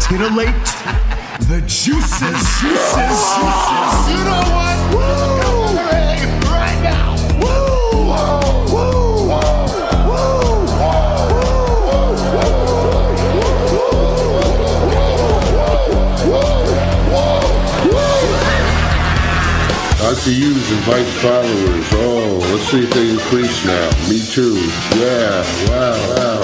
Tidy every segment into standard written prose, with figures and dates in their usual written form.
titillate the juices. You know what? Woo! Right now. Woo! Woo! Dr. Hughes invites followers. Oh, let's see if they increase now. Me too. Yeah, wow.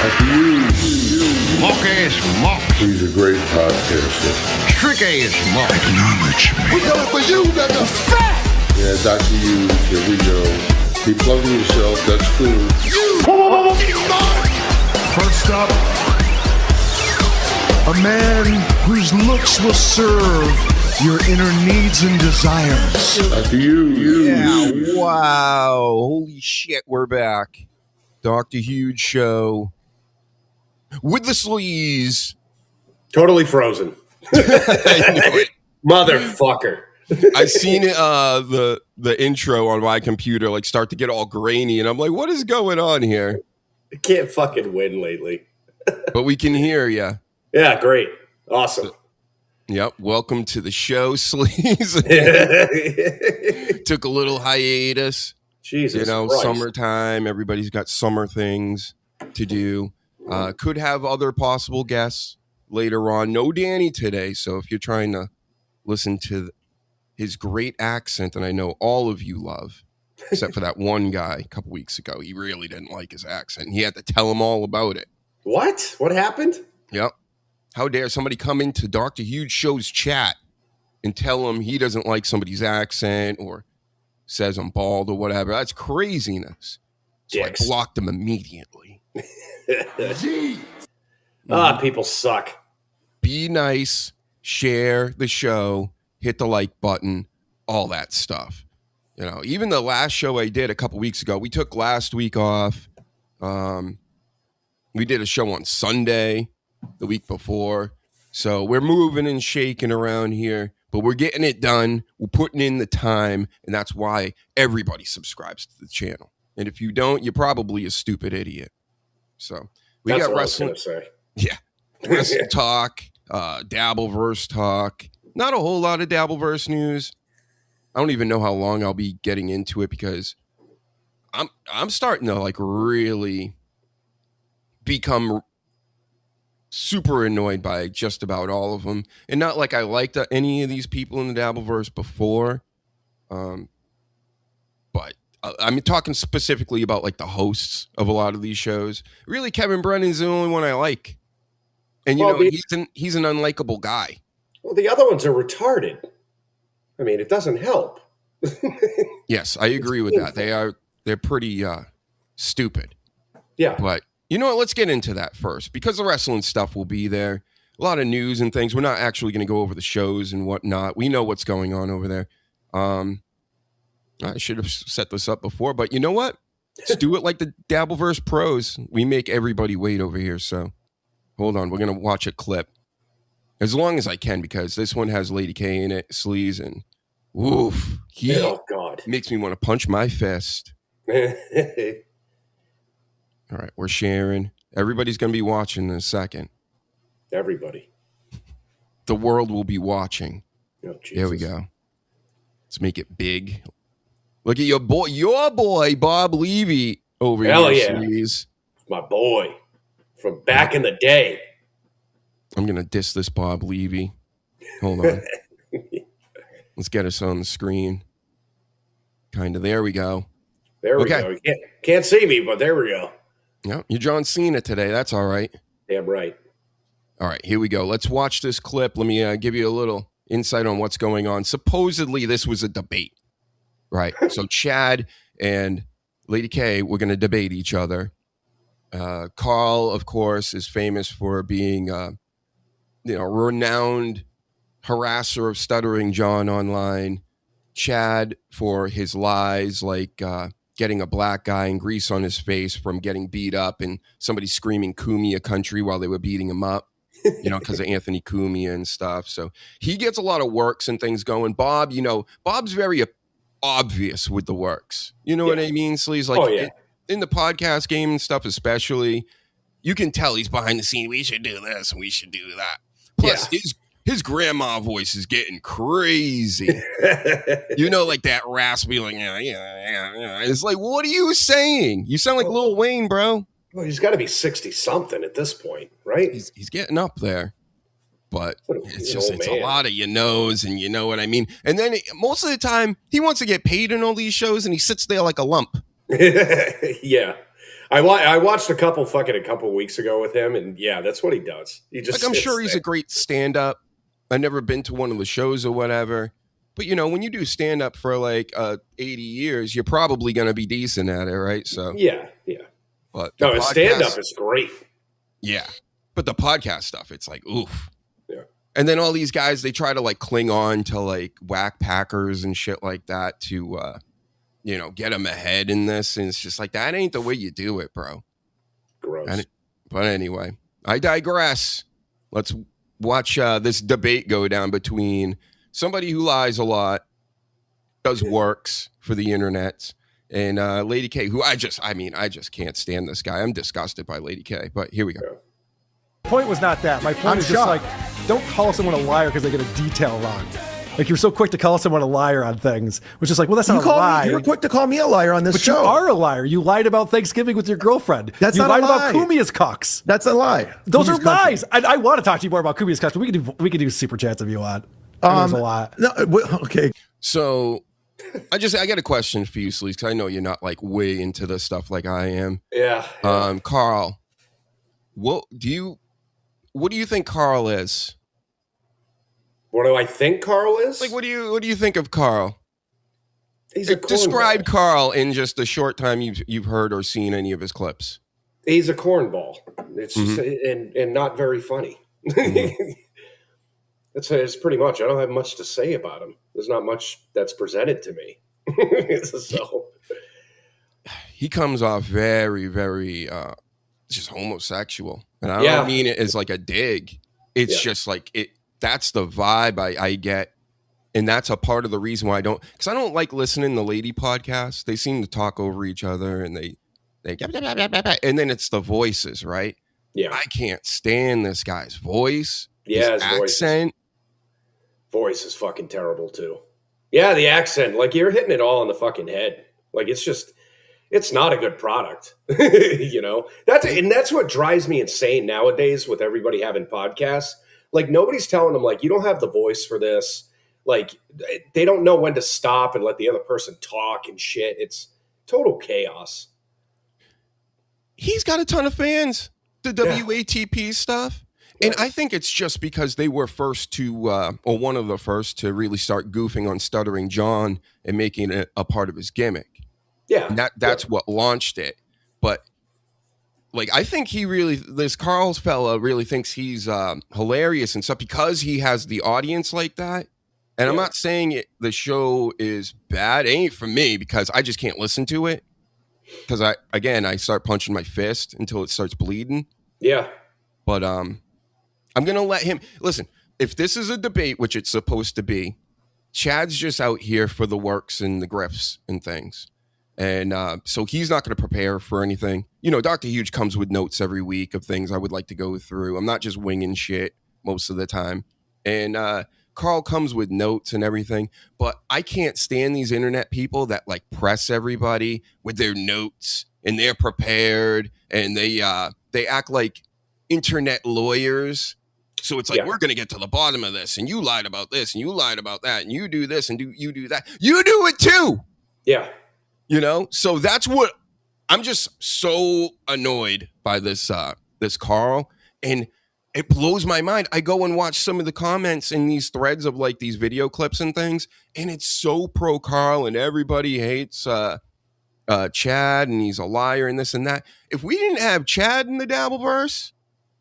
Dr. Hughes. Mock ass mock. He's a great podcaster. Trick ass mock. Acknowledge me. We coming for you, nigga. Fat. Yeah, Dr. Hughes, here we go. Keep plugging yourself, that's cool. First up, a man whose looks will serve your inner needs and desires. Dr. Hughes. Yeah, wow. Holy shit, we're back. Dr. Huge Show with the Sleaze. Totally frozen. I knew it. Motherfucker. I seen it, the intro on my computer like start to get all grainy, and I'm like, what is going on here? I can't fucking win lately. But we can hear you. Yeah, great. Awesome. Yep. Welcome to the show, Sleaze. Took a little hiatus. Jesus, you know, Christ. Summertime. Everybody's got summer things to do. Could have other possible guests later on. No Danny today. So if you're trying to listen to his great accent, and I know all of you love, except for that one guy a couple weeks ago, he really didn't like his accent. He had to tell him all about it. What? What happened? Yep. How dare somebody come into Dr. Huge Show's chat and tell him he doesn't like somebody's accent or says I'm bald or whatever. That's craziness. So Dicks. I blocked him immediately. People suck. Be nice, share the show, hit the like button, all that stuff. You know, even the last show I did a couple weeks ago, we took last week off. We did a show on Sunday the week before. So we're moving and shaking around here, but we're getting it done. We're putting in the time, and that's why everybody subscribes to the channel. And if you don't, you're probably a stupid idiot. So we That's got what I was wrestling. gonna say. Yeah. Wrestling talk, dabbleverse talk. Not a whole lot of dabbleverse news. I don't even know how long I'll be getting into it because I'm starting to like really become super annoyed by just about all of them. And not like I liked any of these people in the dabbleverse before. But I'm talking specifically about like the hosts of a lot of these shows. Really, Kevin Brennan's the only one I like. And, you know, he's an unlikable guy. Well, the other ones are retarded. I mean, it doesn't help. Yes, I agree with that. They're pretty stupid. Yeah. But you know what? Let's get into that first because the wrestling stuff will be there. A lot of news and things. We're not actually going to go over the shows and whatnot. We know what's going on over there. I should have set this up before, but you know what? Let's do it like the Dabbleverse pros. We make everybody wait over here. So hold on. We're going to watch a clip as long as I can because this one has Lady K in it, Sleaze, and woof. Oh, God. Makes me want to punch my fist. All right, we're sharing. Everybody's going to be watching in a second. Everybody. The world will be watching. Oh, Jesus. There we go. Let's make it big. Look at your boy, Bob Levy over Hell here. yeah. Sleaze. My boy from back in the day. I'm going to diss this Bob Levy. Hold on. Let's get us on the screen. Kind of. There we go. There we go. You can't see me, but there we go. Yeah, you're John Cena today. That's all right. Damn right. All right, here we go. Let's watch this clip. Let me give you a little insight on what's going on. Supposedly, this was a debate, right? So Chad and Lady K were going to debate each other. Carl, of course, is famous for being, renowned harasser of Stuttering John online. Chad for his lies, like getting a black guy and grease on his face from getting beat up and somebody screaming Cumia country while they were beating him up, because of Anthony Cumia and stuff. So he gets a lot of works and things going. Bob, Bob's very obvious with the works. You know what I mean? So he's like, in the podcast game and stuff especially, You can tell he's behind the scene. We should do this and we should do that. Plus, his grandma voice is getting crazy. You know, like that raspy, like, yeah. It's like, what are you saying? You sound like Lil Wayne, bro. Well, he's got to be 60-something at this point, right? He's getting up there. But it's a lot of you knows, and you know what I mean. And then most of the time, he wants to get paid in all these shows, and he sits there like a lump. Yeah. I watched a couple weeks ago with him, and yeah, that's what he does. He just I'm sure he's a great stand-up. I've never been to one of the shows or whatever. But, you know, when you do stand-up for like 80 years, you're probably going to be decent at it, right? So yeah. But his stand-up is great. Yeah. But the podcast stuff, it's like, oof. Yeah. And then all these guys, they try to like cling on to like whack Packers and shit like that to, get them ahead in this. And it's just like, that ain't the way you do it, bro. Gross. But anyway, I digress. Let's watch this debate go down between somebody who lies a lot, does works for the internet, and Lady K, who I just can't stand this guy. I'm disgusted by Lady K, but here we go. Yeah. Point was not that. My point is just like, don't call someone a liar because they get a detail wrong. Like, you're so quick to call someone a liar on things, which is like, well, that's not a lie. You're quick to call me a liar on this show. But you are a liar. You lied about Thanksgiving with your girlfriend. That's you not a lied lie. about Kumia's cocks. That's a lie. Those Kumi's are lies. I want to talk to you more about Kumia's cocks, but we can do super chats if you want. There's a lot. No, okay. So I got a question for you, Sleaze, because I know you're not like way into this stuff like I am. Yeah. Carl, what do you think Carl is? What do I think Carl is? Like, what do you think of Carl? He's a Describe cornball. Carl in just the short time you've heard or seen any of his clips. He's a cornball. It's just and not very funny. It's pretty much. I don't have much to say about him. There's not much that's presented to me. So he comes off very, very just homosexual, and I don't mean it as like a dig. It's just like it. That's the vibe I get, and that's a part of the reason why I don't, because I don't like listening to lady podcasts. They seem to talk over each other, and they and then it's the voices, right? Yeah, I can't stand this guy's voice. Yeah, his accent. Voice is fucking terrible too. Yeah, the accent, like you're hitting it all on the fucking head. Like it's not a good product. That's what drives me insane nowadays with everybody having podcasts. Like nobody's telling them like, you don't have the voice for this. Like they don't know when to stop and let the other person talk and shit. It's total chaos. He's got a ton of fans, the WATP stuff. And I think it's just because they were first to, or one of the first to really start goofing on Stuttering John and making it a part of his gimmick. Yeah. And that's what launched it. But like, I think this Carl's fella really thinks he's hilarious and stuff because he has the audience like that. And I'm not saying the show is bad. It ain't for me because I just can't listen to it. Because I start punching my fist until it starts bleeding. Yeah. But I'm going to let him listen. If this is a debate, which it's supposed to be, Chad's just out here for the works and the grifts and things. And so he's not going to prepare for anything. You know, Dr. Huge comes with notes every week of things I would like to go through. I'm not just winging shit most of the time. And Carl comes with notes and everything. But I can't stand these internet people that like press everybody with their notes and they're prepared and they act like internet lawyers. So it's like, we're going to get to the bottom of this. And you lied about this and you lied about that. And you do this and you do that. You do it too. Yeah. You know, so that's what I'm just so annoyed by this Carl, and it blows my mind. I go and watch some of the comments in these threads of like these video clips and things, and it's so pro Carl, and everybody hates Chad, and he's a liar, and this and that. If we didn't have Chad in the Dabbleverse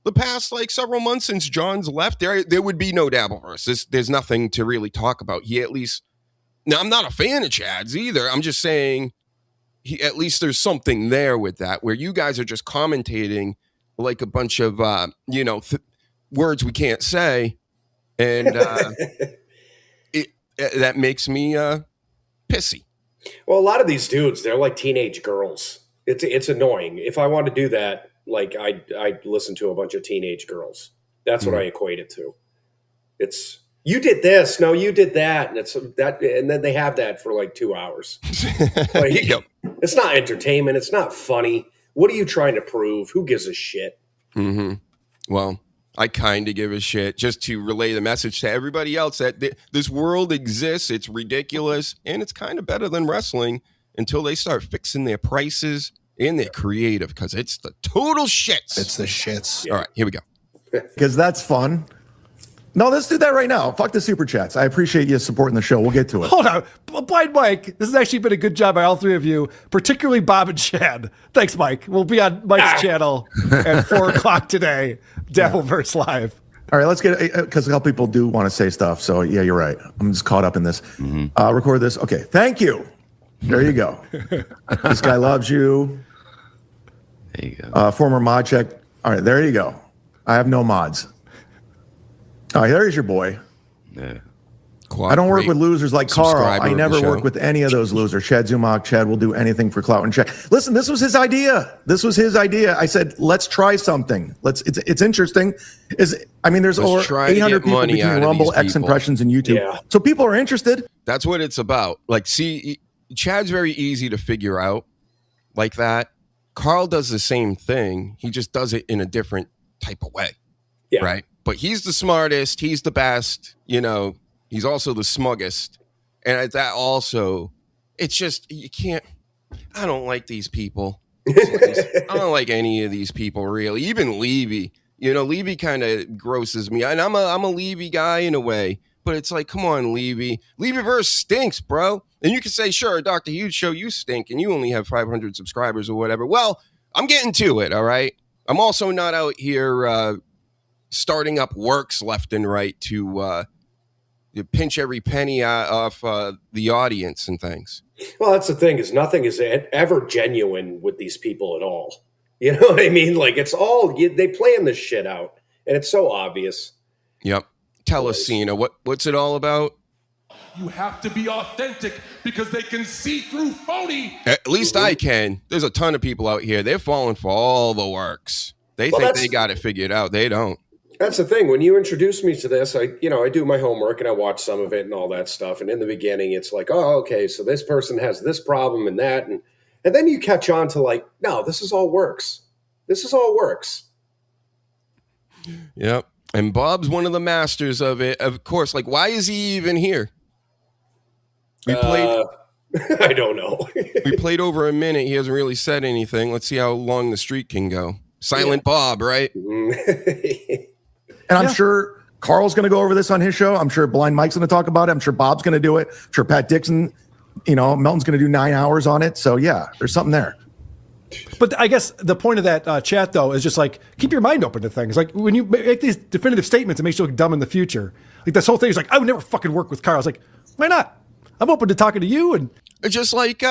the past like several months since John's left, there would be no Dabbleverse. There's nothing to really talk about. He at least. Now, I'm not a fan of Chad's either. I'm just saying at least there's something there with that where you guys are just commentating like a bunch of, words we can't say. And that makes me pissy. Well, a lot of these dudes, they're like teenage girls. It's annoying. If I want to do that, like I listen to a bunch of teenage girls. That's what I equate it to. It's you did this, no, you did that, and it's that, and then they have that for like 2 hours. Like, Yep. It's not entertainment. It's not funny. What are you trying to prove? Who gives a shit? Mm-hmm. Well, I kind of give a shit just to relay the message to everybody else that this world exists. It's ridiculous, and it's kind of better than wrestling until they start fixing their prices and their creative, because it's the total shits. It's the shits. All right, here we go. Because that's fun. No, let's do that right now. Fuck the super chats. I appreciate you supporting the show. We'll get to it. Hold on. Blind Mike, this has actually been a good job by all three of you, particularly Bob and Chad. Thanks, Mike. We'll be on Mike's channel at 4 o'clock today, Dabbleverse Live. All right, let's get it, because a couple people do want to say stuff. So, yeah, you're right. I'm just caught up in this. Record this. Okay, thank you. There you go. This guy loves you. There you go. Former mod check. All right, there you go. I have no mods. All right, there's your boy. Yeah. I don't work with losers like Carl. Subscriber I of the never show. work with any of those losers. Chad Zumach, Chad will do anything for clout and check. Listen, this was his idea. I said, let's try something. It's interesting. There's Let's over try to 800 get people money between out of Rumble, these X people. impressions, and YouTube. Yeah. So people are interested. That's what it's about. Like, see, Chad's very easy to figure out like that. Carl does the same thing. He just does it in a different type of way. Yeah. Right. But he's the smartest. He's the best. He's also the smuggest. And that also, it's just, you can't, I don't like these people. I don't like any of these people, really. Even Levy. Levy kind of grosses me. And I'm a Levy guy in a way. But it's like, come on, Levy. Levyverse stinks, bro. And you can say, sure, Dr. Huge show, you stink, and you only have 500 subscribers or whatever. Well, I'm getting to it, all right? I'm also not out here starting up works left and right to pinch every penny off the audience and things. Well, that's the thing, is nothing is ever genuine with these people at all. You know what I mean? Like, it's all, they plan this shit out, and it's so obvious. Yep. Tell us, Cena, what's it all about? You have to be authentic because they can see through phony. At least I can. There's a ton of people out here. They're falling for all the works. They think they got it figured out. They don't. That's the thing. When you introduced me to this, I do my homework and I watch some of it and all that stuff. And in the beginning, it's like, oh, okay, so this person has this problem and that. And then you catch on to like, no, this is all works. This is all works. Yep. And Bob's one of the masters of it. Of course, like, why is he even here? We played. I don't know. We played over a minute. He hasn't really said anything. Let's see how long the streak can go. Silent Bob, right? And I'm sure Carl's going to go over this on his show. I'm sure Blind Mike's going to talk about it. I'm sure Bob's going to do it. I'm sure Pat Dixon, Melton's going to do 9 hours on it. So, yeah, there's something there. But I guess the point of that chat, though, is just like, keep your mind open to things. Like, when you make these definitive statements, it makes you look dumb in the future. Like, this whole thing is like, I would never fucking work with Carl. I was like, why not? I'm open to talking to you. And just like,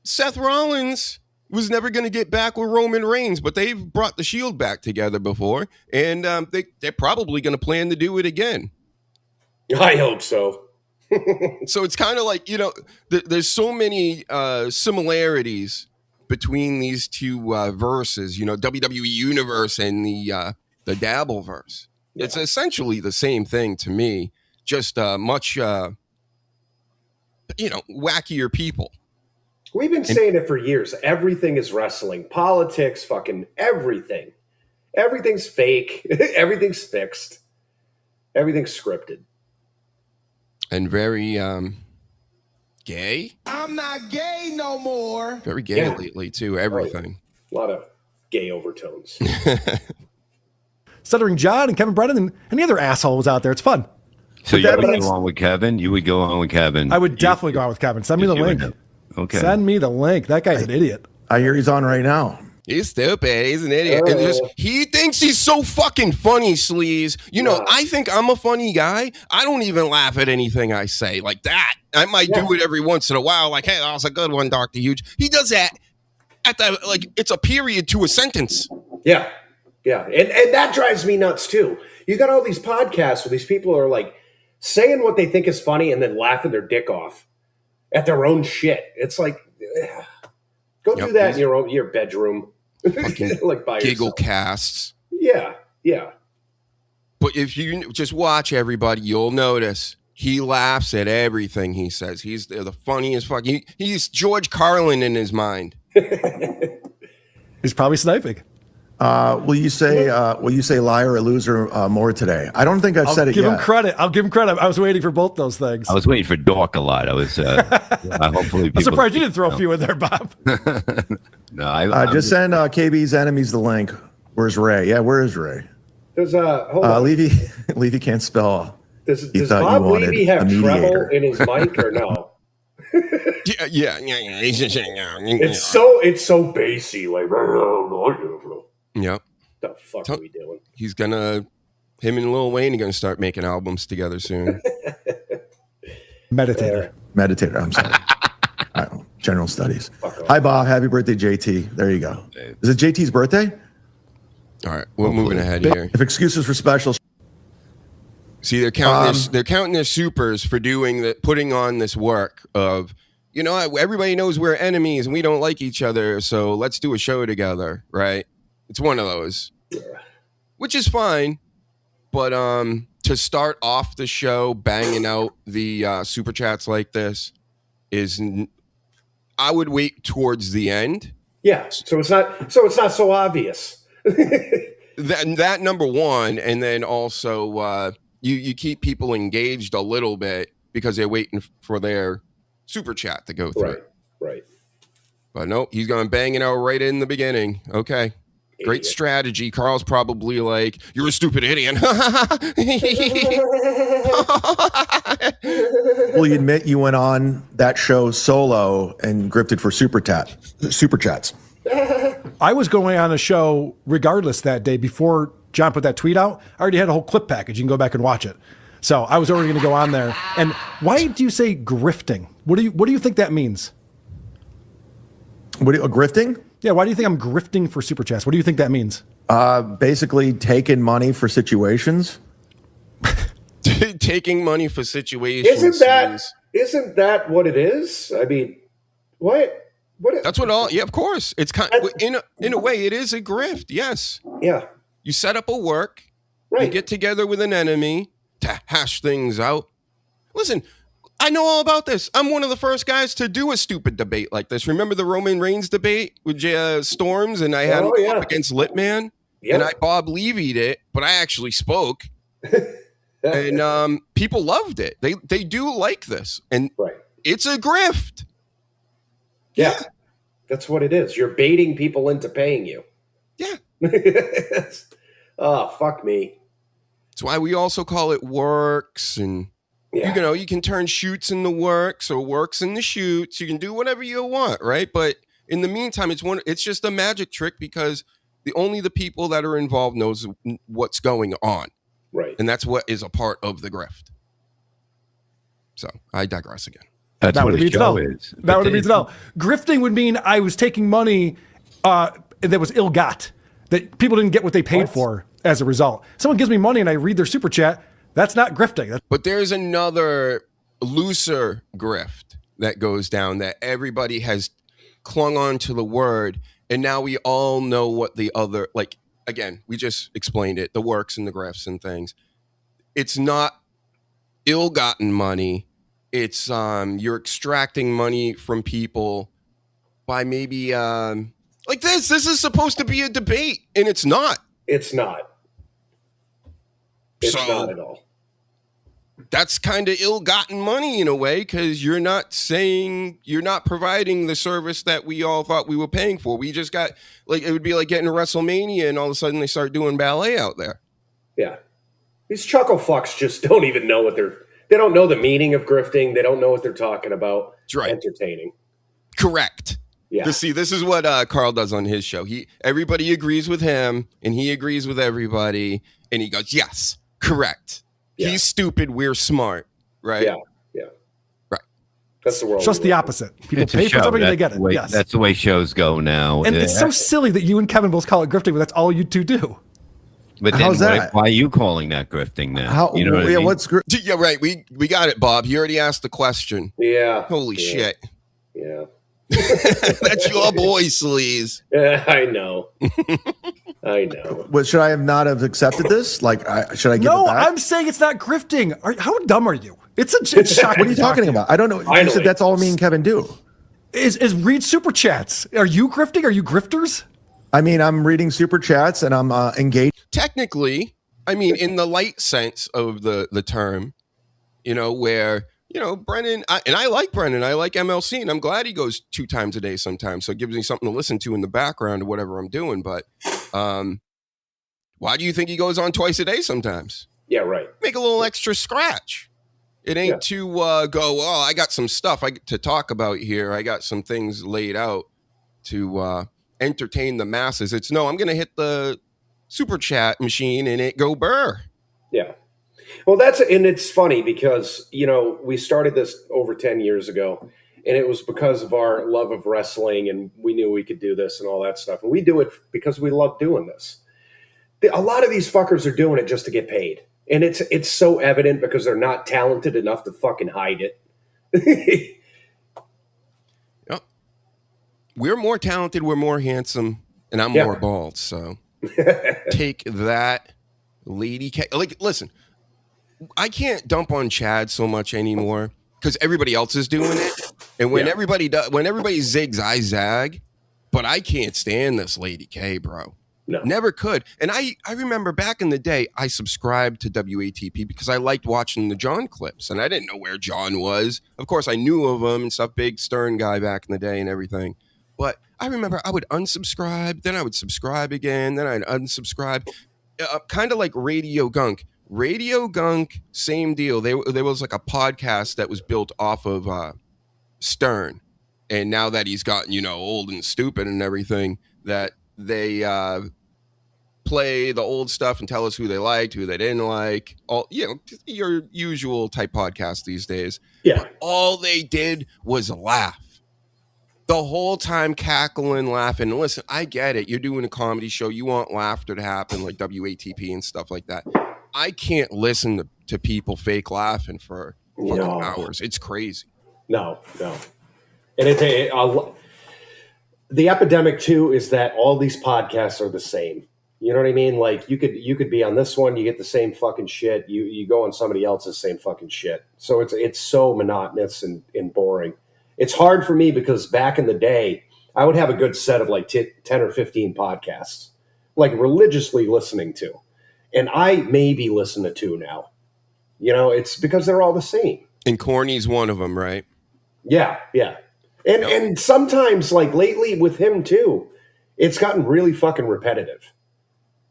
Seth Rollins was never going to get back with Roman Reigns, but they've brought the Shield back together before, and they're probably going to plan to do it again. I hope so. So it's kind of like, there's so many similarities between these two verses, WWE Universe and the Dabbleverse. Yeah. It's essentially the same thing to me, just much, wackier people. We've been saying it for years. Everything is wrestling. Politics, fucking everything. Everything's fake. Everything's fixed. Everything's scripted. And very gay. I'm not gay no more. Very gay lately, too. Everything. A lot of gay overtones. Stuttering John and Kevin Brennan and any other assholes out there. It's fun. So you would go on with Kevin? You would go on with Kevin? I would definitely go on with Kevin. Send me the link. Okay. Send me the link. That guy's an idiot. I hear he's on right now. He's stupid. He's an idiot. And he thinks he's so fucking funny, Sleaze. I think I'm a funny guy. I don't even laugh at anything I say like that. I might do it every once in a while. Like, hey, that was a good one, Dr. Huge. He does that at it's a period to a sentence. Yeah. Yeah. And that drives me nuts too. You got all these podcasts where these people are like saying what they think is funny and then laughing their dick off at their own shit. It's like, go do that in your bedroom. fucking like by giggle yourself. casts. Yeah, yeah. But if you just watch everybody, you'll notice he laughs at everything he says. He's the funniest fucking. He's George Carlin in his mind. He's probably sniping. Will you say liar or loser more today? I don't think I've said it Give yet. him credit. I'll give him credit. I was waiting for both those things. I was waiting for Dork a lot. I was hopefully. I'm surprised you didn't throw a few in there, Bob. No, I'm Just send KB's enemies the link. Where's Ray? Yeah, where is Ray? Does hold on. Levy can't spell. Does thought Bob you wanted Levy have a treble mediator. in his mic or no? Yeah. It's so bassy, like. Yep. The fuck are we doing? He's gonna. Him and Lil Wayne are gonna start making albums together soon. Meditator. I'm sorry. I don't know. General studies. Hi, Bob. Happy birthday, JT. There you go. Is it JT's birthday? All right, we're moving ahead here. If excuses for special. See, they're counting their supers for putting on this work of, everybody knows we're enemies and we don't like each other, so let's do a show together, right? It's one of those, which is fine, but to start off the show banging out the super chats like this I would wait towards the end. Yeah, so it's not so obvious. that number one, and then also you keep people engaged a little bit because they're waiting for their super chat to go through. Right. But nope, he's going to bang it out right in the beginning. Okay. Great strategy. Carl's probably like, you're a stupid idiot. Will you admit you went on that show solo and grifted for super chats? I was going on a show regardless that day before John put that tweet out. I already had a whole clip package. You can go back and watch it. So I was already going to go on there. And why do you say grifting? What do you think that means? Grifting? Yeah, why do you think I'm grifting for super chats? What do you think that means? Basically taking money for situations. Taking money for situations. Isn't that what it is? I mean, what? That's what all. Yeah, of course. It's kind of, in a way, it is a grift. Yes. Yeah. You set up a work. Right. You get together with an enemy to hash things out. Listen, I know all about this. I'm one of the first guys to do a stupid debate like this. Remember the Roman Reigns debate with Storms, and I had him up against Litman, and I Bob Levy'd it, but I actually spoke, and people loved it. They do like this, and it's a grift. Yeah, that's what it is. You're baiting people into paying you. Yeah. Oh, fuck me. That's why we also call it works, and you can turn shoots into works or works into shoots. You can do whatever you want, right? But in the meantime, it's just a magic trick because only the people that are involved knows what's going on. Right. And that's what is a part of the grift. So I digress again. That's that what would a be show is. That would be to know. Grifting would mean I was taking money that was ill-got, that people didn't get what they paid for as a result. Someone gives me money and I read their super chat. That's not grifting. But there's another looser grift that goes down that everybody has clung on to the word, and now we all know what the other, like, again, we just explained it, the works and the grifts and things. It's not ill-gotten money. It's you're extracting money from people by maybe like this. This is supposed to be a debate, and it's not. It's not. It's not at all. That's kind of ill-gotten money in a way because you're not providing the service that we all thought we were paying for. We just got, like, it would be like getting to WrestleMania and all of a sudden they start doing ballet out there. Yeah. These chuckle fucks just don't even know they don't know the meaning of grifting. They don't know what they're talking about. That's right. Entertaining. Correct. Yeah. See, this is what Carl does on his show. Everybody agrees with him and he agrees with everybody. And he goes, yes, correct. Yeah. He's stupid. We're smart. Right. Yeah. Yeah. Right. That's the world. Just the opposite. People pay for something and they get it. Yes. That's the way shows go now. And it's so silly that you and Kevin both call it grifting, but that's all you two do. But then why are you calling that grifting now? You know what I mean? What's Yeah, right. We got it, Bob. He already asked the question. Yeah. Holy shit. Yeah. That's your boy, Sleaze. Yeah, I know. I know. What, should I have not have accepted this? Like, should I give it back? I'm saying it's not grifting. How dumb are you? It's shocking. What are you talking about? I don't know. You said that's all me and Kevin do. Is read super chats. Are you grifting? Are you grifters? I mean, I'm reading super chats and I'm engaged. Technically, I mean, in the light sense of the term, where, Brennan, I like Brennan. I like MLC, and I'm glad he goes 2 times a day sometimes. So it gives me something to listen to in the background or whatever I'm doing. But why do you think he goes on twice a day sometimes? Yeah, right. Make a little extra scratch. It ain't to go, I got some stuff to talk about here. I got some things laid out to entertain the masses. It's no, I'm going to hit the super chat machine and it go burr. Yeah. Well, and it's funny because, we started this over 10 years ago, and it was because of our love of wrestling, and we knew we could do this and all that stuff. And we do it because we love doing this. A lot of these fuckers are doing it just to get paid. And it's so evident because they're not talented enough to fucking hide it. Yep. We're more talented, we're more handsome, and I'm more bald. So take that, Lady K. Like, listen, I can't dump on Chad so much anymore because everybody else is doing it. And when everybody zigs, I zag. But I can't stand this Lady K, bro. No. Never could. And I remember back in the day, I subscribed to WATP because I liked watching the John clips. And I didn't know where John was. Of course, I knew of him and stuff, big Stern guy back in the day and everything. But I remember I would unsubscribe, then I would subscribe again, then I'd unsubscribe. Kind of like Radio Gunk. Radio Gunk, same deal. There was like a podcast that was built off of Stern. And now that he's gotten, old and stupid and everything, that they play the old stuff and tell us who they liked, who they didn't like. All your usual type podcast these days. Yeah. But all they did was laugh. The whole time cackling, laughing. Listen, I get it. You're doing a comedy show. You want laughter to happen like WATP and stuff like that. I can't listen to people fake laughing for fucking hours. It's crazy. No. And the epidemic too is that all these podcasts are the same. You know what I mean? Like you could be on this one, you get the same fucking shit. You go on somebody else's same fucking shit. So it's so monotonous and boring. It's hard for me because back in the day, I would have a good set of like 10 or 15 podcasts, like religiously listening to. And I maybe listen to 2 now. It's because they're all the same. And Corny's one of them, right? Yeah. And sometimes, like lately with him too, it's gotten really fucking repetitive.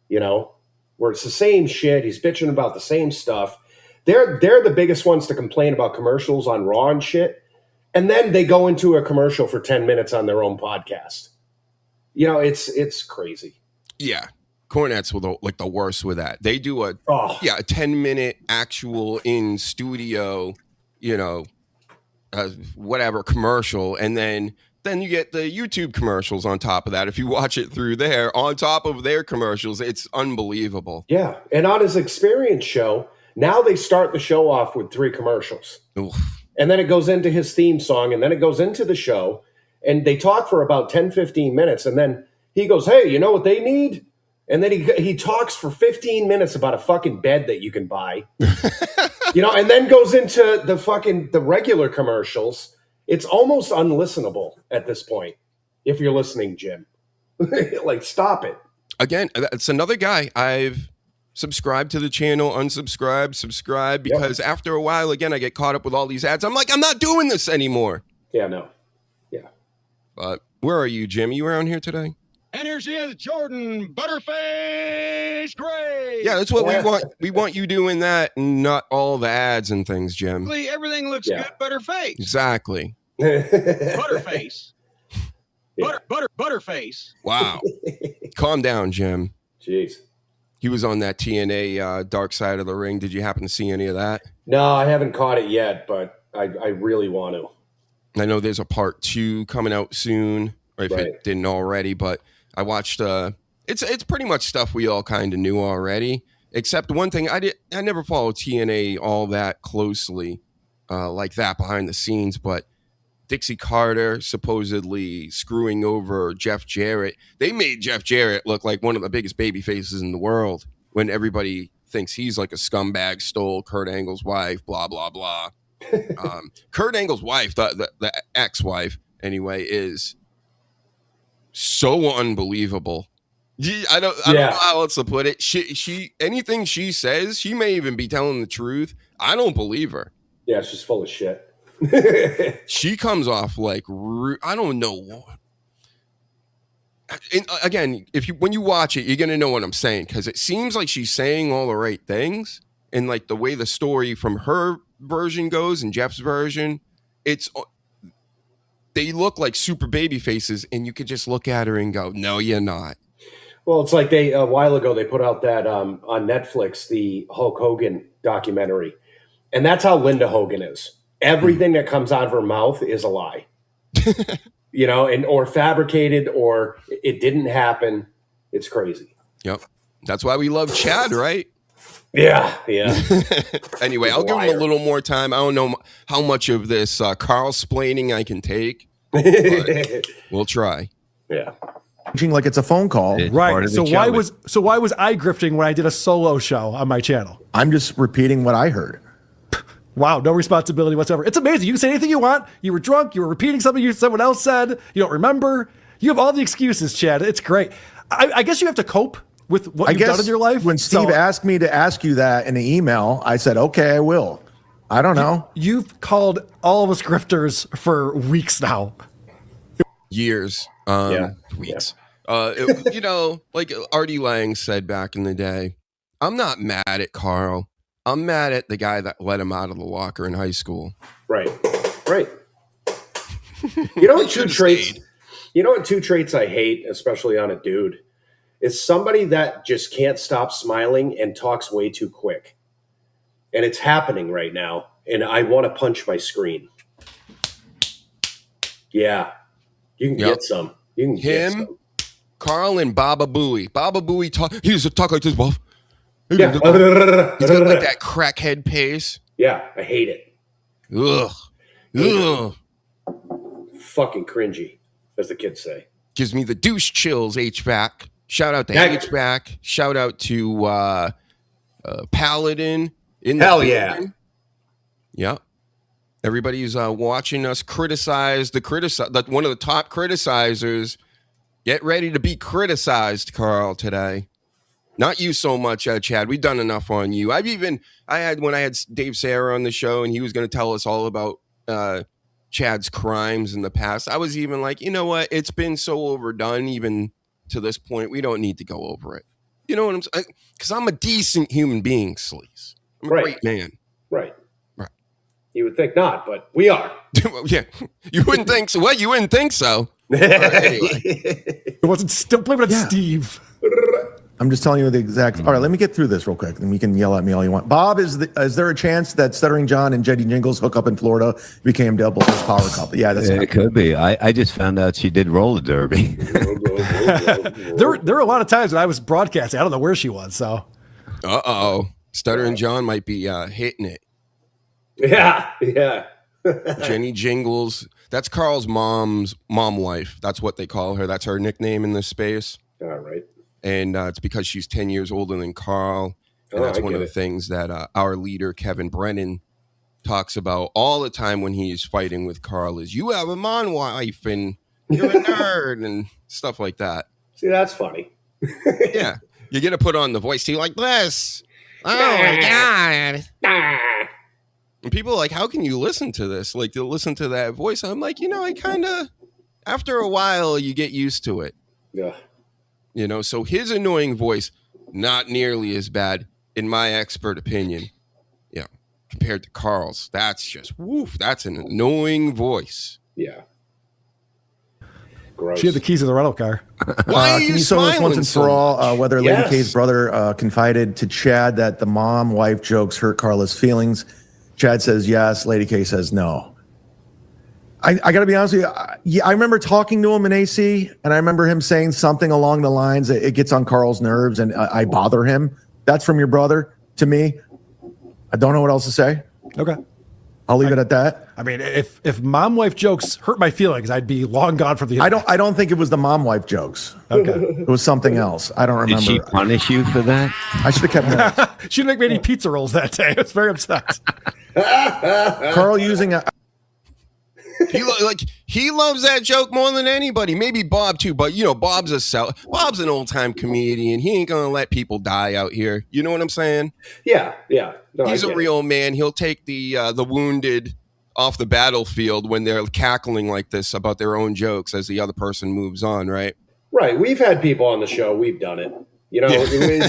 Where it's the same shit. He's bitching about the same stuff. They're the biggest ones to complain about commercials on Raw and shit. And then they go into a commercial for 10 minutes on their own podcast. It's crazy. Yeah. Cornette's were the worst with that. They do a 10-minute actual in studio, whatever commercial, and then you get the YouTube commercials on top of that. If you watch it through there, on top of their commercials, it's unbelievable. Yeah, and on his Experience show, now they start the show off with 3 commercials. Oof. And then it goes into his theme song, and then it goes into the show, and they talk for about 10, 15 minutes, and then he goes, hey, you know what they need? And then he talks for 15 minutes about a fucking bed that you can buy. And then goes into the regular commercials. It's almost unlistenable at this point. If you're listening, Jim, like stop it. Again, it's another guy. I've subscribed to the channel, unsubscribe, subscribe, because after a while, again, I get caught up with all these ads. I'm like, I'm not doing this anymore. Yeah, no. Yeah. But where are you, Jim? You around here today? And here she is, Jordan Butterface Gray. Yeah, that's what we want. We want you doing that and not all the ads and things, Jim. Everything looks good, Butterface. Exactly. Butterface. Butterface. Wow. Calm down, Jim. Jeez. He was on that TNA Dark Side of the Ring. Did you happen to see any of that? No, I haven't caught it yet, but I really want to. I know there's a part 2 coming out soon, or if it didn't already, but I watched it's pretty much stuff we all kind of knew already, except one thing. I never followed TNA all that closely like that behind the scenes, but Dixie Carter supposedly screwing over Jeff Jarrett. They made Jeff Jarrett look like one of the biggest baby faces in the world when everybody thinks he's like a scumbag, stole Kurt Angle's wife, blah, blah, blah. Kurt Angle's wife, the ex-wife anyway, is so unbelievable. I don't know how else to put it. She anything she says, she may even be telling the truth. I don't believe her. Yeah, she's full of shit. She comes off like I don't know. And again, when you watch it, you're gonna know what I'm saying, because it seems like she's saying all the right things, and like the way the story from her version goes and Jeff's version, they look like super baby faces, and you could just look at her and go, "No, you're not." Well, it's like a while ago they put out that on Netflix, the Hulk Hogan documentary, and that's how Linda Hogan is. Everything that comes out of her mouth is a lie, or fabricated, or it didn't happen. It's crazy. Yep. That's why we love Chad, right? Yeah. Anyway, I'll give him a little more time. I don't know how much of this Carl-splaining I can take, but we'll try. Yeah. Like it's a phone call. Right. So why was I grifting when I did a solo show on my channel? I'm just repeating what I heard. Wow, no responsibility whatsoever. It's amazing. You can say anything you want. You were drunk. You were repeating something someone else said. You don't remember. You have all the excuses, Chad. It's great. I guess you have to cope with what you've done in your life. When Steve asked me to ask you that in the email, I said, okay, I will. I don't know. You've called all of us grifters for weeks now. Years. Weeks. Like Artie Lang said back in the day, I'm not mad at Carl. I'm mad at the guy that let him out of the locker in high school. Right. You know what two traits I hate, especially on a dude, is somebody that just can't stop smiling and talks way too quick. And it's happening right now, and I want to punch my screen. Yeah. You can get some. You can get some. Carl and Baba Booey. Baba Booey he used to talk like this, Wolf. Yeah. He's got like that crackhead pace. Yeah, I hate it. Ugh. Fucking cringy, as the kids say. Gives me the douche chills, HVAC. Shout out to HVAC. Shout out to Paladin. Hell yeah. Yeah. Everybody's watching us criticize one of the top criticizers. Get ready to be criticized, Carl, today. Not you so much, Chad. We've done enough on you. When I had Dave Sarah on the show and he was going to tell us all about Chad's crimes in the past, I was even like, you know what? It's been so overdone even to this point. We don't need to go over it. You know what I'm saying? Because I'm a decent human being, Sleaze. I'm a great man. Right. You would think not, but we are. Yeah. You wouldn't think so. Well, you wouldn't think so. Anyway. It wasn't still blaming on Steve. I'm just telling you the exact. All right, let me get through this real quick, and you can yell at me all you want. Bob, is there a chance that Stuttering John and Jetty Jingles hook up in Florida became double his power couple? Yeah, it could be. I just found out she did roller derby. There were a lot of times when I was broadcasting. I don't know where she was. So, Stuttering John might be hitting it. Yeah. Jenny Jingles. That's Carl's mom wife. That's what they call her. That's her nickname in this space. All right. And it's because she's 10 years older than Carl. And that's one of the things that our leader, Kevin Brennan, talks about all the time when he's fighting with Carl is, you have a mom wife and you're a nerd and stuff like that. See, that's funny. Yeah. You're going to put on the voice too like this. Oh, my God. And people are like, how can you listen to this? Like, to listen to that voice. I'm like, I kind of, after a while, you get used to it. Yeah. So his annoying voice, not nearly as bad, in my expert opinion, compared to Carl's. That's just, that's an annoying voice. Yeah. Gross. She had the keys of the rental car. Why are can you you settle this once and so for all whether Yes. Lady K's brother confided to Chad that the mom-wife jokes hurt Carla's feelings? Chad says yes. Lady K says no. I got to be honest with you. I remember talking to him in AC, and I remember him saying something along the lines that it gets on Carl's nerves, and I bother him. That's from your brother to me. I don't know what else to say. Okay. I'll leave it at that. I mean, if mom wife jokes hurt my feelings, I'd be long gone from the. I don't think it was the mom wife jokes. Okay, it was something else. I don't remember. Did she punish you for that? I should have kept that. She didn't make me any pizza rolls that day. I was very upset. Carl using a. He loves that joke more than anybody. Maybe Bob too, but Bob's an old time comedian. He ain't gonna let people die out here. You know what I'm saying? Yeah. No, he's a real man. He'll take the wounded off the battlefield when they're cackling like this about their own jokes as the other person moves on. Right. Right. We've had people on the show. We've done it.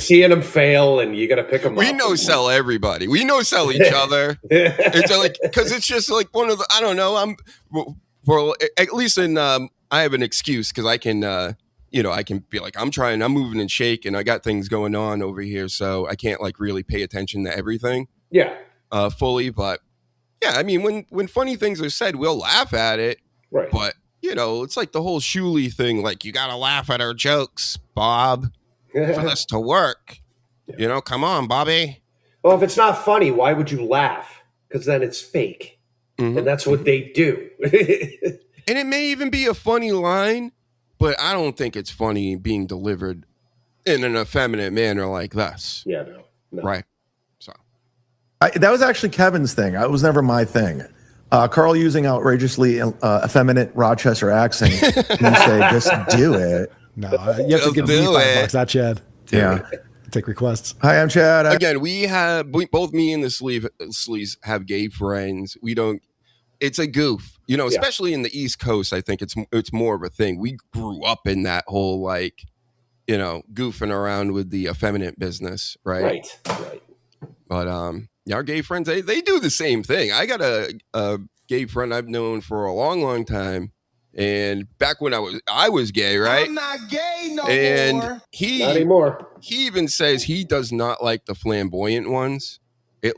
Seeing them fail, and you got to pick them up. We no-sell everybody. We no-sell each other. It's like, because it's just like one of the, I don't know. Well, at least I have an excuse because I can, I can be like, I'm moving and shaking. I got things going on over here. So I can't like really pay attention to everything. Yeah. Fully. But yeah, I mean, when funny things are said, we'll laugh at it. Right. But, it's like the whole Shuley thing. Like, you got to laugh at our jokes, Bob. For this to work, come on, Bobby. Well, if it's not funny, why would you laugh? Because then it's fake, and that's what they do. And it may even be a funny line, but I don't think it's funny being delivered in an effeminate manner like this. Yeah, no. Right. So that was actually Kevin's thing. It was never my thing. Carl using outrageously effeminate Rochester accent. And you say, just do it. No, you have to give me $5, not Chad. Yeah. Take requests. Hi, I'm Chad. Again, both me and the Sleaze have gay friends. It's a goof, especially in the East Coast. I think it's more of a thing. We grew up in that whole goofing around with the effeminate business, right? Right. But our gay friends, they do the same thing. I got a gay friend I've known for a long, long time. And back when I was gay, right? I'm not gay no more. Not anymore. He even says he does not like the flamboyant ones. It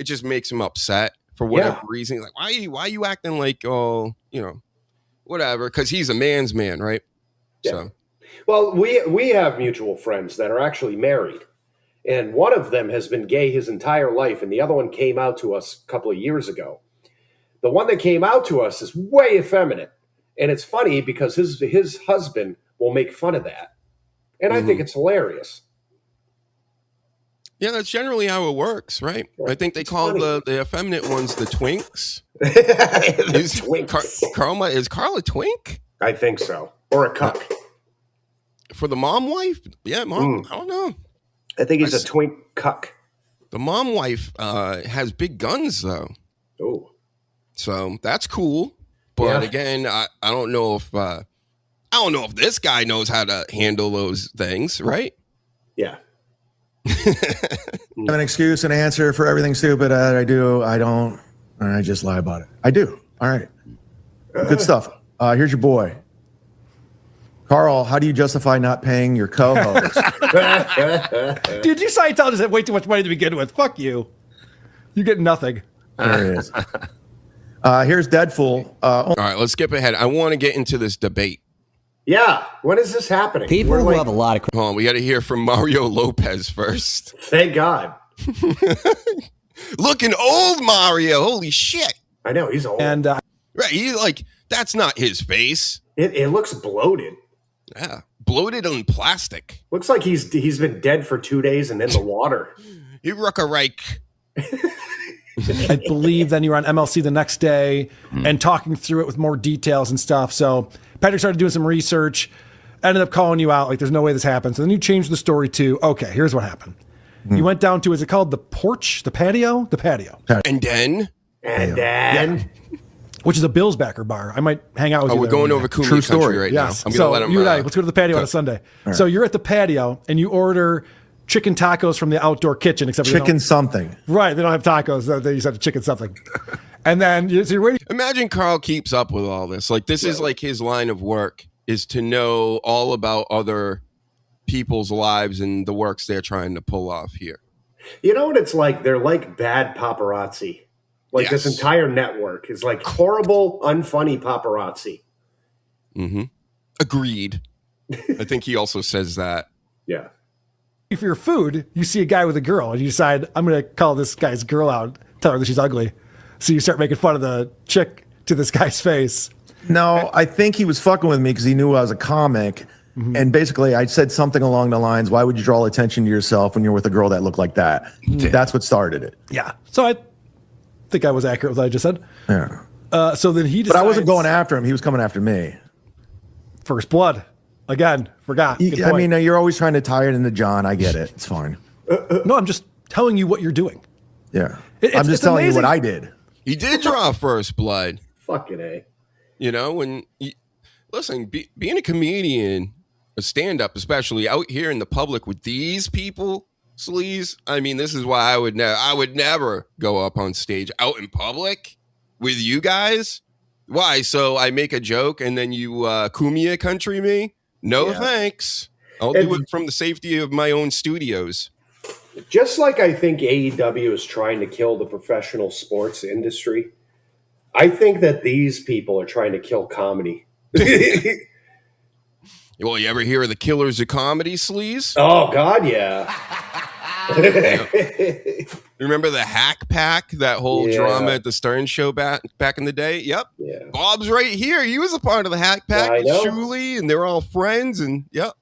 just makes him upset for whatever reason. Like, why are you acting like, whatever? Because he's a man's man, right? Yeah. So, well, we have mutual friends that are actually married, and one of them has been gay his entire life, and the other one came out to us a couple of years ago. The one that came out to us is way effeminate. And it's funny because his husband will make fun of that. And I think it's hilarious. Yeah, that's generally how it works, right? I think they call the effeminate ones the twinks. Twinks. Is Carl a twink? I think so. Or a cuck. For the mom wife? Yeah, mom. I don't know. I think he's a twink cuck. The mom wife has big guns, though. Oh. So that's cool. But again, I don't know if this guy knows how to handle those things, right? Yeah. I have an excuse and answer for everything stupid that I do. I don't. And I just lie about it. I do. All right. Good stuff. Here's your boy. Carl, how do you justify not paying your co-host? Dude, you Scientologists have way too much money to begin with. Fuck you. You get nothing. There it is. Here's Deadpool. All right, let's skip ahead. I want to get into this debate. Yeah. When is this happening? People who have a lot of... Hold on, we got to hear from Mario Lopez first. Thank God. Looking old, Mario. Holy shit. I know, he's old. And right, he's like, that's not his face. It looks bloated. Yeah, bloated on plastic. Looks like he's been dead for 2 days and in the water. You rock a rake. I believe then you were on MLC the next day and talking through it with more details and stuff. So Patrick started doing some research, ended up calling you out like there's no way this happened. So then you changed the story to, okay, here's what happened. You went down to, is it called the porch, the patio? The patio. And then? Which is a Bills backer bar. I might hang out with you. We're going over Cooley country right now. I'm going to let him. You and I, let's go to the patio on a Sunday. Right. So you're at the patio and you order chicken tacos from the outdoor kitchen, except chicken something. Right, they don't have tacos. They just have chicken something. And then you're waiting. Imagine Carl keeps up with all this. Like this is like his line of work is to know all about other people's lives and the works they're trying to pull off here. You know what it's like? They're like bad paparazzi. Like this entire network is like horrible, unfunny paparazzi. Mm-hmm. Agreed. I think he also says that. Yeah. For your food, you see a guy with a girl and you decide, I'm going to call this guy's girl out, tell her that she's ugly. So you start making fun of the chick to this guy's face. No, I think he was fucking with me because he knew I was a comic. And basically, I said something along the lines, why would you draw attention to yourself when you're with a girl that looked like that? That's what started it. Yeah. So I think I was accurate with what I just said. Yeah. So then he decides, But I wasn't going after him. He was coming after me. First blood. Again, forgot. Good I point. mean, you're always trying to tie it into John. I get it. It's fine. No, I'm just telling you what you're doing. Yeah. It's- I'm just it's telling amazing. you what I did. He did draw first blood. Fucking A. You know, when listen, being a comedian, a stand-up, especially out here in the public with these people, Sleaze. I mean, this is why I would never go up on stage out in public with you guys. Why? So I make a joke and then you Kumia country me? No, thanks. I'll do it from the safety of my own studios. Just like I think AEW is trying to kill the professional sports industry, I think that these people are trying to kill comedy. Well, you ever hear of the killers of comedy, Sleaze? Oh, God, yeah. Remember the Hack Pack, that whole drama at the Stern Show back in the day? Yep. Yeah. Bob's right here. He was a part of the Hack Pack I with know. Shuley, and they were all friends, and yep.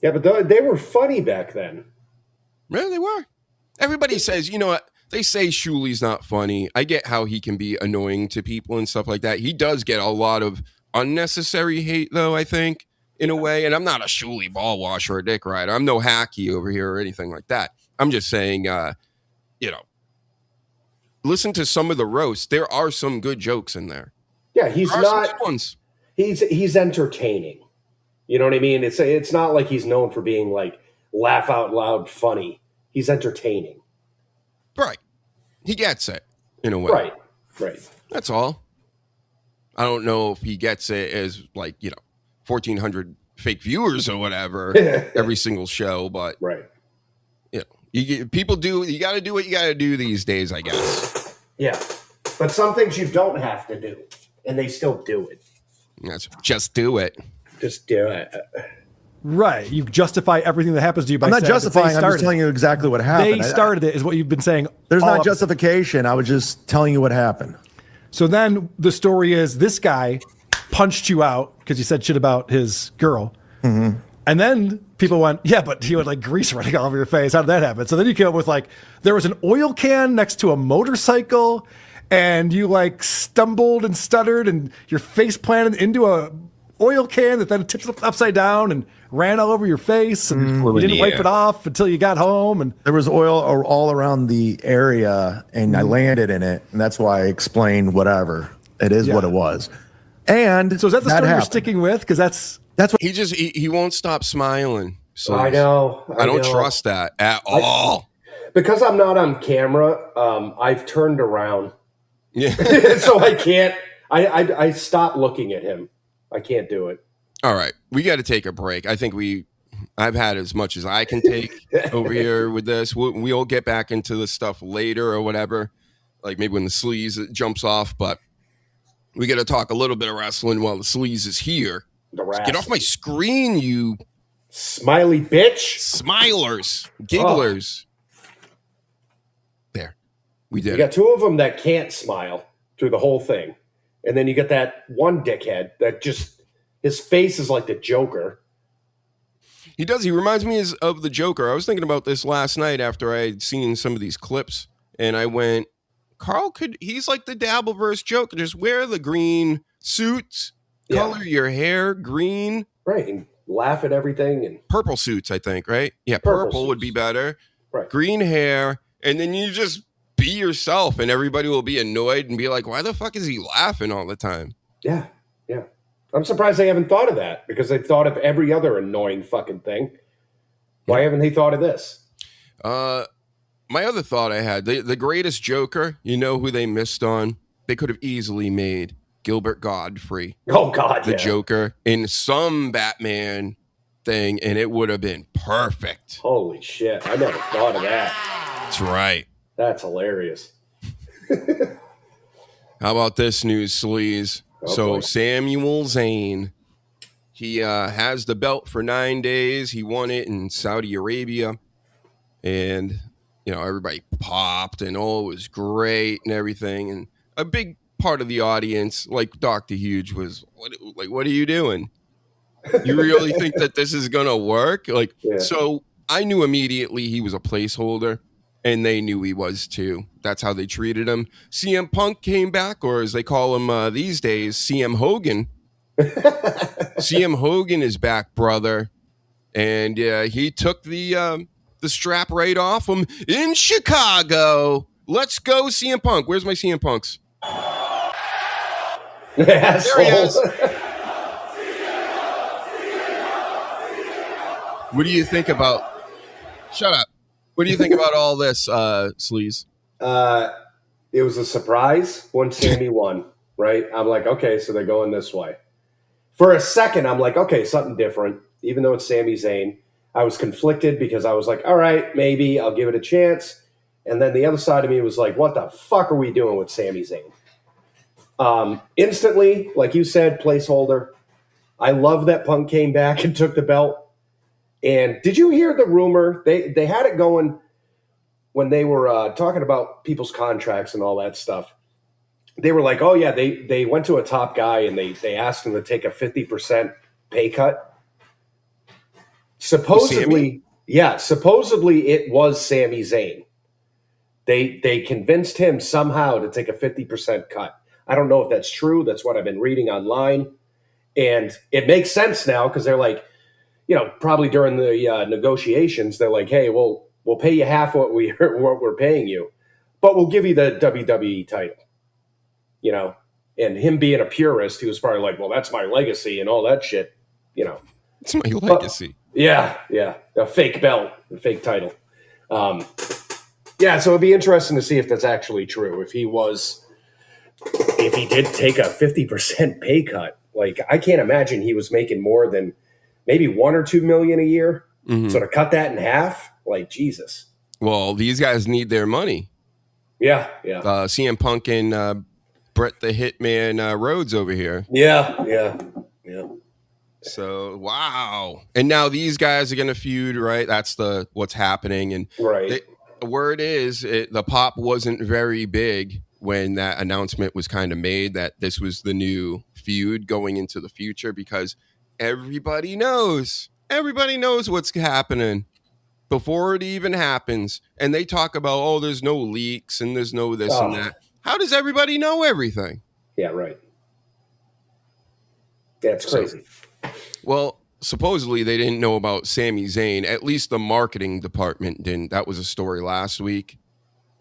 Yeah, but they were funny back then. Yeah, they were. Everybody says, you know what? They say Shuley's not funny. I get how he can be annoying to people and stuff like that. He does get a lot of unnecessary hate, though, I think, in a way. And I'm not a Shuley ball washer or dick rider. I'm no hacky over here or anything like that. I'm just saying, you know, listen to some of the roasts. There are some good jokes in there. Yeah, he's There are some not. good ones. He's entertaining. You know what I mean? It's not like he's known for being like laugh out loud funny. He's entertaining. Right. He gets it in a way. Right. That's all. I don't know if he gets it as like, you know, 1,400 fake viewers or whatever every single show, but right. You know, people do. You got to do what you got to do these days, I guess. Yeah, but some things you don't have to do, and they still do it. Just do it. Just do it. Right. You justify everything that happens to you by I'm not saying that justifying. they I'm just telling you exactly what happened. They started it, is what you've been saying. There's all not episode. justification. I was just telling you what happened. So then the story is this guy punched you out because you said shit about his girl. Mm-hmm. And then people went, yeah, but he had like grease running all over your face. How did that happen? So then you came up with like, there was an oil can next to a motorcycle and you like stumbled and stuttered and your face planted into a oil can that then tipped upside down and ran all over your face and you didn't wipe it off until you got home. And there was oil all around the area and I landed in it. And that's why I explained whatever. It is what it was. And so is that the story happened. you're sticking with? Because that's what he won't stop smiling. So I know. I don't trust that at all. Because I'm not on camera, I've turned around. Yeah. So I can't. I stopped looking at him. I can't do it. All right, we got to take a break. I think I've had as much as I can take over here with this. We'll get back into this stuff later or whatever, like maybe when the Sleaze jumps off. But we got to talk a little bit of wrestling while the Sleaze is here. Get off my screen, you smiley bitch! Smilers, gigglers. There, we did. You got two of them that can't smile through the whole thing, and then you got that one dickhead that just his face is like the Joker. He does. He reminds me of the Joker. I was thinking about this last night after I had seen some of these clips, and I went, Carl he's like the dabbleverse Joker. Just wear the green suits, color your hair green. Right, and laugh at everything. And purple suits, I think, right? Yeah, purple would be better. Right. Green hair, and then you just be yourself, and everybody will be annoyed and be like, why the fuck is he laughing all the time? Yeah. I'm surprised they haven't thought of that, because they've thought of every other annoying fucking thing. Why haven't they thought of this? My other thought I had, the greatest Joker, you know who they missed on? They could have easily made Gilbert Godfrey. Oh, God, the Joker in some Batman thing, and it would have been perfect. Holy shit. I never thought of that. That's right. That's hilarious. How about this news, Sleaze? So Samuel Zayn, he has the belt for 9 days. He won it in Saudi Arabia. And, you know, everybody popped and, oh, it was great and everything. And a big part of the audience, like Dr. Huge, was what are you doing? You really think that this is gonna work? Like, so I knew immediately he was a placeholder, and they knew he was too. That's how they treated him. CM Punk came back, or as they call him these days, CM Hogan. CM Hogan is back, brother, and he took the strap right off him in Chicago. Let's go, CM Punk. Where's my CM Punks? There he is. What do you think about? Shut up. What do you think about all this, Sleaze? It was a surprise when Sammy won, right? I'm like, okay, so they're going this way. For a second, I'm like, okay, something different. Even though it's Sami Zayn, I was conflicted because I was like, all right, maybe I'll give it a chance. And then the other side of me was like, what the fuck are we doing with Sami Zayn? Instantly, like you said, placeholder. I love that Punk came back and took the belt. And did you hear the rumor? They had it going when they were talking about people's contracts and all that stuff. They were like, oh, yeah, they went to a top guy and they asked him to take a 50% pay cut. Supposedly it was Sami Zayn. They convinced him somehow to take a 50% cut. I don't know if that's true. That's what I've been reading online. And it makes sense now because they're like, probably during the negotiations, they're like, hey, we'll pay you half what we're paying you, but we'll give you the WWE title. And him being a purist, he was probably like, well, that's my legacy and all that shit, It's my legacy. Yeah. A fake belt, a fake title. So it'd be interesting to see if that's actually true. If he did take a 50% pay cut, like I can't imagine he was making more than maybe $1 or $2 million a year. Mm-hmm. So to cut that in half, like Jesus. Well, these guys need their money. Yeah. CM Punk and Brett the Hitman Rhodes over here. Yeah. So wow, and now these guys are gonna feud, right? That's what's happening, and right. The word is the pop wasn't very big when that announcement was kind of made that this was the new feud going into the future because everybody knows what's happening before it even happens, and they talk about there's no leaks and there's no this and that. How does everybody know everything? Yeah, right. Yeah, it's crazy. Well, supposedly they didn't know about Sami Zayn. At least the marketing department didn't. That was a story last week.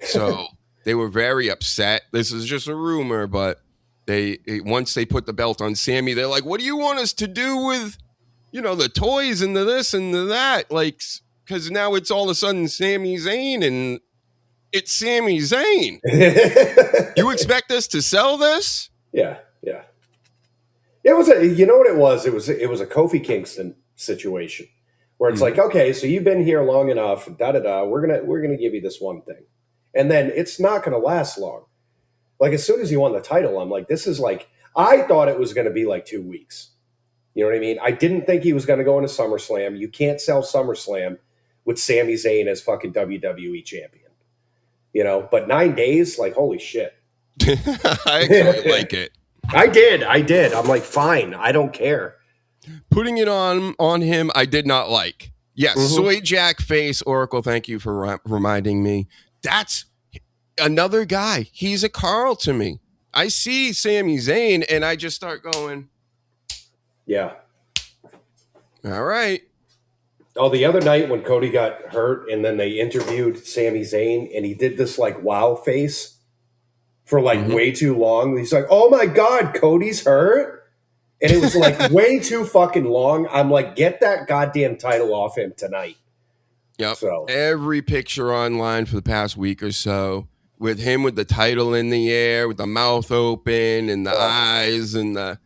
So they were very upset. This is just a rumor, but once they put the belt on Sami, they're like, what do you want us to do with, the toys and the this and the that? Like, because now it's all of a sudden Sami Zayn and it's Sami Zayn. You expect us to sell this? Yeah. It was you know what it was? It was a Kofi Kingston situation where it's like, okay, so you've been here long enough, we're gonna give you this one thing. And then it's not gonna last long. Like as soon as he won the title, I'm like, this is like, I thought it was gonna be like 2 weeks. You know what I mean? I didn't think he was gonna go into SummerSlam. You can't sell SummerSlam with Sami Zayn as fucking WWE champion. But 9 days, like holy shit. I actually like it. I did. I'm like, fine. I don't care. Putting it on him, I did not like. Yes, Soy Jack face, Oracle, thank you for reminding me. That's another guy. He's a Carl to me. I see Sami Zayn, and I just start going, yeah. All right. Oh, the other night when Cody got hurt, and then they interviewed Sami Zayn, and he did this, like, wow face for like way too long. He's like, oh my God, Cody's hurt. And it was like way too fucking long. I'm like, get that goddamn title off him tonight. Yep. So every picture online for the past week or so with him with the title in the air, with the mouth open and the eyes and I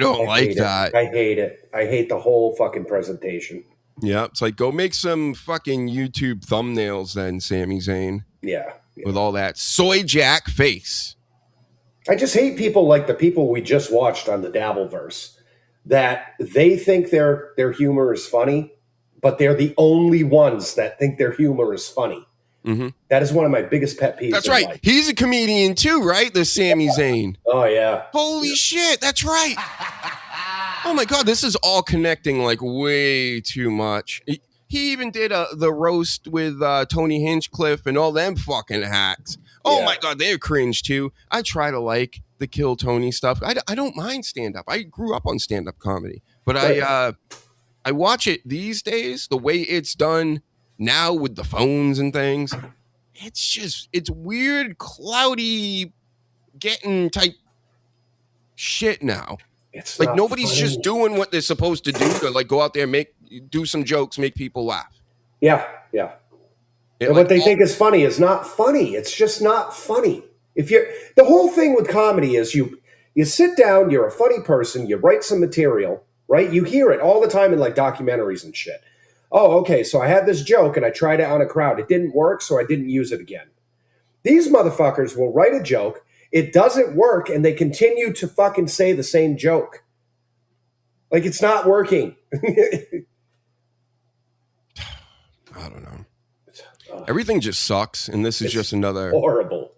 don't like that. I hate it. I hate the whole fucking presentation. Yeah. It's like, go make some fucking YouTube thumbnails then, Sami Zayn. Yeah. With all that Soy Jack face. I just hate people like the people we just watched on the Dabbleverse that they think their humor is funny, but they're the only ones that think their humor is funny. Mm-hmm. That is one of my biggest pet peeves. That's in right. life. He's a comedian too, right? The Sami Zayn. Oh yeah. Holy shit, that's right. Oh my God, this is all connecting like way too much. He even did the roast with Tony Hinchcliffe and all them fucking hacks. Oh Yeah. my God, they're cringe too. I try to like the Kill Tony stuff. I don't mind stand-up. I grew up on stand-up comedy. But Right. I watch it these days, the way it's done now with the phones and things. It's weird, cloudy, getting type shit now. It's Like not nobody's funny. just doing what they're supposed to do to like go out there and do some jokes, make people laugh. Yeah, yeah. It, And like, what they think is funny is not funny. It's just not funny. If you're the whole thing with comedy is you sit down, you're a funny person, you write some material, right? You hear it all the time in like documentaries and shit. Oh, okay, so I had this joke and I tried it on a crowd. It didn't work, so I didn't use it again. These motherfuckers will write a joke, it doesn't work, and they continue to fucking say the same joke. Like it's not working. I don't know. Everything just sucks, and this is just another horrible.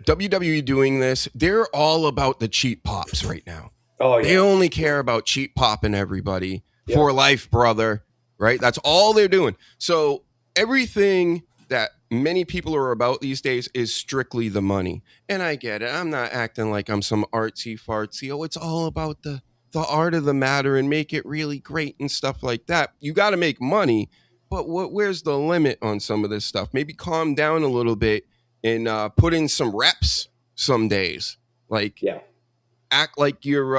WWE doing this. They're all about the cheap pops right now. Oh yeah. They only care about cheap popping everybody for life, brother. Right? That's all they're doing. So everything that many people are about these days is strictly the money. And I get it. I'm not acting like I'm some artsy fartsy. Oh, it's all about the art of the matter and make it really great and stuff like that. You got to make money, but where's the limit on some of this stuff? Maybe calm down a little bit and put in some reps some days. Like act like you're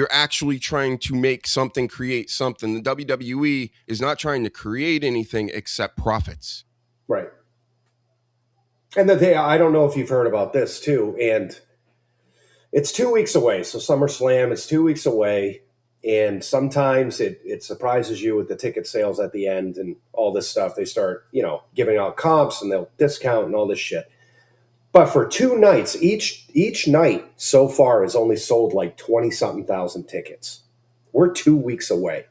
actually trying to make something, create something. The WWE is not trying to create anything except profits. Right. And I don't know if you've heard about this too, and it's 2 weeks away. So SummerSlam is 2 weeks away, and sometimes it surprises you with the ticket sales at the end and all this stuff. They start, giving out comps and they'll discount and all this shit. But for 2 nights, each night so far has only sold like 20-something thousand tickets. We're 2 weeks away.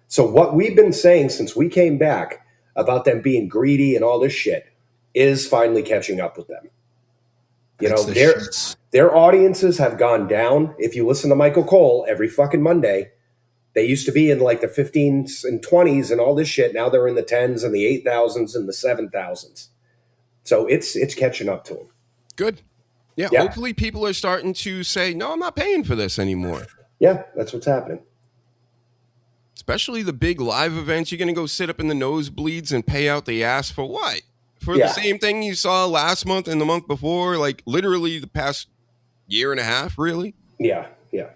So what we've been saying since we came back about them being greedy and all this shit is finally catching up with them. Their audiences have gone down. If you listen to Michael Cole every fucking Monday, they used to be in like the 15s and 20s and all this shit. Now they're in the 10s and the 8,000s and the 7,000s. So it's catching up to them. Good. Yeah, hopefully people are starting to say, no, I'm not paying for this anymore. Yeah, that's what's happening. Especially the big live events. You're going to go sit up in the nosebleeds and pay out the ass for what? For the same thing you saw last month and the month before? Like literally the past year and a half, really? Yeah, yeah.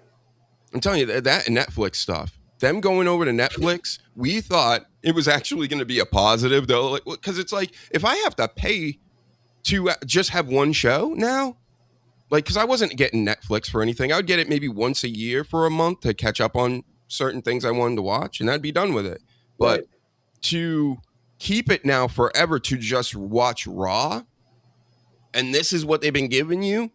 I'm telling you, that and Netflix stuff. Them going over to Netflix, we thought it was actually going to be a positive, though. Because it's like, if I have to pay to just have one show now, like, because I wasn't getting Netflix for anything. I would get it maybe once a year for a month to catch up on certain things I wanted to watch, and I'd be done with it. But to keep it now forever to just watch Raw, and this is what they've been giving you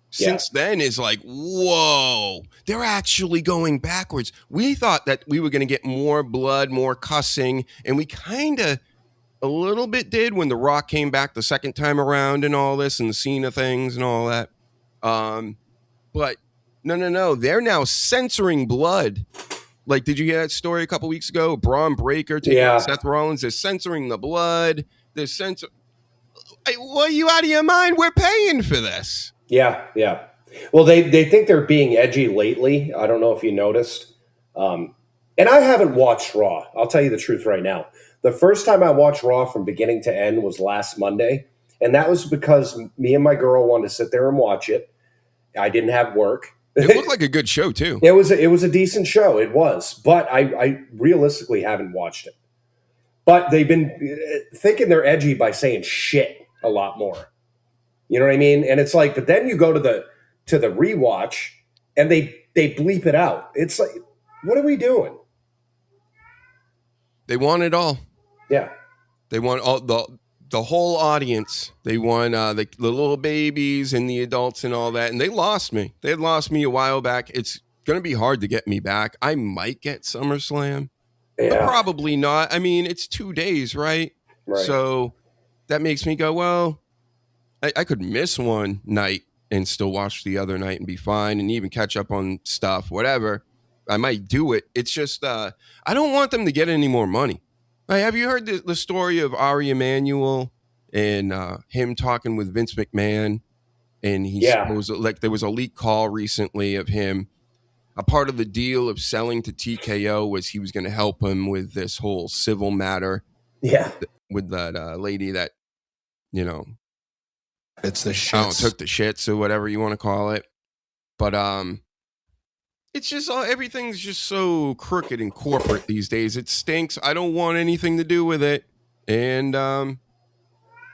since then is like, whoa, they're actually going backwards. We thought that we were going to get more blood, more cussing, and we kind of a little bit did when The Rock came back the second time around and all this and the Cena things and all that. But no. They're now censoring blood. Like, did you hear that story a couple weeks ago? Braun Breaker taking out Seth Rollins. They're censoring the blood. They're What, are you out of your mind? We're paying for this. Yeah, yeah. Well, they think they're being edgy lately. I don't know if you noticed. And I haven't watched Raw. I'll tell you the truth right now. The first time I watched Raw from beginning to end was last Monday. And that was because me and my girl wanted to sit there and watch it. I didn't have work. It looked like a good show, too. It was a decent show. It was. But I realistically haven't watched it. But they've been thinking they're edgy by saying shit a lot more. You know what I mean? And it's like, but then you go to the rewatch and they bleep it out. It's like, what are we doing? They want it all. Yeah. They want all the whole audience. They want the little babies and the adults and all that. And they lost me. They had lost me a while back. It's going to be hard to get me back. I might get SummerSlam. but Yeah. probably not. I mean, it's 2 days, right? Right. So that makes me go, well, I could miss one night and still watch the other night and be fine and even catch up on stuff, whatever. I might do it. It's just, I don't want them to get any more money. Have you heard the story of Ari Emanuel and him talking with Vince McMahon? And there was a leak call recently of him. A part of the deal of selling to TKO was he was going to help him with this whole civil matter. Yeah. With that lady that, it's the shits. Took the shits or whatever you want to call it. But it's just everything's just so crooked and corporate these days. It stinks. I don't want anything to do with it. And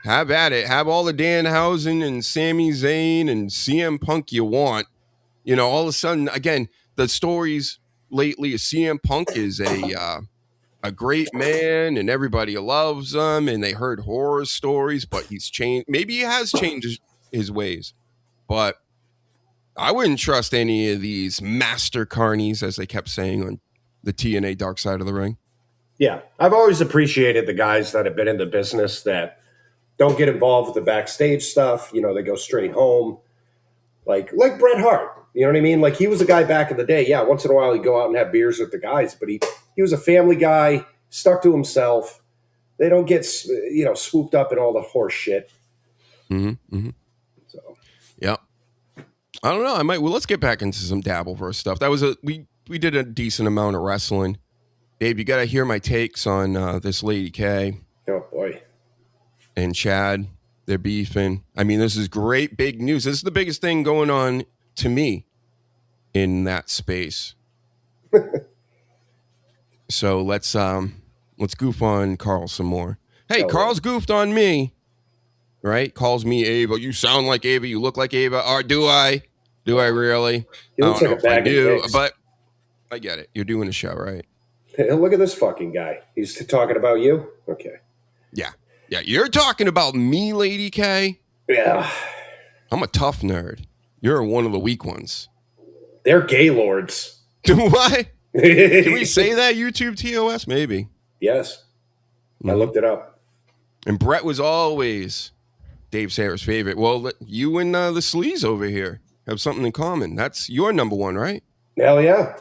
have at it. Have all the Danhausen and Sami Zayn and CM Punk you want. All of a sudden, again, the stories lately of CM Punk is a great man and everybody loves him and they heard horror stories, but he's changed. Maybe he has changed his ways, but I wouldn't trust any of these master carnies, as they kept saying on the TNA Dark Side of the Ring. Yeah. I've always appreciated the guys that have been in the business that don't get involved with the backstage stuff. They go straight home. Like Bret Hart. You know what I mean? Like, he was a guy back in the day. Yeah, once in a while he'd go out and have beers with the guys, but he was a family guy, stuck to himself. They don't get, swooped up in all the horse shit. Mm-hmm. Mm-hmm. So, yeah. I don't know. Well, let's get back into some Dabbleverse stuff. That was we did a decent amount of wrestling. Babe, you got to hear my takes on this Lady K. Oh, boy. And Chad. They're beefing. I mean, this is great big news. This is the biggest thing going on to me in that space. So let's goof on Carl some more. Hey, Carl's goofed on me, right? Calls me Ava. You sound like Ava. You look like Ava. Or do I? Do I really? He looks like a bag of dicks. But I get it. You're doing a show, right? Hey, look at this fucking guy. He's talking about you? Okay. Yeah. Yeah, you're talking about me, Lady K? Yeah. I'm a tough nerd. You're one of the weak ones. They're gaylords. What? Can we say that, YouTube TOS? Maybe. Yes. I looked it up. And Brett was always Dave Sayers' favorite. Well, you and the Sleaze over here have something in common. That's your number one, right? Hell yeah.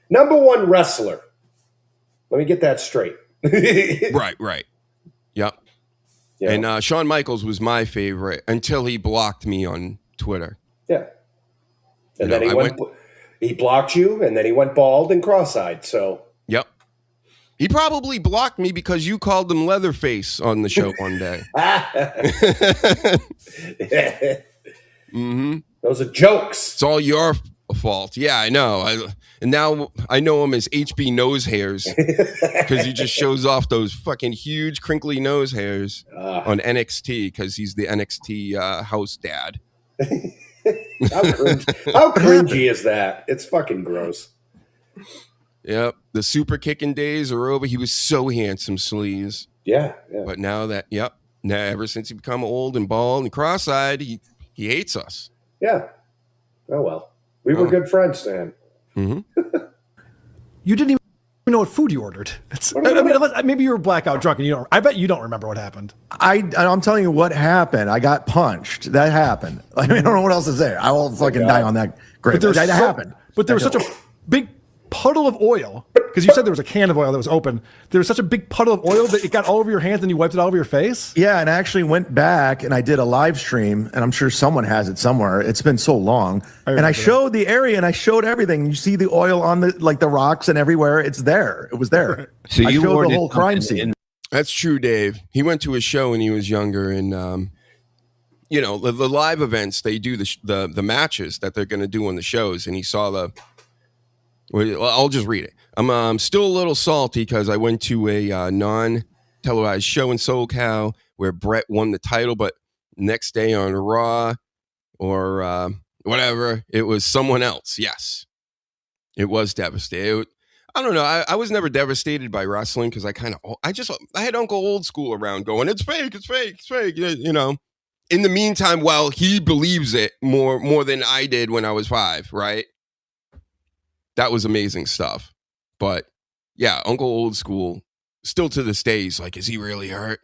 Number one wrestler. Let me get that straight. Right. Yep. Yeah. And Shawn Michaels was my favorite until he blocked me on Twitter. Yeah. And then he blocked you, and then he went bald and cross-eyed. So. Yep. He probably blocked me because you called him Leatherface on the show one day. Mm-hmm. Those are jokes. It's all your fault. Yeah, I know. And now I know him as HB Nose Hairs because he just shows off those fucking huge crinkly nose hairs on NXT because he's the NXT house dad. How cringy is that? It's fucking gross. Yep. The super kicking days are over. He was so handsome, Sleaze. Yeah. But now ever since he become old and bald and cross-eyed, he hates us. Yeah. Oh, well. We were good friends to him. Mm-hmm. You didn't even know what food you ordered. Maybe you were blackout drunk and you don't. I bet you don't remember what happened. I'm telling you what happened. I got punched. That happened. I don't know what else to say. I will fucking die on that grave. That happened. But there was such a big puddle of oil, because you said there was a can of oil that was open. There was such a big puddle of oil that it got all over your hands and you wiped it all over your face? Yeah, and I actually went back and I did a live stream, and I'm sure someone has it somewhere. It's been so long. And I showed the area and I showed everything. You see the oil on the rocks and everywhere. It's there. It was there. So I showed the whole crime scene. That's true, Dave. He went to a show when he was younger, and the live events, they do the matches that they're going to do on the shows, and he saw I'll just read it. I'm still a little salty because I went to a non-televised show in SoCal where Brett won the title, but next day on Raw or whatever, it was someone else. Yes, it was devastating. I don't know. I was never devastated by wrestling because I had Uncle Old School around going, it's fake. In the meantime, while he believes it more than I did when I was 5, right? That was amazing stuff. But yeah, Uncle Old School, still to this day, he's like, is he really hurt?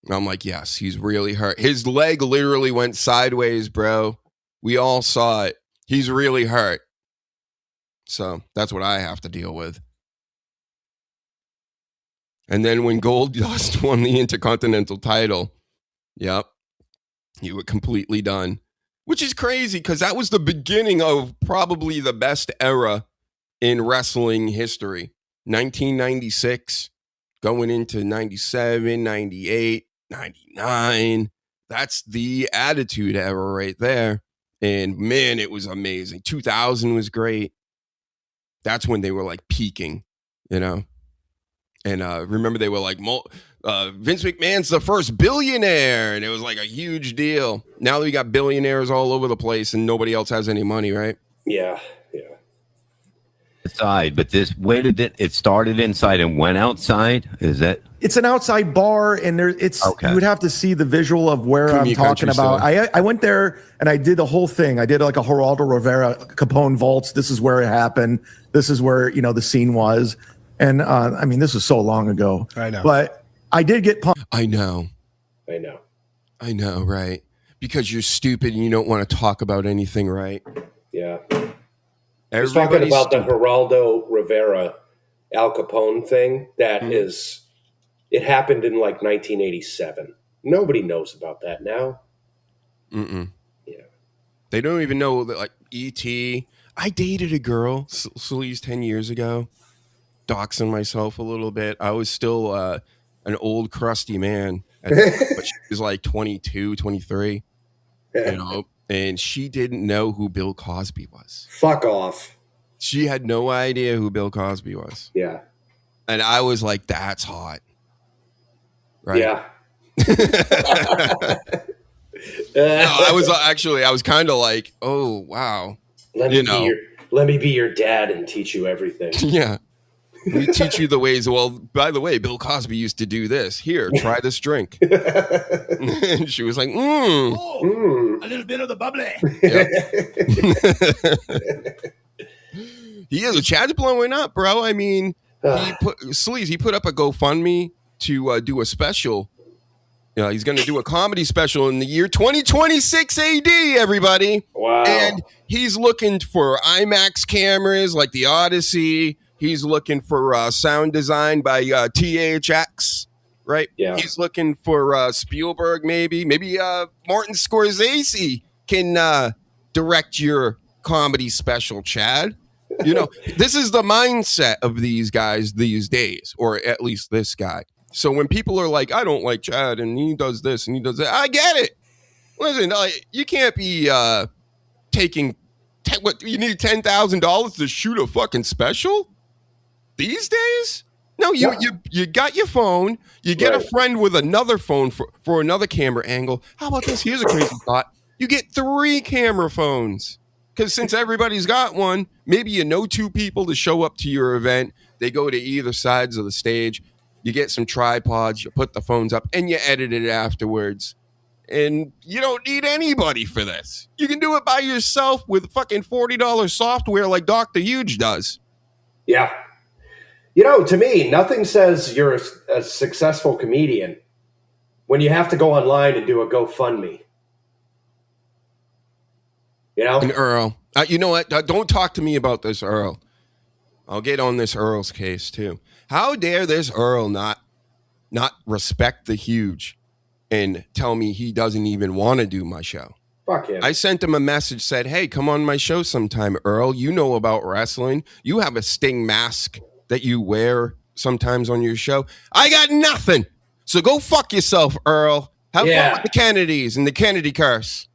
And I'm like, yes, he's really hurt. His leg literally went sideways, bro. We all saw it. He's really hurt. So that's what I have to deal with. And then when Goldust won the Intercontinental title, yep, you were completely done. Which is crazy because that was the beginning of probably the best era in wrestling history. 1996, going into 97, 98, 99. That's the Attitude Era right there. And man, it was amazing. 2000 was great. That's when they were like peaking, you know? And remember, they were like, Vince McMahon's the first billionaire. And it was like a huge deal. Now we got billionaires all over the place and nobody else has any money, right? Yeah. Inside, but where did it started inside and went outside? Is that? It's an outside bar, and you would have to see the visual of where I'm talking about. I went there and I did the whole thing. I did like a Geraldo Rivera Capone vaults. This is where it happened. This is where, the scene was. And I mean, this was so long ago. I know. But I did get pumped. I know, right? Because you're stupid and you don't want to talk about anything, right? Yeah. He's talking about the Geraldo Rivera Al Capone thing. That is, it happened in like 1987. Nobody knows about that now. Yeah. They don't even know that, like, E.T. I dated a girl, Sleaze, 10 years ago. Doxing myself a little bit. I was still an old, crusty man. But she was like 22, 23. And she didn't know who Bill Cosby was. Fuck off. She had no idea who Bill Cosby was. Yeah. And I was like, that's hot. Right? Yeah. No, I was kind of like, oh, wow. Let me be your dad and teach you everything. Yeah. We teach you the ways. Well, by the way, Bill Cosby used to do this. Here, try this drink. And she was like, a little bit of the bubbly. Yep. Chad's blowing up, bro. I mean, he put up a GoFundMe to do a special. He's going to do a comedy special in the year 2026 AD, everybody. Wow. And he's looking for IMAX cameras like the Odyssey. He's looking for sound design by THX, right? Yeah. He's looking for Spielberg, maybe. Maybe Martin Scorsese can direct your comedy special, Chad. This is the mindset of these guys these days, or at least this guy. So when people are like, I don't like Chad, and he does this, and he does that, I get it. Listen, you can't be taking, you need $10,000 to shoot a fucking special? These days? No, you got your phone. You get a friend with another phone for another camera angle. How about this? Here's a crazy thought. You get 3 camera phones. Because since everybody's got one, maybe you know 2 people to show up to your event. They go to either sides of the stage. You get some tripods. You put the phones up, and you edit it afterwards. And you don't need anybody for this. You can do it by yourself with fucking $40 software like Dr. Huge does. Yeah. To me, nothing says you're a successful comedian when you have to go online and do a GoFundMe. And Earl, you know what? Don't talk to me about this, Earl. I'll get on this Earl's case too. How dare this Earl not respect the Huge and tell me he doesn't even want to do my show? Fuck him. I sent him a message, said, hey, come on my show sometime, Earl. You know about wrestling. You have a Sting mask that you wear sometimes on your show. I got nothing. So go fuck yourself, Earl. Have fun with the Kennedys and the Kennedy curse.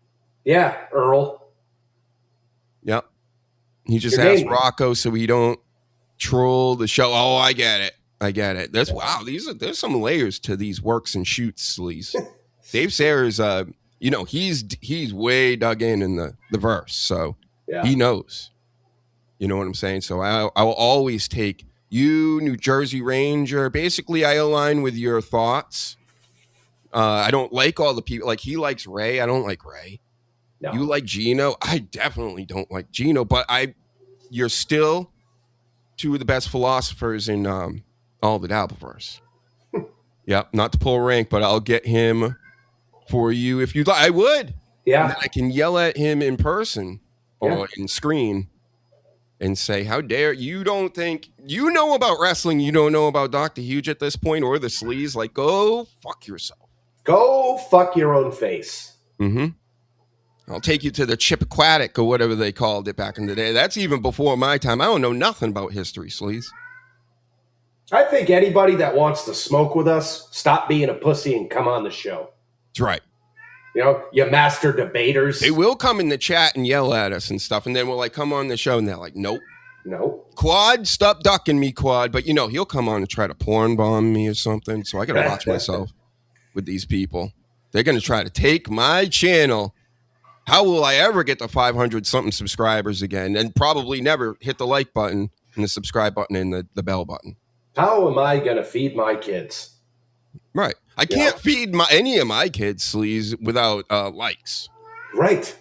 Yeah, Earl. Yep. He just asked Rocco so he don't troll the show. Oh, I get it. There's some layers to these works and shoots, Sleaze. Dave Sayers, he's way dug in the verse, so he knows. You know what I'm saying? So I will always take you, New Jersey Ranger. Basically, I align with your thoughts. I don't like all the people. Like, he likes Ray. I don't like Ray. No. You like Gino. I definitely don't like Gino, but you're still two of the best philosophers in all the dabbleverse. Yep, not to pull rank, but I'll get him for you if you'd like. I would. Yeah. And then I can yell at him in person or in screen and say, how dare you don't think you know about wrestling, you don't know about Dr. Huge at this point or the Sleaze. Like, go fuck yourself. Go fuck your own face. Mm-hmm. I'll take you to the Chippequatic or whatever they called it back in the day. That's even before my time. I don't know nothing about history, Sleaze. I think anybody that wants to smoke with us, stop being a pussy and come on the show. That's right. You know, you master debaters. They will come in the chat and yell at us and stuff, and then we'll like come on the show and they're like, nope. Quad, stop ducking me, Quad. But you know, he'll come on and try to porn bomb me or something. So I gotta watch myself with these people. They're gonna try to take my channel. How will I ever get to 500 something subscribers again? And probably never hit the like button and the subscribe button and the bell button. How am I going to feed my kids? Right. I can't feed any of my kids, Sleaze, without likes. Right.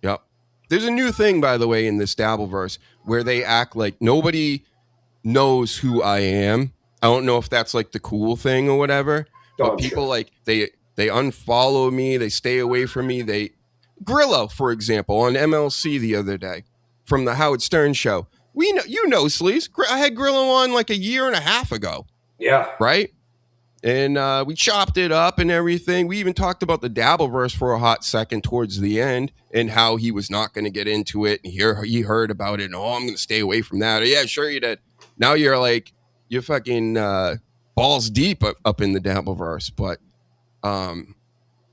Yep. There's a new thing, by the way, in this dabbleverse where they act like nobody knows who I am. I don't know if that's like the cool thing or whatever. But people like they unfollow me, they stay away from me. Grillo, for example, on MLC the other day from the Howard Stern show. We know, you know, Sleaze. I had Grillo on like a year and a half ago. Yeah. Right? And we chopped it up and everything. We even talked about the dabbleverse for a hot second towards the end and how he was not going to get into it. And he heard about it. And, I'm going to stay away from that. Yeah, sure you did. Now you're fucking balls deep up in the dabbleverse. But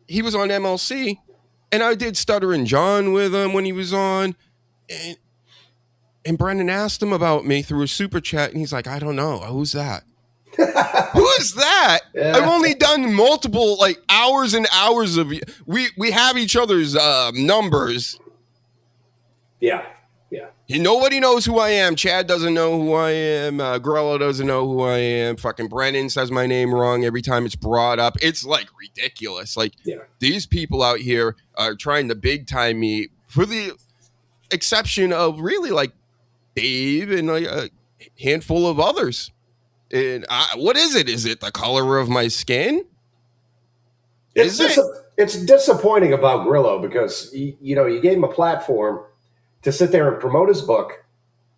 he was on MLC. And I did Stuttering John with him when he was on. And Brendan asked him about me through a super chat, and he's like, I don't know. Who's that? Who is that? Yeah. I've only done multiple hours and hours of we have each other's numbers. Yeah. Nobody knows who I am. Chad doesn't know who I am. Grello doesn't know who I am. Fucking Brennan says my name wrong every time it's brought up. It's ridiculous. These people out here are trying to big time me for the exception of really Dave and a handful of others. And what is it? Is it the color of my skin? It's disappointing about Grillo because you gave him a platform to sit there and promote his book.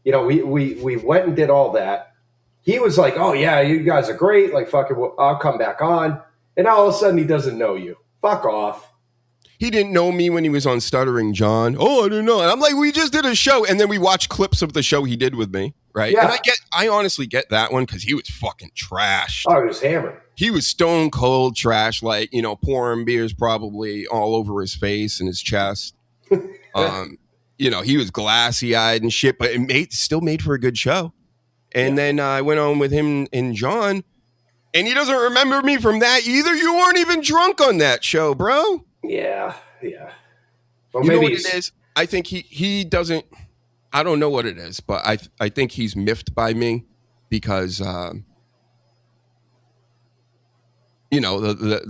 We went and did all that. He was like, "Oh yeah, you guys are great. I'll come back on." And now all of a sudden he doesn't know you. Fuck off. He didn't know me when he was on Stuttering John. Oh, I didn't know. And I'm like, we just did a show. And then we watched clips of the show he did with me. Right. Yeah. And I honestly get that one because he was fucking trashed. Oh, he was hammered. He was stone cold trash, pouring beers probably all over his face and his chest. He was glassy eyed and shit, but it still made for a good show. And then I went on with him and John, and he doesn't remember me from that either. You weren't even drunk on that show, bro. Yeah. Well, you know what it is? I think he doesn't. I don't know what it is, but I think he's miffed by me because the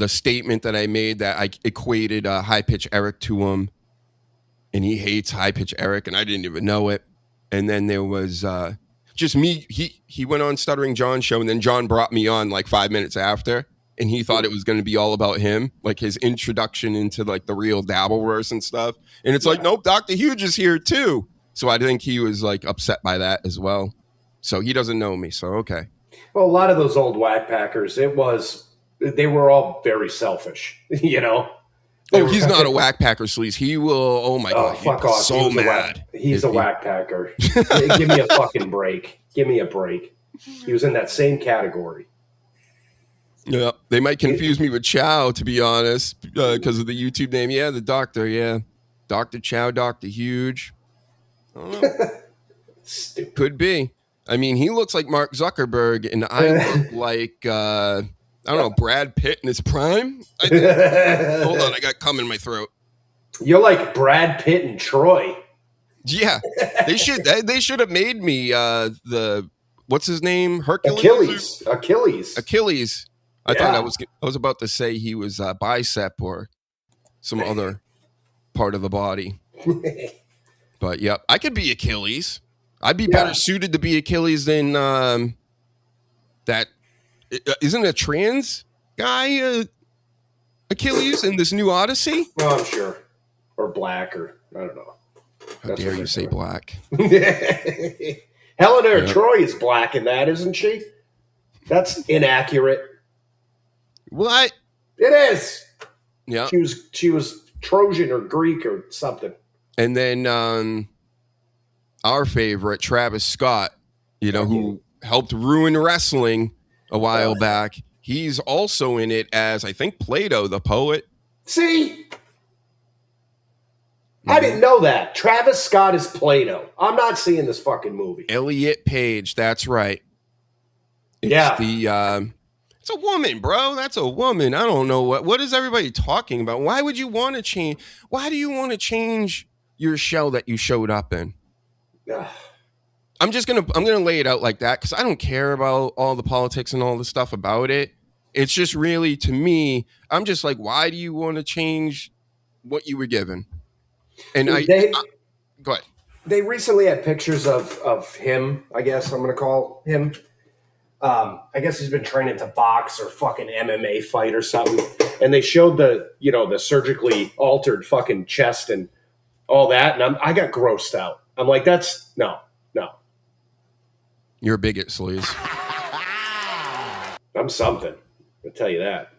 statement that I made that I equated High Pitch Eric to him, and he hates High Pitch Eric, and I didn't even know it. And then there was just me. He went on Stuttering John's show, and then John brought me on 5 minutes after. And he thought it was going to be all about him, his introduction into the real dabbleverse and stuff. And it's nope, Dr. Huge is here too. So I think he was upset by that as well. So he doesn't know me. So, okay. Well, a lot of those old whack packers, they were all very selfish, Oh, he's not a whack packer, Sleaze. He will, oh my God. Fuck off. So mad. He's a whack packer. Give me a fucking break. Give me a break. He was in that same category. Yeah, they might confuse me with Chow, to be honest, because of the YouTube name. Yeah, the doctor, yeah. Dr. Chow, Dr. Huge. I don't know. Stupid. Could be. I mean, he looks like Mark Zuckerberg, and I look like, I don't know, Brad Pitt in his prime? Hold on, I got cum in my throat. You're like Brad Pitt and Troy. Yeah, they should have made me what's his name? Hercules? Achilles. I thought I was about to say he was bicep or some other part of the body. But yeah, I could be Achilles. I'd be better suited to be Achilles than that. Isn't a trans guy Achilles in this new Odyssey? Oh, I'm sure. Or black, or I don't know. How dare you say black? Helena of Troy is black in that, isn't she? That's inaccurate. What? It is. Yeah. She was Trojan or Greek or something. And then our favorite, Travis Scott, who helped ruin wrestling a while back. He's also in it as, I think, Plato, the poet. See? I didn't know that. Travis Scott is Plato. I'm not seeing this fucking movie. Elliot Page, that's right. It's a woman, bro. That's a woman. I don't know what is everybody talking about? Why would you want to change? Why do you want to change your shell that you showed up in? I'm gonna lay it out like that because I don't care about all the politics and all the stuff about it. It's just really, to me, I'm just like, why do you want to change what you were given? And go ahead. They recently had pictures of him, I guess I'm going to call him. I guess he's been training to box or fucking MMA fight or something. And they showed the surgically altered fucking chest and all that. And I got grossed out. I'm like, that's no. You're a bigot, Sleaze. I'm something. I'll tell you that.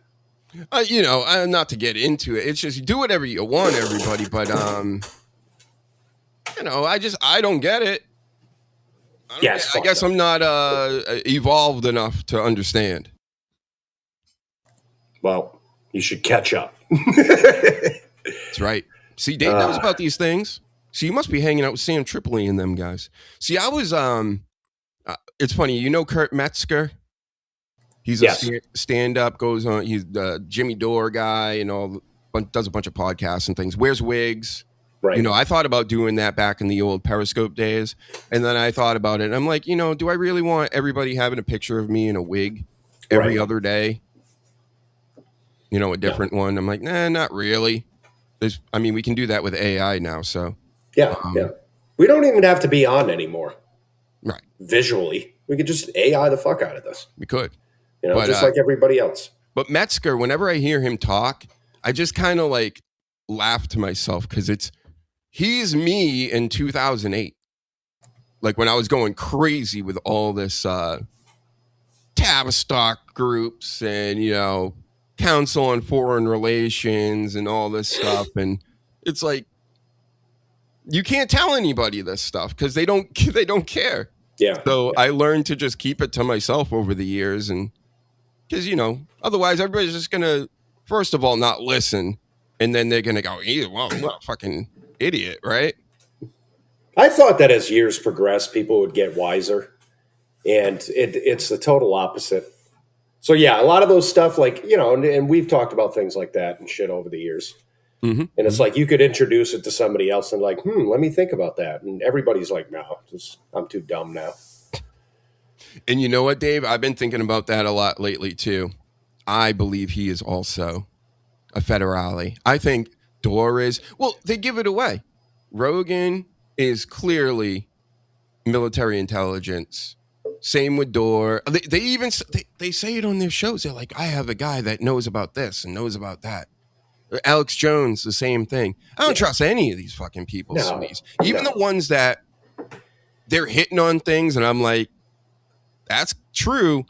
Not to get into it. It's just do whatever you want, everybody. But, I don't get it. I guess I'm not evolved enough to understand. Well, you should catch up. That's right. See, Dave knows about these things. So you must be hanging out with Sam Tripoli and them guys. See, I was, it's funny. Kurt Metzger? He's a stand-up, goes on. He's the Jimmy Dore guy and does a bunch of podcasts and things. Wears wigs. Right. I thought about doing that back in the old Periscope days. And then I thought about it. And I'm like, do I really want everybody having a picture of me in a wig every other day? A different one. I'm like, nah, not really. We can do that with AI now. So yeah. We don't even have to be on anymore. Right. Visually. We could just AI the fuck out of this. We could. Just like everybody else. But Metzger, whenever I hear him talk, I just kind of like laugh to myself because he's me in 2008. Like when I was going crazy with all this Tavistock groups and, Council on Foreign Relations and all this stuff. And it's like, you can't tell anybody this stuff because they don't care. Yeah. So I learned to just keep it to myself over the years. And because, otherwise everybody's just going to, first of all, not listen. And then they're going to go, well, I'm not a fucking idiot, right? I thought that as years progressed, people would get wiser. And it's the total opposite. So, yeah, a lot of those stuff, like, and we've talked about things like that and shit over the years. Mm-hmm. And it's like you could introduce it to somebody else and like, let me think about that. And everybody's like, no, I'm too dumb now. And you know what, Dave? I've been thinking about that a lot lately, too. I believe he is also a federale. I think Dore is. Well, they give it away. Rogan is clearly military intelligence. Same with Dore. They even they say it on their shows. They're like, I have a guy that knows about this and knows about that. Alex Jones, the same thing. I don't trust any of these fucking people. No, even the ones that they're hitting on things, and I'm like, that's true.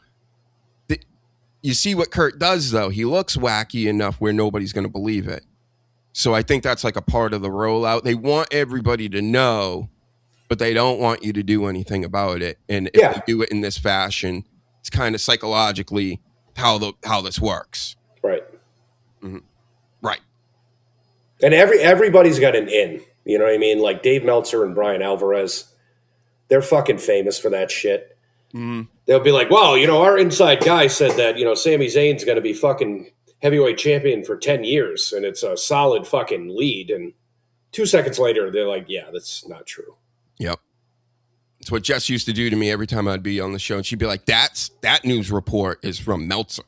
You see what Kurt does, though. He looks wacky enough where nobody's going to believe it. So I think that's like a part of the rollout. They want everybody to know, but they don't want you to do anything about it. And if you do it in this fashion, it's kind of psychologically how this works. Right. Mm-hmm. Right. And everybody's got an in. You know what I mean? Like Dave Meltzer and Brian Alvarez, they're fucking famous for that shit. Mm-hmm. They'll be like, well, our inside guy said that, Sami Zayn's going to be fucking heavyweight champion for 10 years. And it's a solid fucking lead. And 2 seconds later, they're like, yeah, that's not true. Yep. It's what Jess used to do to me every time I'd be on the show. And she'd be like, that news report is from Meltzer.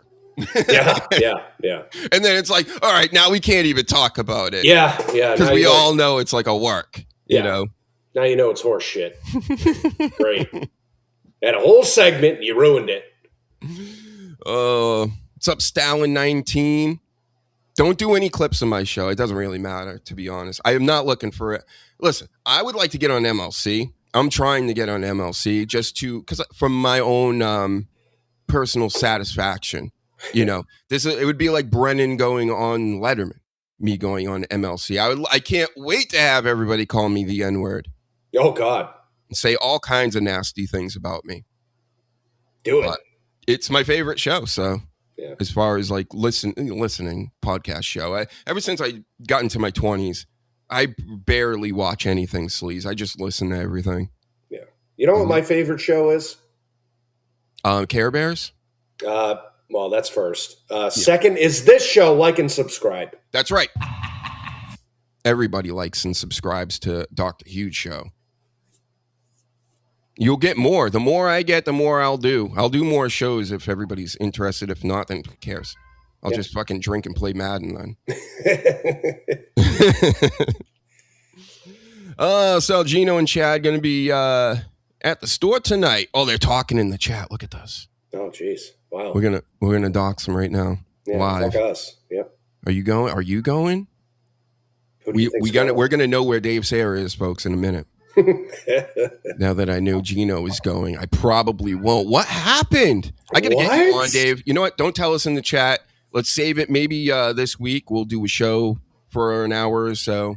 Yeah. And then it's like, all right, now we can't even talk about it. Yeah. Because we all know it's like a work, you know? Now you know it's horse shit. Great. And a whole segment, you ruined it. What's up, Stalin19? Don't do any clips of my show. It doesn't really matter, to be honest. I am not looking for it. Listen, I would like to get on MLC. I'm trying to get on MLC just because from my own personal satisfaction. You know, it would be like Brennan going on Letterman, me going on MLC. I can't wait to have everybody call me the N-word. Oh, God. And say all kinds of nasty things about me. Do it. But it's my favorite show, so... Yeah. As far as like listening podcast show, ever since I got into my 20s, I barely watch anything Sleaze. I just listen to everything. Yeah. You know what my favorite show is? Care Bears? Well, that's first. Second is this show. Like and subscribe. That's right. Everybody likes and subscribes to Dr. Huge Show. You'll get more. The more I get, the more I'll do. I'll do more shows if everybody's interested. If not, then who cares? I'll just fucking drink and play Madden then. So Gino and Chad going to be at the store tonight. Oh, they're talking in the chat. Look at this. Oh, jeez. Wow. We're gonna dox them right now. Yeah, live. fuck us. Yep. Are you going? Are you going? Who do you think's going? We're gonna know where Dave Sayre is, folks, in a minute. Now that I know Gino is going, I probably won't. What happened? I gotta get you on, Dave. You know what? Don't tell us in the chat. Let's save it. Maybe this week we'll do a show for an hour or so.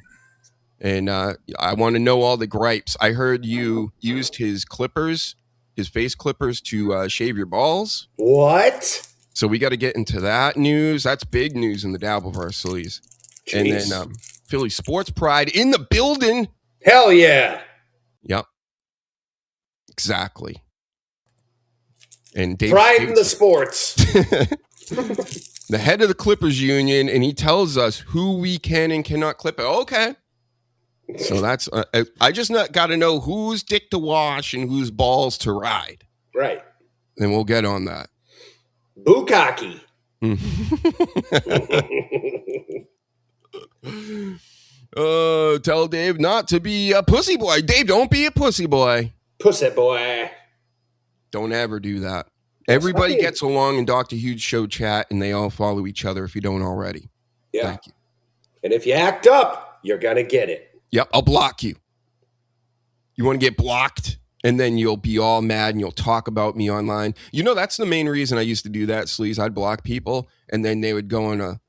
And I want to know all the gripes. I heard you used his clippers, his face clippers, to shave your balls. What? So we got to get into that news. That's big news in the dabbleverse, Sleaze. And then Philly Sports Pride in the building. Hell yeah. Yep. Exactly. And Dave Pride in the sports. The head of the Clippers Union, and he tells us who we can and cannot clip it. Okay. So that's, I just got to know whose dick to wash and whose balls to ride. Right. And we'll get on that. Bukkake. Tell Dave not to be a pussy boy. Dave, don't be a pussy boy. Pussy boy. Don't ever do that. Everybody gets along in Dr. Huge Show chat, and they all follow each other if you don't already. Yeah. Thank you. And if you act up, you're going to get it. Yep, I'll block you. You want to get blocked, and then you'll be all mad, and you'll talk about me online. You know, that's the main reason I used to do that, Sleaze. I'd block people, and then they would go on a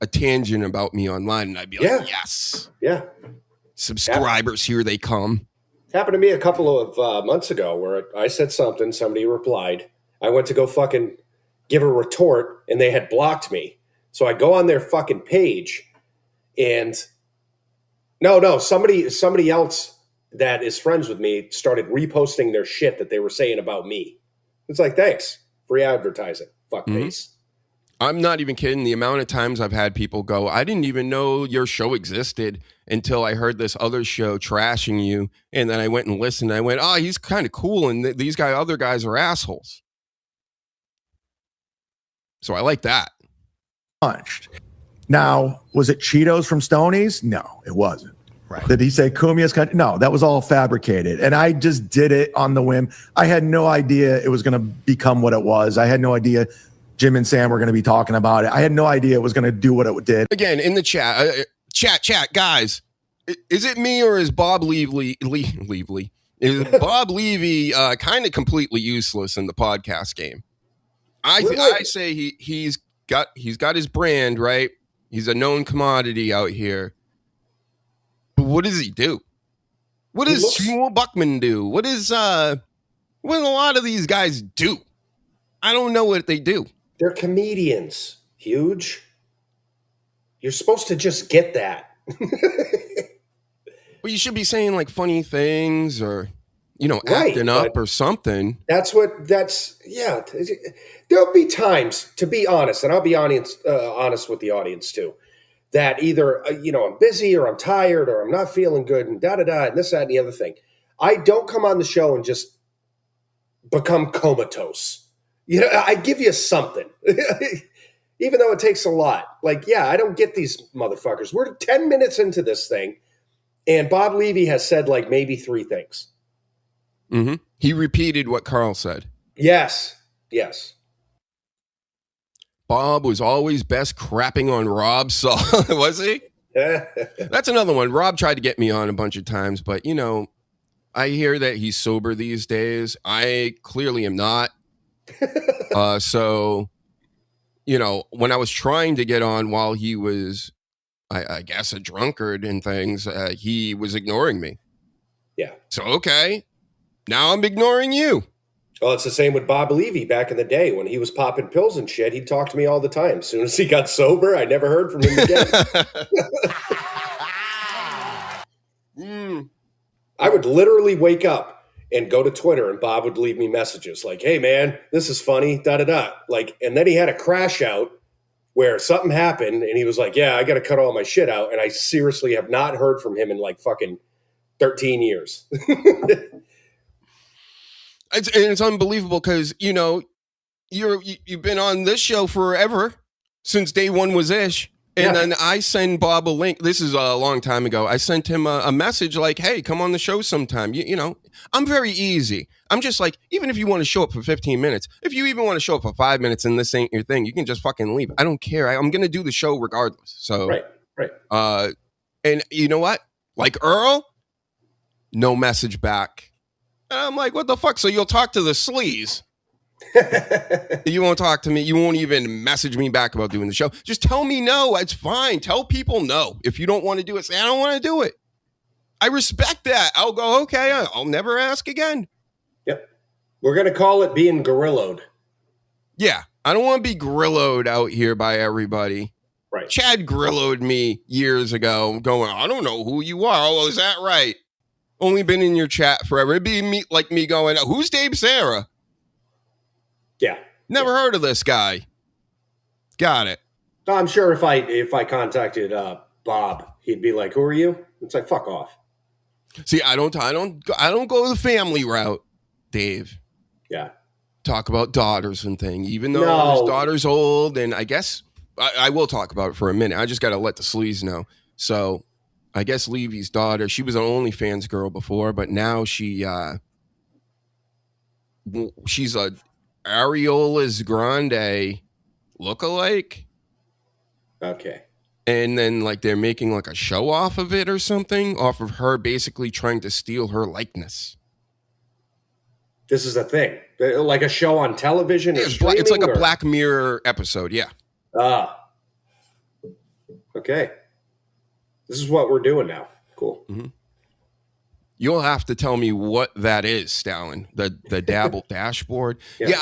tangent about me online, and I'd be like, yes. Yeah. Subscribers, here they come. Happened to me a couple of months ago where I said something, somebody replied. I went to go fucking give a retort, and they had blocked me. So I go on their fucking page, and somebody else that is friends with me started reposting their shit that they were saying about me. It's like, thanks. Free advertising. Fuck face. I'm not even kidding. The amount of times I've had people go, I didn't even know your show existed until I heard this other show trashing you. And then I went and listened. I went, oh, he's kind of cool. And these other guys are assholes. So I like that. Punched. Now, was it Cheetos from Stoney's? No, it wasn't. Right. Did he say Kumia's country? No, that was all fabricated. And I just did it on the whim. I had no idea it was going to become what it was. I had no idea Jim and Sam were going to be talking about it. I had no idea it was going to do what it did. Again, in the chat, guys, is it me or is Bob Levy? Is Bob Levy kind of completely useless in the podcast game? I say he's got his brand, right? He's a known commodity out here. But what does he do? What does Shmuel Buckman do? What a lot of these guys do? I don't know what they do. They're comedians, Huge. You're supposed to just get that. Well, you should be saying like funny things or, acting up or something. Yeah. There'll be times, to be honest, and I'll be honest with the audience too, that either, I'm busy or I'm tired or I'm not feeling good and da-da-da and this, that, and the other thing. I don't come on the show and just become comatose. I give you something, even though it takes a lot. Like, I don't get these motherfuckers. We're 10 minutes into this thing, And Bob Levy has said like maybe 3 things. Mm-hmm. He repeated what Carl said. Yes. Bob was always best crapping on Rob's song, was he? That's another one. Rob tried to get me on a bunch of times, but, I hear that he's sober these days. I clearly am not. So, when I was trying to get on while he was, I guess, a drunkard and things, he was ignoring me. Yeah. So, okay. Now I'm ignoring you. Well, it's the same with Bob Levy back in the day when he was popping pills and shit. He'd talk to me all the time. As soon as he got sober, I never heard from him again. I would literally wake up and go to Twitter, and Bob would leave me messages like, "Hey, man, this is funny, da-da-da." Like, and then he had a crash out where something happened, and he was like, "Yeah, I got to cut all my shit out." And I seriously have not heard from him in like fucking 13 years. It's unbelievable because, you've been on this show forever, since day one was Ish. And then I send Bob a link. This is a long time ago. I sent him a message like, "Hey, come on the show sometime." I'm very easy. I'm just like, even if you want to show up for 15 minutes, if you even want to show up for 5 minutes and this ain't your thing, you can just fucking leave. I don't care. I'm going to do the show regardless. So, right. And you know what? Like Earl, no message back. And I'm like, what the fuck? So you'll talk to the sleaze. You won't talk to me. You won't even message me back about doing the show. Just tell me no. It's fine. Tell people no. If you don't want to do it, say, I don't want to do it. I respect that. I'll go, okay, I'll never ask again. Yep. We're going to call it being gorilloed. Yeah. I don't want to be grilloed out here by everybody. Right. Chad grilloed me years ago going, I don't know who you are. Oh, is that right? Only been in your chat forever. It'd be me going, who's Dave Sarah? Yeah. Never heard of this guy. Got it. I'm sure if I contacted Bob, he'd be like, "Who are you?" It's like, fuck off. See, I don't go the family route, Dave. Yeah. Talk about daughters and thing, even though his daughter's old, and I guess I will talk about it for a minute. I just got to let the sleaze know. So I guess Levy's daughter, she was an OnlyFans girl before, but now she's a Areola's Grande lookalike. Okay. And then like they're making like a show off of it or something, off of her basically trying to steal her likeness. This is a thing. Like a show on television? It's like a Black Mirror episode, yeah. Okay. This is what we're doing now. Cool. Mm-hmm. You'll have to tell me what that is, Stalin. The Dabble dashboard. Yeah,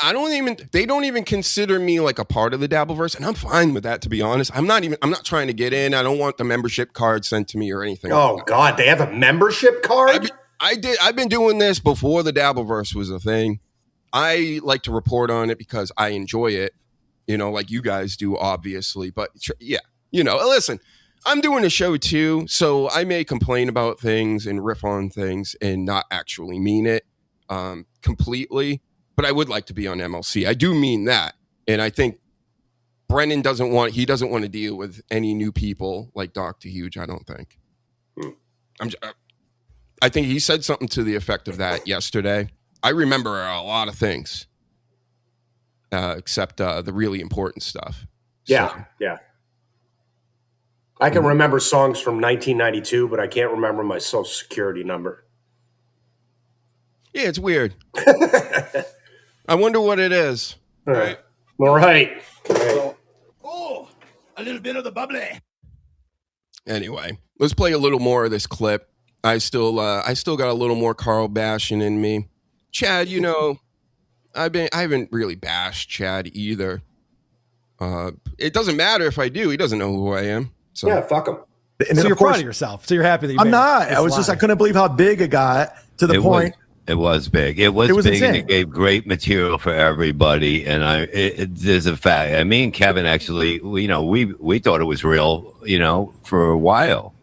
they don't even consider me like a part of the Dabbleverse, and I'm fine with that, to be honest. I'm not trying to get in. I don't want the membership card sent to me or anything. Oh God, they have a membership card? I've been doing this before the Dabbleverse was a thing. I like to report on it because I enjoy it, like you guys do, obviously. But yeah, listen, I'm doing a show too, so I may complain about things and riff on things and not actually mean it completely. But I would like to be on MLC. I do mean that, and I think Brennan doesn't want to deal with any new people like Dr. Huge. I don't think. I think he said something to the effect of that yesterday. I remember a lot of things, except the really important stuff. Yeah. I can remember songs from 1992, but I can't remember my social security number. Yeah, it's weird. I wonder what it is. All right. All right. Oh, a little bit of the bubbly. Anyway, let's play a little more of this clip. I still got a little more Carl bashing in me. Chad, I haven't really bashed Chad either. It doesn't matter if I do. He doesn't know who I am. So. Yeah, fuck him. And so you're proud of yourself. So you're happy that you I'm made not. this I couldn't believe how big it got to the point. It was big. It was big, insane. and it gave great material for everybody. And there's a fact. Me and Kevin actually, we thought it was real, for a while.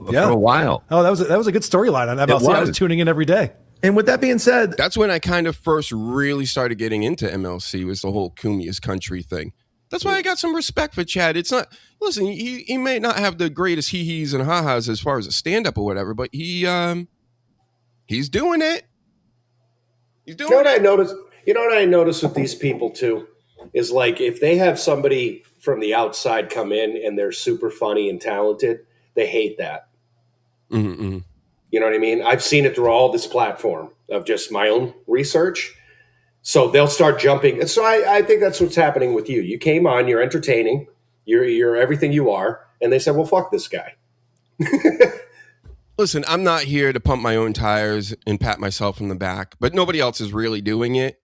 Yeah. For a while. Oh, that was a good storyline on MLC. I was tuning in every day. And with that being said, that's when I kind of first really started getting into MLC, was the whole Kumia's Country thing. That's why I got some respect for Chad. It's not, listen, he may not have the greatest hee-hees and ha-has as far as a stand-up or whatever, but he's doing it. He's doing what I noticed? You know what I noticed with these people too is like if they have somebody from the outside come in and they're super funny and talented, they hate that. Mm-mm. You know what I mean? I've seen it through all this platform of just my own research. So they'll start jumping. And so I think that's what's happening with you. You came on, you're entertaining, you're everything you are, and they said, well, fuck this guy. Listen, I'm not here to pump my own tires and pat myself on the back, but nobody else is really doing it.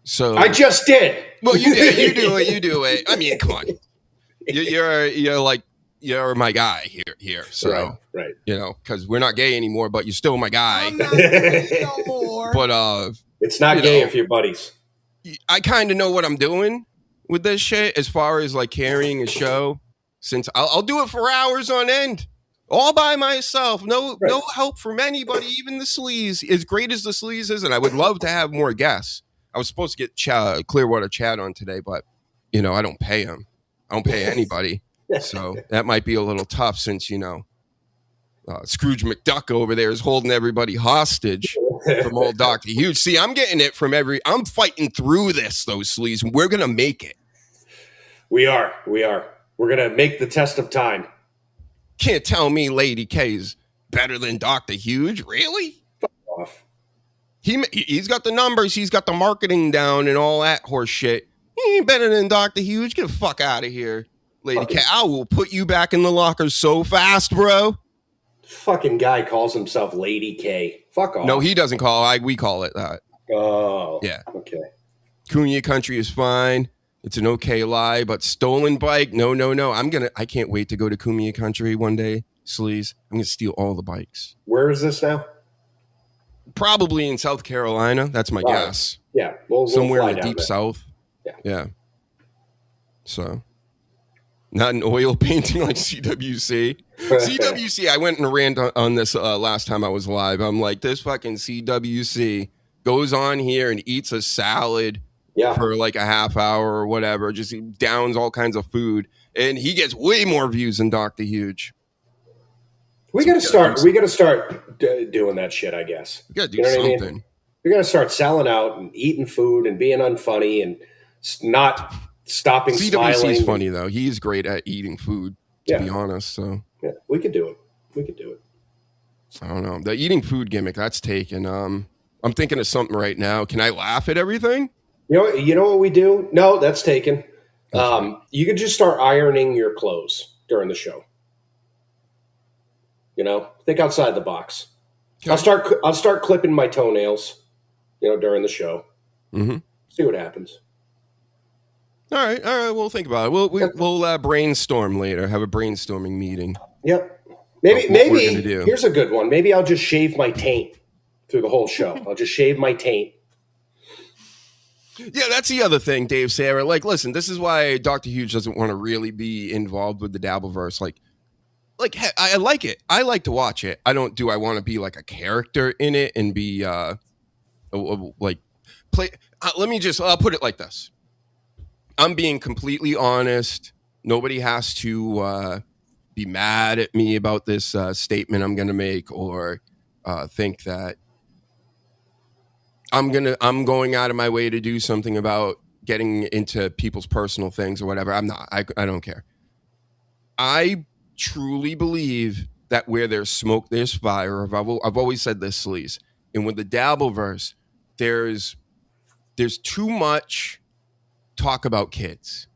So I just did. Well, you did. You do it. I mean, come on. You're my guy here. So right. You know, because we're not gay anymore, but you're still my guy. I'm not gay no more. But it's not gay if you're buddies. I kind of know what I'm doing with this shit as far as like carrying a show. Since I'll do it for hours on end, all by myself. No help from anybody, even the Sleaze. As great as the Sleaze is, and I would love to have more guests. I was supposed to get Clearwater Chad on today, but you know I don't pay him. I don't pay anybody, so that might be a little tough. Since Scrooge McDuck over there is holding everybody hostage from old Dr. Huge. See, I'm getting it from I'm fighting through this, though, Sleaze. We're gonna make it. We are. We're gonna make the test of time. Can't tell me Lady K is better than Dr. Huge, really? Fuck off. He's got the numbers, he's got the marketing down and all that horse shit. He ain't better than Dr. Huge. Get the fuck out of here, Lady K. I will put you back in the locker so fast, bro. Fucking guy calls himself Lady K. Fuck off. No, he doesn't call. We call it that. Oh. Yeah. Okay. Cunha Country is fine. It's an okay lie, but stolen bike? No. I can't wait to go to Cunha Country one day, Sleaze. I'm gonna steal all the bikes. Where is this now? Probably in South Carolina. That's my guess. Yeah. We'll somewhere fly in the down deep there. south. Yeah. So, not an oil painting like CWC. CWC, I went and ran on this last time I was live. I'm like, this fucking CWC goes on here and eats a salad for like a half hour or whatever, just downs all kinds of food. And he gets way more views than Dr. Huge. We got to start doing that shit, I guess. You got to do something. I mean? We got to start selling out and eating food and being unfunny and not stopping CWC's smiling. Funny, though. He's great at eating food, to be honest. So yeah, we could do it. I don't know. The eating food gimmick, that's taken. I'm thinking of something right now. Can I laugh at everything? You know what we do? No, that's taken. You could just start ironing your clothes during the show. You know, think outside the box. Okay. I'll start clipping my toenails, during the show. Mm-hmm. See what happens. All right. We'll think about it. We'll brainstorm later. Have a brainstorming meeting. Yep. Maybe here's a good one. Maybe I'll just shave my taint through the whole show. I'll just shave my taint. Yeah, that's the other thing, Dave Sarah. Like, listen, this is why Dr. Huge doesn't want to really be involved with the Dabbleverse. Like, I like it. I like to watch it. I want to be like a character in it and be like play. I'll put it like this. I'm being completely honest. Nobody has to be mad at me about this statement I'm going to make or think that I'm going out of my way to do something about getting into people's personal things or whatever. I'm not. I don't care. I truly believe that where there's smoke, there's fire. I've always said this, Sleaze. And with the Dabbleverse, there's too much talk about kids.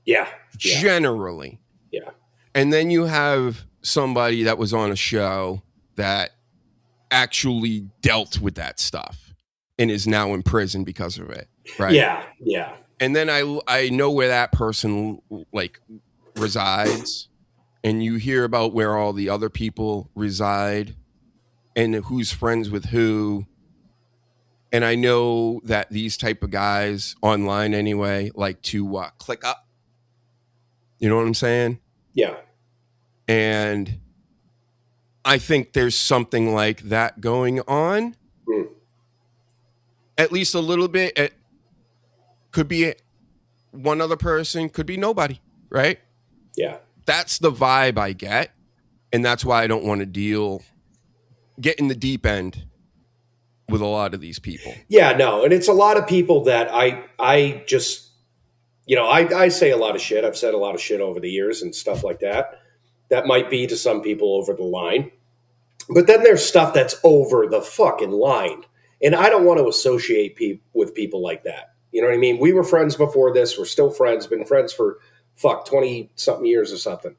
Yeah. Generally. Yeah. And then you have somebody that was on a show that actually dealt with that stuff and is now in prison because of it. Right. Yeah. Yeah. And then I know where that person like resides, and you hear about where all the other people reside and who's friends with who. And I know that these type of guys online anyway like to click up. You know what I'm saying? Yeah. And I think there's something like that going on. At least a little bit. It could be one other person, could be nobody, right? Yeah. That's the vibe I get. And that's why I don't want to get in the deep end with a lot of these people. Yeah, no. And it's a lot of people that I just, I say a lot of shit. I've said a lot of shit over the years and stuff like that. That might be to some people over the line. But then there's stuff that's over the fucking line. And I don't want to associate with people like that. You know what I mean? We were friends before this. We're still friends. Been friends for 20-something years or something.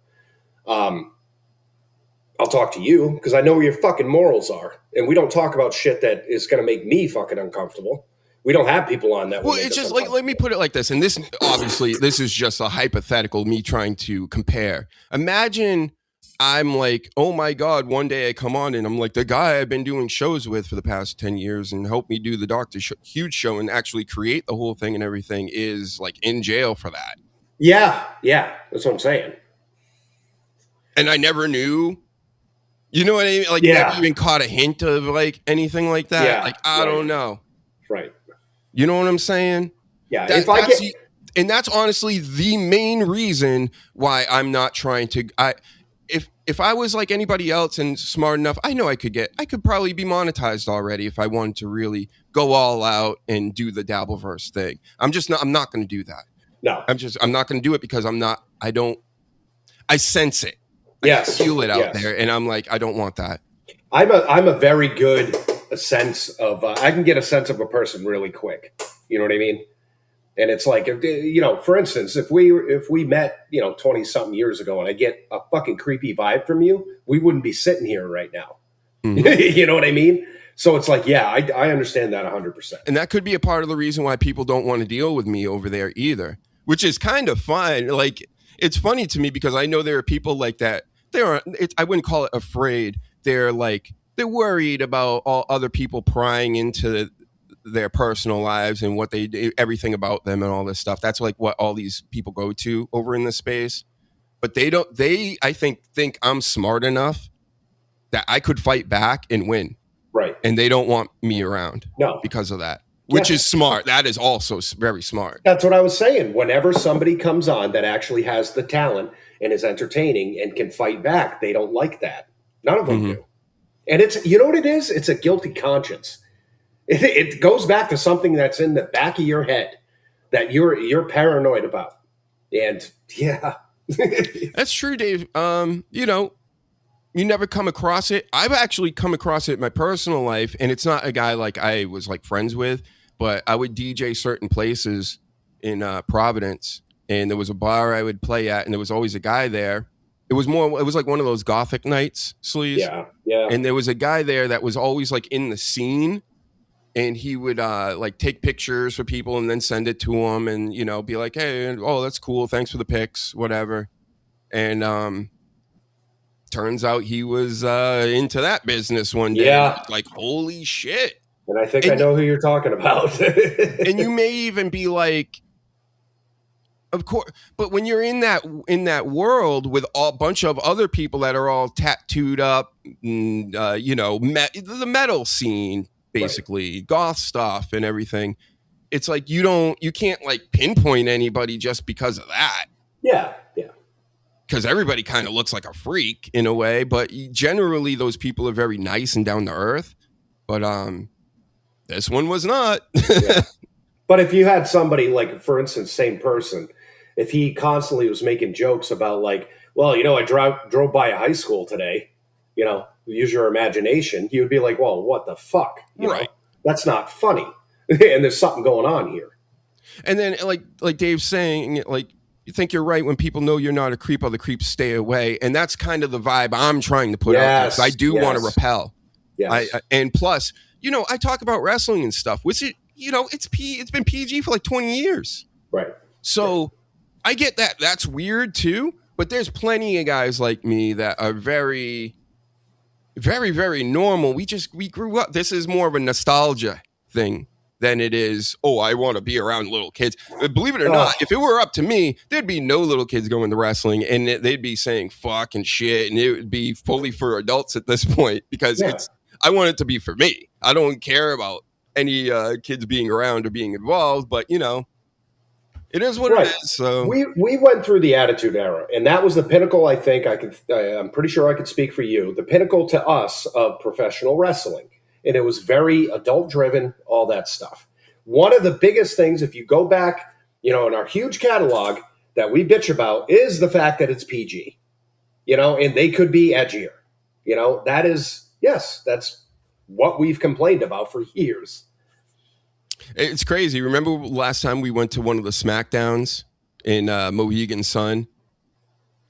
I'll talk to you because I know where your fucking morals are. And we don't talk about shit that is going to make me fucking uncomfortable. We don't have people on that. Well, it's just like, let me put it like this. And this, obviously, this is just a hypothetical, me trying to compare. Imagine I'm like, oh my God, one day I come on and I'm like, the guy I've been doing shows with for the past 10 years and helped me do the Dr. Huge show and actually create the whole thing and everything is like in jail for that. Yeah. That's what I'm saying. And I never knew. You know what I mean? Like, never even caught a hint of like anything like that. Yeah, like, I don't know. Right. You know what I'm saying? Yeah. And that's honestly the main reason why I'm not trying to. If I was like anybody else and smart enough, I know I could probably be monetized already if I wanted to really go all out and do the dabbleverse thing. I'm not going to do that. No. I'm not going to do it because I sense it. Yes. I feel it out there, and I'm like, I don't want that. I'm a very good sense of. I can get a sense of a person really quick. You know what I mean? And it's like, for instance, if we met, 20-something years ago, and I get a fucking creepy vibe from you, we wouldn't be sitting here right now. Mm-hmm. You know what I mean? So it's like, I understand that 100%. And that could be a part of the reason why people don't want to deal with me over there either, which is kind of fun. Like, it's funny to me because I know there are people like that. I wouldn't call it afraid. They're worried about all other people prying into their personal lives and what they do, everything about them and all this stuff. That's like what all these people go to over in this space. But I think I'm smart enough that I could fight back and win. Right. And they don't want me around because of that. Which is smart. That is also very smart. That's what I was saying. Whenever somebody comes on that actually has the talent and is entertaining and can fight back, they don't like that. None of them do. And it's, you know what it is? It's a guilty conscience. It goes back to something that's in the back of your head that you're paranoid about. And that's true, Dave. You never come across it. I've actually come across it in my personal life, and it's not a guy like I was like friends with, but I would DJ certain places in Providence, and there was a bar I would play at, and there was always a guy there. It was like one of those gothic nights, Sleaze. Yeah. And there was a guy there that was always like in the scene, and he would like take pictures for people and then send it to them, and be like, hey, oh, that's cool, thanks for the pics, whatever. And turns out he was into that business one day. Yeah. Like, holy shit. And I think I know who you're talking about. And you may even be like, of course, but when you're in that world with a bunch of other people that are all tattooed up, and, the metal scene, basically, goth stuff and everything, it's like you can't like pinpoint anybody just because of that. Yeah. Because everybody kind of looks like a freak in a way, but generally those people are very nice and down to earth. But this one was not. Yeah. But if you had somebody like, for instance, same person, if he constantly was making jokes about like, well, I drove by a high school today, use your imagination, you would be like, well, what the fuck? Right. That's not funny. And there's something going on here. And then like Dave's saying, like, you think you're right when people know you're not a creep, other creeps stay away. And that's kind of the vibe I'm trying to put out there, 'cause I do want to repel. Yes. And plus, I talk about wrestling and stuff, which it's been PG for like 20 years. Right. So I get that. That's weird too. But there's plenty of guys like me that are very, very, very normal. We grew up. This is more of a nostalgia thing than it is, I want to be around little kids. Believe it or not, if it were up to me, there'd be no little kids going to wrestling, and they'd be saying fuck and shit, and it would be fully for adults at this point, because I want it to be for me. I don't care about any kids being around or being involved, but It is what it is. So we went through the Attitude Era, and that was the pinnacle. I think I'm pretty sure I could speak for you. The pinnacle to us of professional wrestling, and it was very adult driven, all that stuff. One of the biggest things, if you go back, in our huge catalog that we bitch about, is the fact that it's PG. And they could be edgier. That is, yes, that's what we've complained about for years. It's crazy. Remember last time we went to one of the SmackDowns in Mohegan Sun?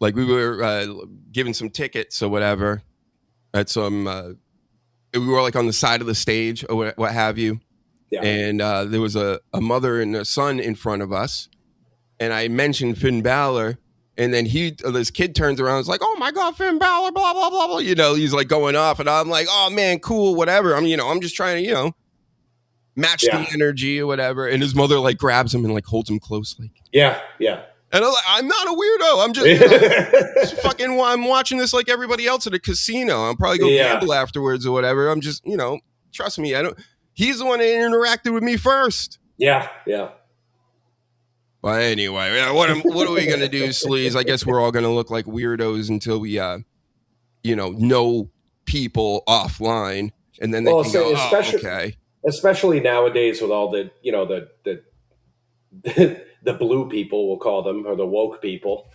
Like we were given some tickets or whatever at some, we were like on the side of the stage or what have you. Yeah. And there was a mother and a son in front of us. And I mentioned Finn Balor. And then this kid turns around and is like, oh my God, Finn Balor, blah, blah, blah, blah. He's like going off. And I'm like, oh man, cool, whatever. I'm just trying to, match the energy or whatever. And his mother like grabs him and like holds him close. Like, yeah. And I'm like, I'm not a weirdo. I'm just fucking, I'm watching this like everybody else at a casino. I'll probably go gamble afterwards or whatever. I'm just, trust me. He's the one that interacted with me first. Yeah. But anyway, what are we going to do, Sleaze? I guess we're all going to look like weirdos until we, know people offline. And then they can go, okay. Especially nowadays with all the, the blue people, we'll call them, or the woke people.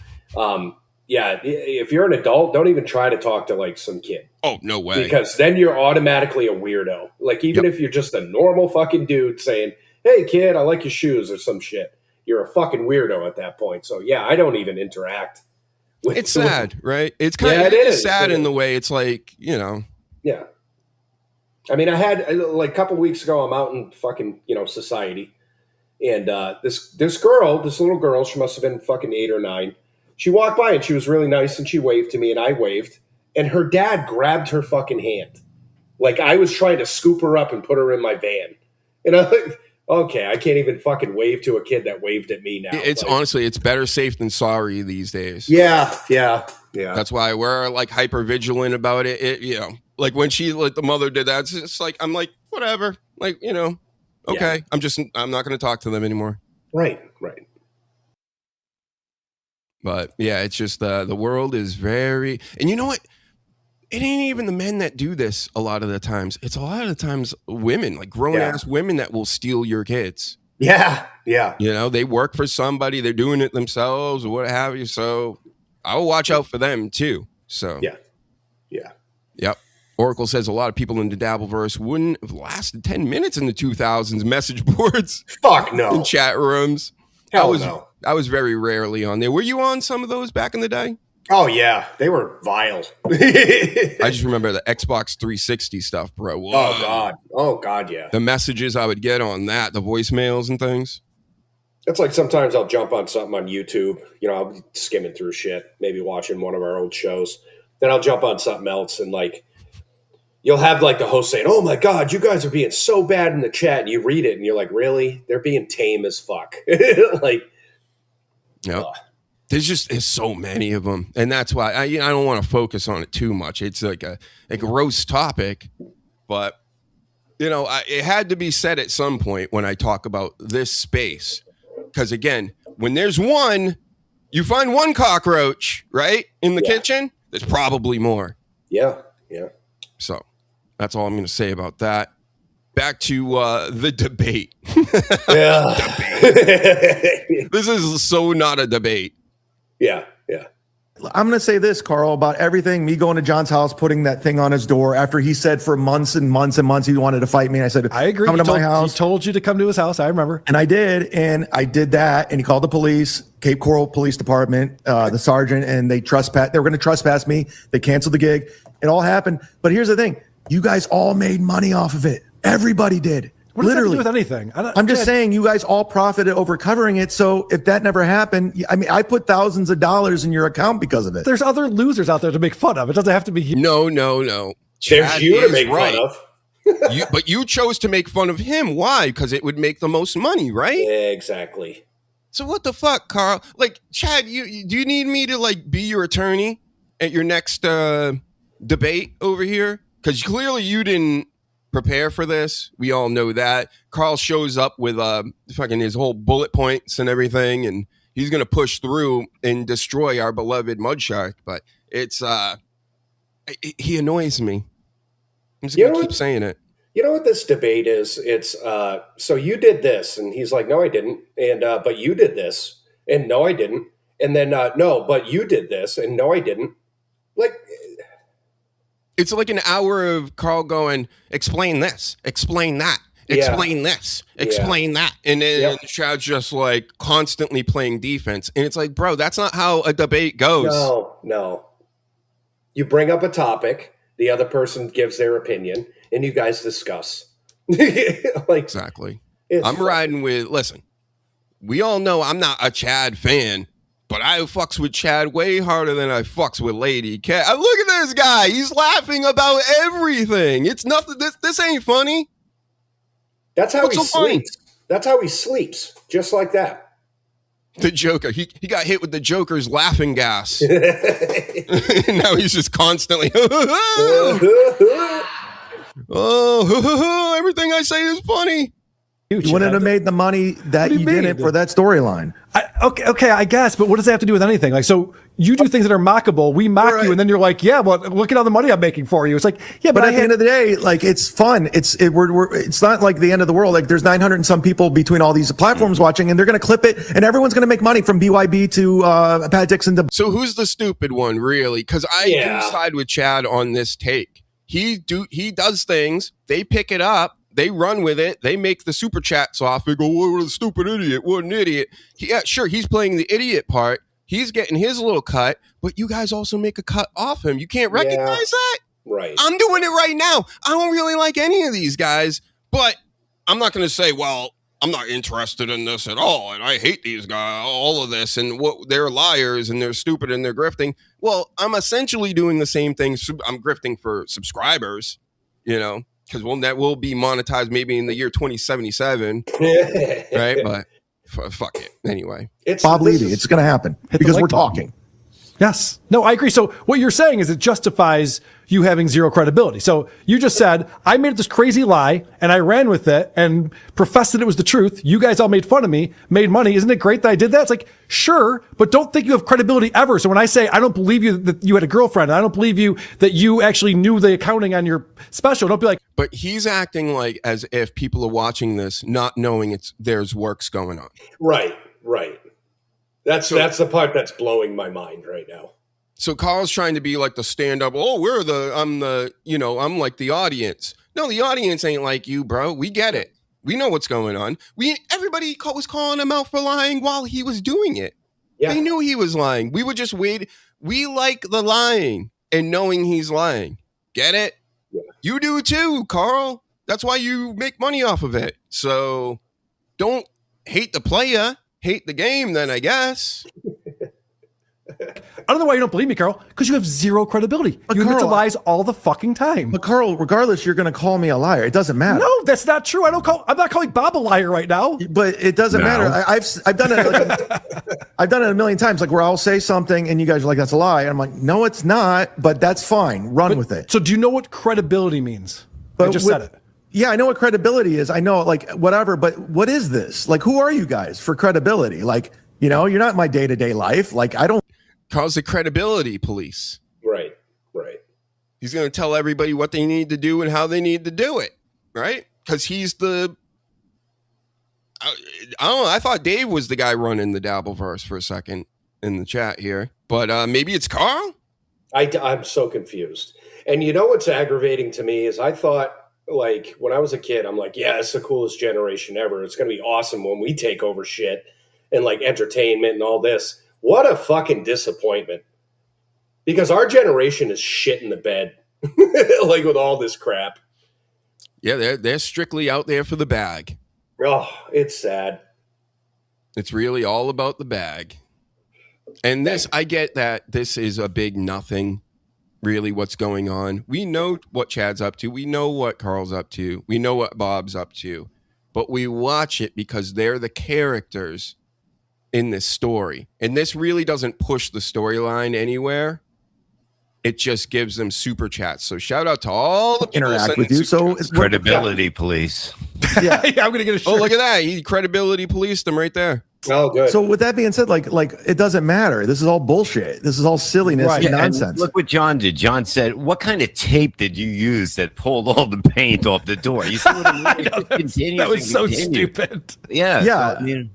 If you're an adult, don't even try to talk to like some kid. Oh, no way. Because then you're automatically a weirdo. Like even if you're just a normal fucking dude saying, hey kid, I like your shoes or some shit. You're a fucking weirdo at that point. So yeah, I don't even interact. It's sad, right? It's kind of sad in the way it's like, Yeah. I mean, I had like a couple weeks ago, I'm out in fucking, society. And this little girl, she must have been fucking 8 or 9. She walked by and she was really nice and she waved to me and I waved. And her dad grabbed her fucking hand. Like I was trying to scoop her up and put her in my van. And I'm like, okay, I can't even fucking wave to a kid that waved at me now. It's honestly, it's better safe than sorry these days. Yeah. That's why we're like hyper vigilant about it. Like when the mother did that, it's just like, I'm like, whatever. Like, okay. Yeah. I'm not going to talk to them anymore. Right. But yeah, it's just the world is very, and you know what? It ain't even the men that do this a lot of the times. It's a lot of the times women, like grown-ass women that will steal your kids. Yeah. They work for somebody. They're doing it themselves or what have you. So I will watch out for them too. So yeah. Yep. Oracle says a lot of people in the dabbleverse wouldn't have lasted 10 minutes in the 2000s message boards. Fuck no. In chat rooms. Hell no. I was very rarely on there. Were you on some of those back in the day? Oh, yeah. They were vile. I just remember the Xbox 360 stuff, bro. Whoa. Oh, God, yeah. The messages I would get on that, the voicemails and things. It's like sometimes I'll jump on something on YouTube. I'll be skimming through shit, maybe watching one of our old shows. Then I'll jump on something else and, like, you'll have, like, the host saying, oh, my God, you guys are being so bad in the chat. And you read it and you're like, really? They're being tame as fuck. Like, yep. There's so many of them, and that's why I don't want to focus on it too much. It's like a gross topic, but it had to be said at some point when I talk about this space, because again, when there's one, you find one cockroach right in the kitchen. There's probably more. Yeah. So that's all I'm going to say about that. Back to the debate. Yeah. Debate. This is so not a debate. Yeah. I'm going to say this, Carl, about everything. Me going to John's house, putting that thing on his door after he said for months and months and months he wanted to fight me. And I said, I agree. Come to my house. He told you to come to his house. I remember. And I did. And I did that. And he called the police, Cape Coral Police Department, the sergeant, and they were going to trespass me. They canceled the gig. It all happened. But here's the thing. You guys all made money off of it. Everybody did. What does that have to do with anything? I'm just saying you guys all profited over covering it. So if that never happened, I mean, I put thousands of dollars in your account because of it. There's other losers out there to make fun of. It doesn't have to be you. No. There's you to make fun of. But you chose to make fun of him. Why? Because it would make the most money, right? Yeah, exactly. So what the fuck, Carl? Like, Chad, do you need me to like be your attorney at your next debate over here? Because clearly you didn't prepare for this. We all know that. Carl shows up with fucking his whole bullet points and everything, and he's gonna push through and destroy our beloved Mudshark. But it's he annoys me. I'm just gonna keep saying it. You know what this debate is? It's so you did this, and he's like, no, I didn't, and but you did this, and no, I didn't, and then no, but you did this, and no, I didn't. Like, it's like an hour of Carl going, explain this, explain that, explain this, explain that, and then Chad's just like constantly playing defense, and it's like, bro, that's not how a debate goes. No. You bring up a topic, the other person gives their opinion, and you guys discuss. Like, exactly. I'm riding with, listen, we all know I'm not a Chad fan, but I fucks with Chad way harder than I fucks with Lady Cat. Look at this guy. He's laughing about everything. It's nothing. This ain't funny. That's how he sleeps. That's how he sleeps. Just like that. The Joker. He got hit with the Joker's laughing gas. Now he's just constantly oh, everything I say is funny. You wouldn't have made the money that you didn't for that storyline. Okay, I guess, but what does that have to do with anything? Like, so you do things that are mockable, we mock you, and then you're like, yeah, well, look at all the money I'm making for you. It's like, yeah, but at the end of the day, like, it's fun. It's not like the end of the world. Like, there's 900 and some people between all these platforms watching, and they're going to clip it, and everyone's going to make money from BYB to Pat Dixon to. So who's the stupid one, really? Because I do side with Chad on this take. He does things, they pick it up, they run with it. They make the super chats off. They go, what a stupid idiot. What an idiot. Yeah, sure, he's playing the idiot part. He's getting his little cut, but you guys also make a cut off him. You can't recognize that? Right. I'm doing it right now. I don't really like any of these guys, but I'm not going to say, well, I'm not interested in this at all, and I hate these guys, all of this, and what they're liars, and they're stupid, and they're grifting. Well, I'm essentially doing the same thing. I'm grifting for subscribers, you know, because that will be monetized maybe in the year 2077, right? But fuck it. Anyway. Bob Levy, it's going to happen because we're talking. Yes. No, I agree. So what you're saying is it justifies you having zero credibility. So you just said, I made this crazy lie and I ran with it and professed that it was the truth. You guys all made fun of me, made money. Isn't it great that I did that? It's like, sure, but don't think you have credibility ever. So when I say, I don't believe you that you had a girlfriend, and I don't believe you that you actually knew the accounting on your special, don't be like. But he's acting like as if people are watching this, not knowing there's works going on. Right. That's the part that's blowing my mind right now. So Carl's trying to be like the stand-up. Oh, I'm like the audience. No, the audience ain't like you, bro. We get it. We know what's going on. Everybody was calling him out for lying while he was doing it. Yeah. They knew he was lying. We would just wait. We like the lying and knowing he's lying. Get it? Yeah. You do too, Carl. That's why you make money off of it. So don't hate the player. Hate the game, then, I guess. I don't know why you don't believe me, Carl, because you have zero credibility. But you admit to lies all the fucking time. But Carl, regardless, you're going to call me a liar. It doesn't matter. No, that's not true. I'm not calling Bob a liar right now. But it doesn't matter. I've done it. I've done it a million times, like where I'll say something and you guys are like, "That's a lie." And I'm like, "No, it's not." But that's fine. Run with it. So, do you know what credibility means? I just said it. Yeah, I know what credibility is. I know, like, whatever, but what is this? Like, who are you guys for credibility? Like, you know, you're not in my day-to-day life. Like, I don't. Carl's the credibility police. Right. He's going to tell everybody what they need to do and how they need to do it, right? Because he's the. I don't know. I thought Dave was the guy running the dabbleverse for a second in the chat here, but maybe it's Carl? I'm so confused. And you know what's aggravating to me is I thought, like, when I was a kid, I'm like, yeah, it's the coolest generation ever. It's going to be awesome when we take over shit and, like, entertainment and all this. What a fucking disappointment. Because our generation is shit in the bed, like, with all this crap. Yeah, they're strictly out there for the bag. Oh, it's sad. It's really all about the bag. And this, I get that this is a big nothing. Really what's going on. We know what Chad's up to. We know what Carl's up to. We know what Bob's up to. But we watch it because they're the characters in this story. And this really doesn't push the storyline anywhere. it just gives them super chats. So shout out to all the people Interact sending with you. super So chats. it's Credibility police. yeah. Yeah, I'm gonna get a shirt. Oh, look at that. He credibility policed them right there. Oh, good. So with that being said, like it doesn't matter. This is all bullshit. This is all silliness Right. and Yeah, and nonsense. look what John did. John said, "What kind of tape did you use that pulled all the paint off the door?" You see what I mean? It just continues That was and so continues. stupid. Yeah, Yeah. so, I mean,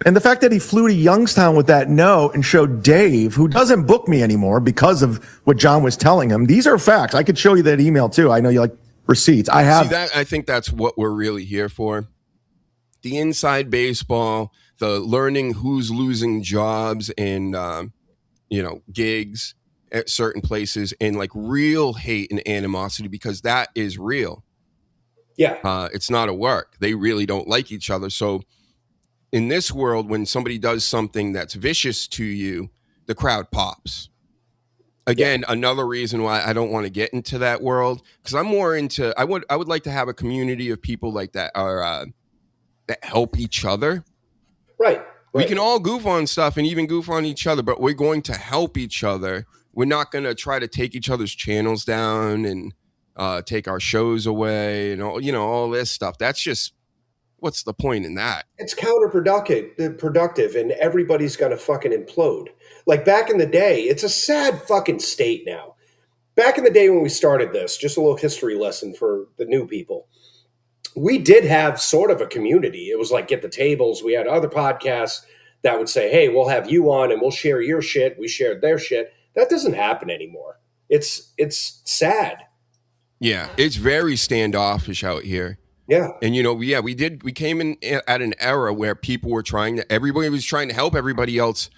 And the fact that he flew to Youngstown with that note and showed Dave, who doesn't book me anymore because of what John was telling him. These are facts. I could show you that email too. I know you like receipts. I have. See, that I think that's what we're really here for. The inside baseball, the learning who's losing jobs and gigs at certain places, and like real hate and animosity, because that is real. Yeah. It's not a work. They really don't like each other. So in this world, when somebody does something that's vicious to you, the crowd pops. Again, another reason why I don't want to get into that world, because I'm more into. I would like to have a community of people like that are that help each other. Right. We can all goof on stuff and even goof on each other, but we're going to help each other. We're not going to try to take each other's channels down and take our shows away and all this stuff. That's just, what's the point in that? It's productive, and everybody's going to fucking implode. Like back in the day, it's a sad fucking state now. Back in the day when we started this, just a little history lesson for the new people. We did have sort of a community. It was like Get the Tables. We had other podcasts that would say, hey, we'll have you on and we'll share your shit. We shared their shit. That doesn't happen anymore. It's sad. Yeah, it's very standoffish out here. Yeah. And we came in at an era where everybody was trying to help everybody else,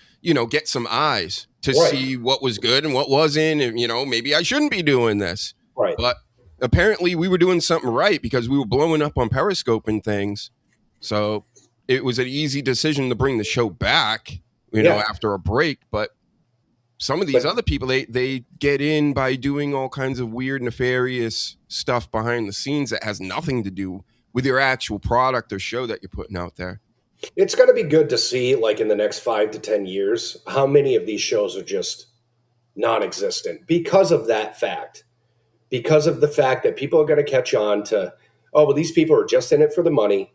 get some eyes to see what was good and what wasn't. And, maybe I shouldn't be doing this. Right. But apparently we were doing something right because we were blowing up on Periscope and things. So it was an easy decision to bring the show back, after a break. But some of these other people, they get in by doing all kinds of weird, nefarious stuff behind the scenes that has nothing to do with your actual product or show that you're putting out there. It's going to be good to see, like in the next 5 to 10 years, how many of these shows are just non-existent because of that fact. Because of the fact that people are going to catch on to, these people are just in it for the money.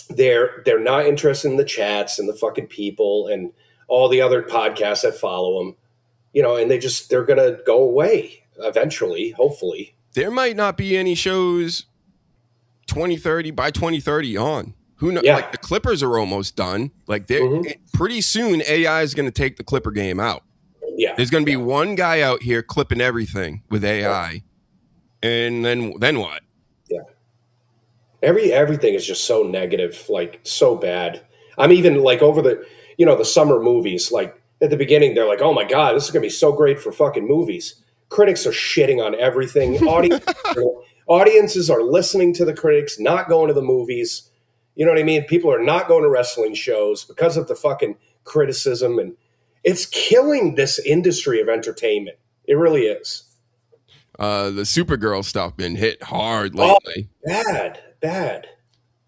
They're not interested in the chats and the fucking people and all the other podcasts that follow them, and they're going to go away eventually, hopefully. There might not be any shows 2030 on. Who knows? Yeah. Like the Clippers are almost done. Like pretty soon AI is going to take the Clipper game out. Yeah. There's going to be one guy out here clipping everything with AI. And then what? Yeah. Everything is just so negative, like so bad. I'm even like over the summer movies, like at the beginning, they're like, oh my God, this is going to be so great for fucking movies. Critics are shitting on everything. Audiences are listening to the critics, not going to the movies. You know what I mean? People are not going to wrestling shows because of the fucking criticism. And it's killing this industry of entertainment. It really is. The Supergirl stuff been hit hard lately. Oh, bad.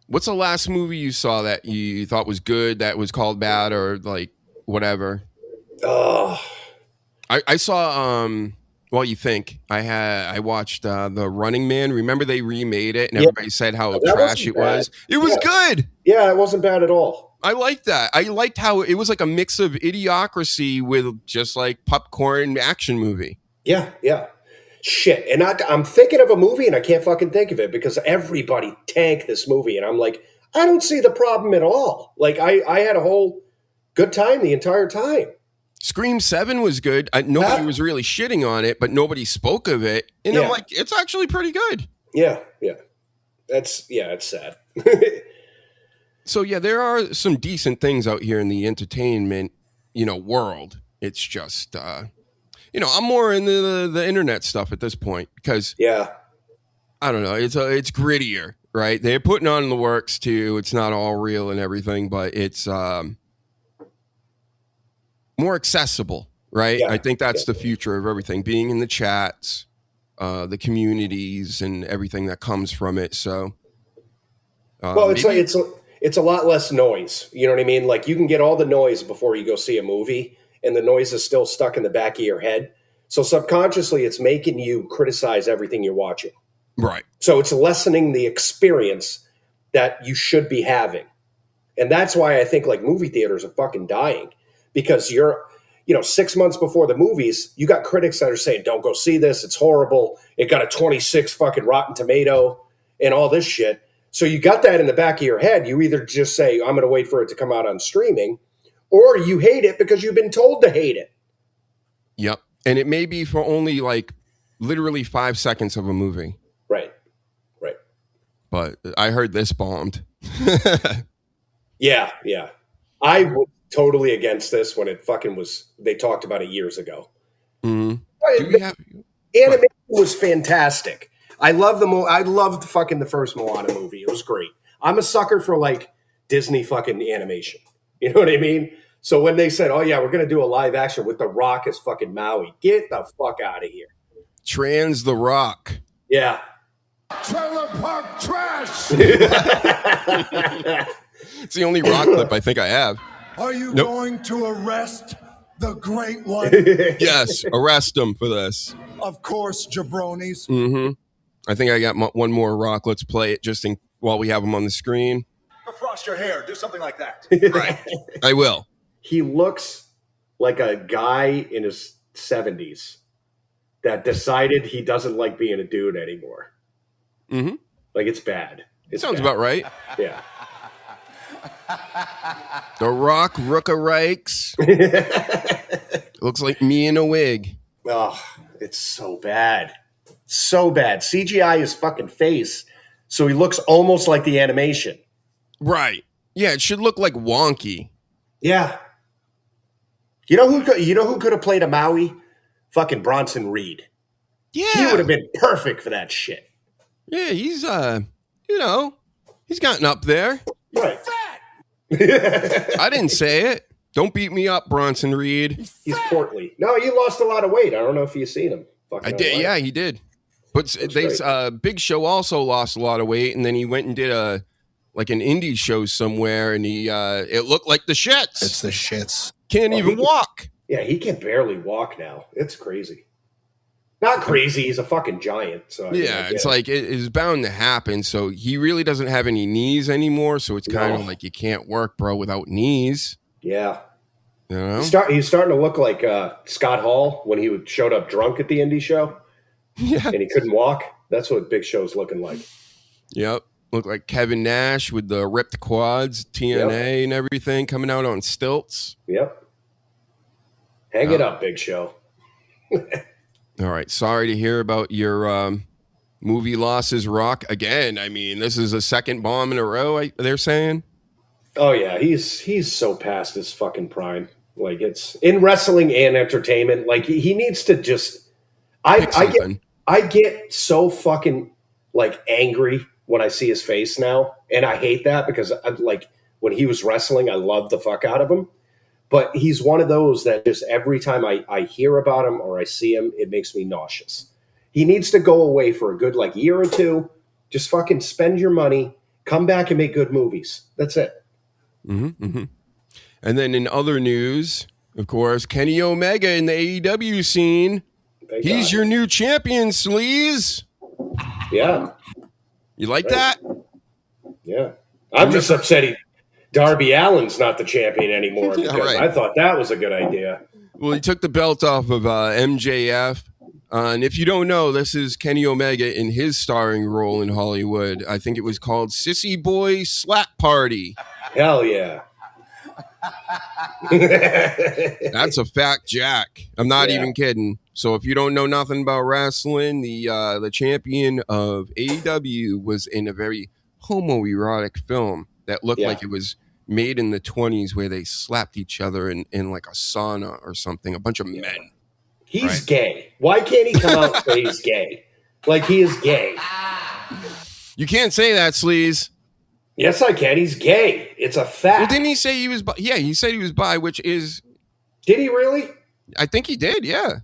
What's the last movie you saw that you thought was good that was called bad or like whatever? I saw you think I watched The Running Man. Remember they remade it and everybody said how trash it was. It was good. Yeah, it wasn't bad at all. I liked that. I liked how it was like a mix of Idiocracy with just like popcorn action movie. Yeah. Shit. And I'm thinking of a movie and I can't fucking think of it because everybody tanked this movie. And I'm like, I don't see the problem at all. Like I had a whole good time the entire time. Scream 7 was good. Nobody was really shitting on it, but nobody spoke of it. And I'm like, it's actually pretty good. Yeah. It's sad. So yeah, there are some decent things out here in the entertainment, world. It's just, I'm more into the internet stuff at this point because I don't know. It's grittier, right? They're putting on the works too. It's not all real and everything, but it's more accessible, right? Yeah. I think that's the future of everything, being in the chats, the communities, and everything that comes from it. So, it's a lot less noise. You know what I mean? Like you can get all the noise before you go see a movie, and the noise is still stuck in the back of your head. So subconsciously, it's making you criticize everything you're watching. Right. So it's lessening the experience that you should be having. And that's why I think like movie theaters are fucking dying, because you're, 6 months before the movies, you got critics that are saying, don't go see this. It's horrible. It got a 26 fucking Rotten Tomato and all this shit. So you got that in the back of your head. You either just say, I'm going to wait for it to come out on streaming, or you hate it because you've been told to hate it. Yep. And it may be for only like literally 5 seconds of a movie. Right. But I heard this bombed. Yeah. I was totally against this when it fucking was. They talked about it years ago. Mm-hmm. Animation was fantastic. I loved fucking the first Moana movie. It was great. I'm a sucker for like Disney fucking animation. You know what I mean? So when they said, "Oh yeah, we're gonna do a live action with The Rock as fucking Maui," get the fuck out of here. Trans The Rock. Yeah. Trailer park trash. It's the only Rock clip I think I have. Are you going to arrest the great one? Yes, arrest him for this. Of course, jabronis. Mm-hmm. I think I got one more Rock. Let's play it just while we have him on the screen. Frost your hair. Do something like that. Right. I will. He looks like a guy in his 70s that decided he doesn't like being a dude anymore. Mm-hmm. Like, it's bad. It sounds about right. Yeah. The Rock Rooka-Rikes. Looks like me in a wig. Oh, it's so bad. So bad. CGI his fucking face, so he looks almost like the animation. Right. Yeah, it should look like wonky. Yeah. You know who could have played a Maui? Fucking Bronson Reed. Yeah. He would have been perfect for that shit. Yeah, he's he's gotten up there. Right. I didn't say it. Don't beat me up, Bronson Reed. He's portly. No, he lost a lot of weight. I don't know if you've seen him. I did. Yeah, he did. But Big Show also lost a lot of weight, and then he went and did an indie show somewhere, and he it looked like the shits. It's the shits. Can't even walk. Yeah, he can barely walk now. It's crazy. Not crazy. He's a fucking giant. So it's like it is bound to happen. So he really doesn't have any knees anymore. So it's kind of like you can't work, bro, without knees. Yeah. You know? He's starting to look like Scott Hall when he showed up drunk at the indie show. Yeah. And he couldn't walk. That's what Big Show's looking like. Yep. Look like Kevin Nash with the ripped quads, TNA and everything coming out on stilts. Yep. Hang it up, Big Show. All right. Sorry to hear about your movie losses, Rock. Again, I mean, this is a second bomb in a row, they're saying. Oh, yeah. He's so past his fucking prime. Like, it's in wrestling and entertainment. Like, he needs to just... I get so fucking, like, angry when I see his face now. And I hate that because, when he was wrestling, I loved the fuck out of him. But he's one of those that just every time I hear about him or I see him, it makes me nauseous. He needs to go away for a good, year or two. Just fucking spend your money. Come back and make good movies. That's it. Mm-hmm, mm-hmm. And then in other news, of course, Kenny Omega in the AEW scene. He's your new champion, Sleaze. Yeah. You like that? Yeah. I'm just upset Darby Allin's not the champion anymore because I thought that was a good idea. Well, he took the belt off of MJF. And if you don't know, this is Kenny Omega in his starring role in Hollywood. I think it was called Sissy Boy Slap Party. Hell yeah. That's a fact, Jack. I'm not even kidding. So if you don't know nothing about wrestling, the champion of AEW was in a very homoerotic film that looked like it was made in the 20s where they slapped each other in like a sauna or something, a bunch of men. He's gay. Why can't he come out and say he's gay? Like, he is gay. You can't say that, Sleaze. Yes, I can. He's gay. It's a fact. Well, didn't he say he was bi? Yeah, he said he was bi, which is... Did he really? I think he did, yeah.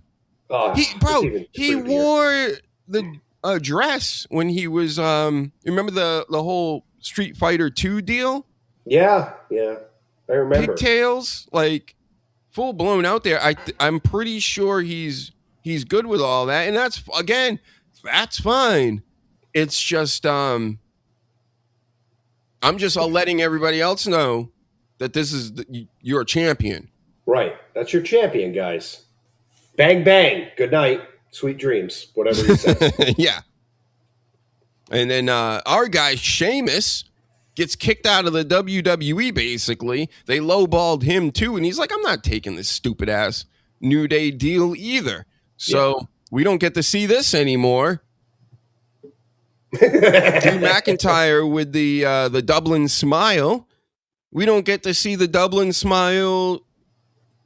He weird. wore the dress when he was... remember the whole Street Fighter 2 deal? Yeah. I remember. Pigtails, like... full blown out there. I'm pretty sure he's He's good with all that, and that's fine. It's just I'm just letting everybody else know that you're a champion. Right. That's your champion, guys. Bang, bang. Good night. Sweet dreams. Whatever you say. Yeah. And then our guy, Sheamus, gets kicked out of the WWE, basically. They lowballed him, too. And he's like, I'm not taking this stupid-ass New Day deal either. So we don't get to see this anymore. Drew McIntyre with the Dublin Smile. We don't get to see the Dublin Smile.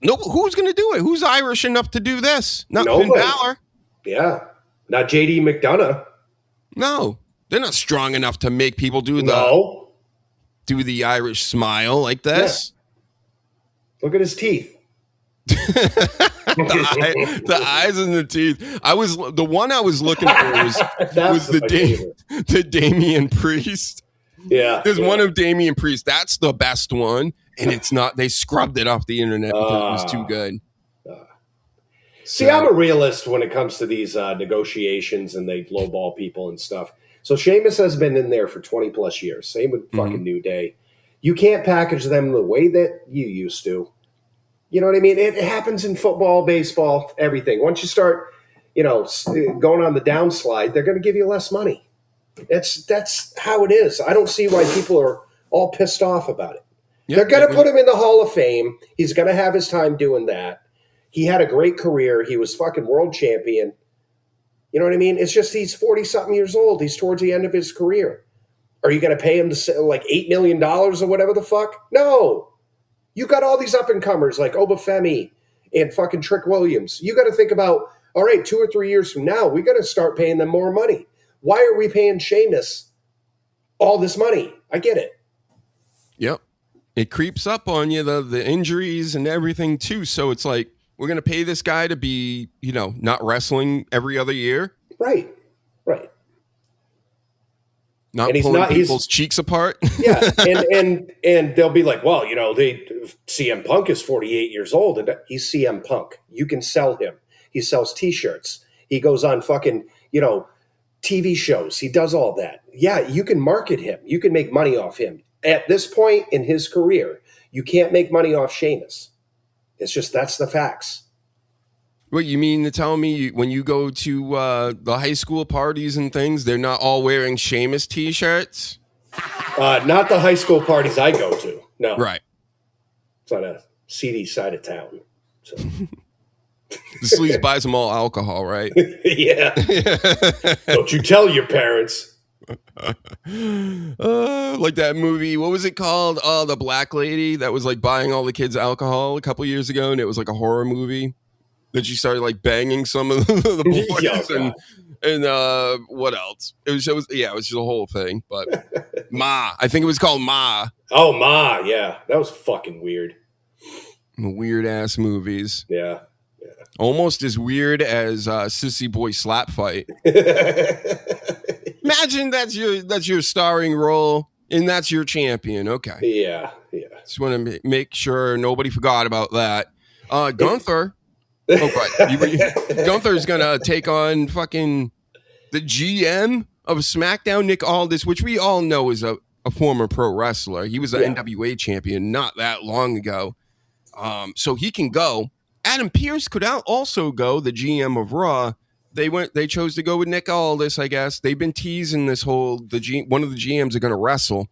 No, who's going to do it? Who's Irish enough to do this? Not Finn Balor. Yeah. Not JD McDonough. No. They're not strong enough to make people do the Irish smile like this. Yeah. Look at his teeth. the eyes and the teeth. The one I was looking for was the Damian Priest. Yeah. There's one of Damian Priest. That's the best one. And it's not. They scrubbed it off the internet because it was too good. See, I'm a realist when it comes to these negotiations and they lowball people and stuff. So Sheamus has been in there for 20 plus years. Same with fucking New Day. You can't package them the way that you used to. You know what I mean? It happens in football, baseball, everything. Once you start, going on the downslide, they're going to give you less money. That's how it is. I don't see why people are all pissed off about it. Yep, they're going to put him in the Hall of Fame. He's going to have his time doing that. He had a great career. He was fucking world champion. You know what I mean? It's just he's 40-something years old. He's towards the end of his career. Are you going to pay him like $8 million or whatever the fuck? No. You got all these up-and-comers like Obafemi and fucking Trick Williams. You got to think about, all right, 2 or 3 years from now, we got to start paying them more money. Why are we paying Sheamus all this money? I get it. Yep. It creeps up on you, the injuries and everything, too. So it's like, we're going to pay this guy to be, not wrestling every other year. Right. Not pulling people's cheeks apart. Yeah. And they'll be like, well, CM Punk is 48 years old and he's CM Punk. You can sell him. He sells t-shirts. He goes on fucking, TV shows. He does all that. Yeah. You can market him. You can make money off him. At this point in his career, you can't make money off Sheamus. It's just, that's the facts. What, you mean to tell me when you go to the high school parties and things, they're not all wearing Sheamus t-shirts? Not the high school parties I go to. No. Right. It's on a seedy side of town. So. The Sleaze buys them all alcohol, right? Yeah. Don't you tell your parents. Like that movie, what was it called? Oh, the black lady that was like buying all the kids alcohol a couple years ago, and it was like a horror movie that she started like banging some of the boys and what else? It was just the whole thing. But Ma, I think it was called Ma. Oh, Ma, yeah, that was fucking weird. Weird ass movies. Yeah. Almost as weird as Sissy Boy Slap Fight. Imagine that's your starring role and that's your champion. Okay. Yeah. Just want to make sure nobody forgot about that. Gunther. Gunther's gonna take on fucking the GM of SmackDown, Nick Aldis, which we all know is a former pro wrestler. He was an NWA champion not that long ago. So he can go. Adam Pearce could also go, the GM of Raw. They chose to go with Nick Aldis, I guess. They've been teasing this whole one of the GMs are going to wrestle.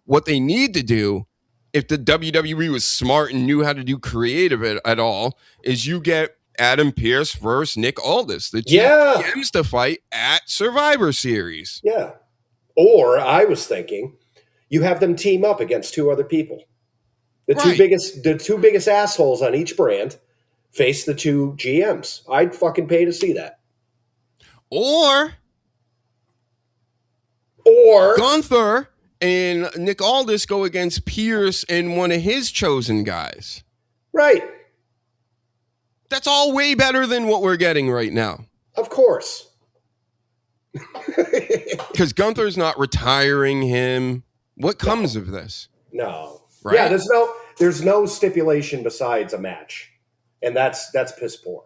What they need to do, if the WWE was smart and knew how to do creative at all, is you get Adam Pearce versus Nick Aldis, the GMs to fight at Survivor Series. Yeah. Or I was thinking, you have them team up against two other people. The two biggest assholes on each brand face the two GMs. I'd fucking pay to see that. Or Gunther and Nick Aldis go against Pierce and one of his chosen guys. Right. That's all way better than what we're getting right now. Of course. Because Gunther's not retiring him. What comes of this? No. Right? Yeah, there's no stipulation besides a match. And that's piss poor.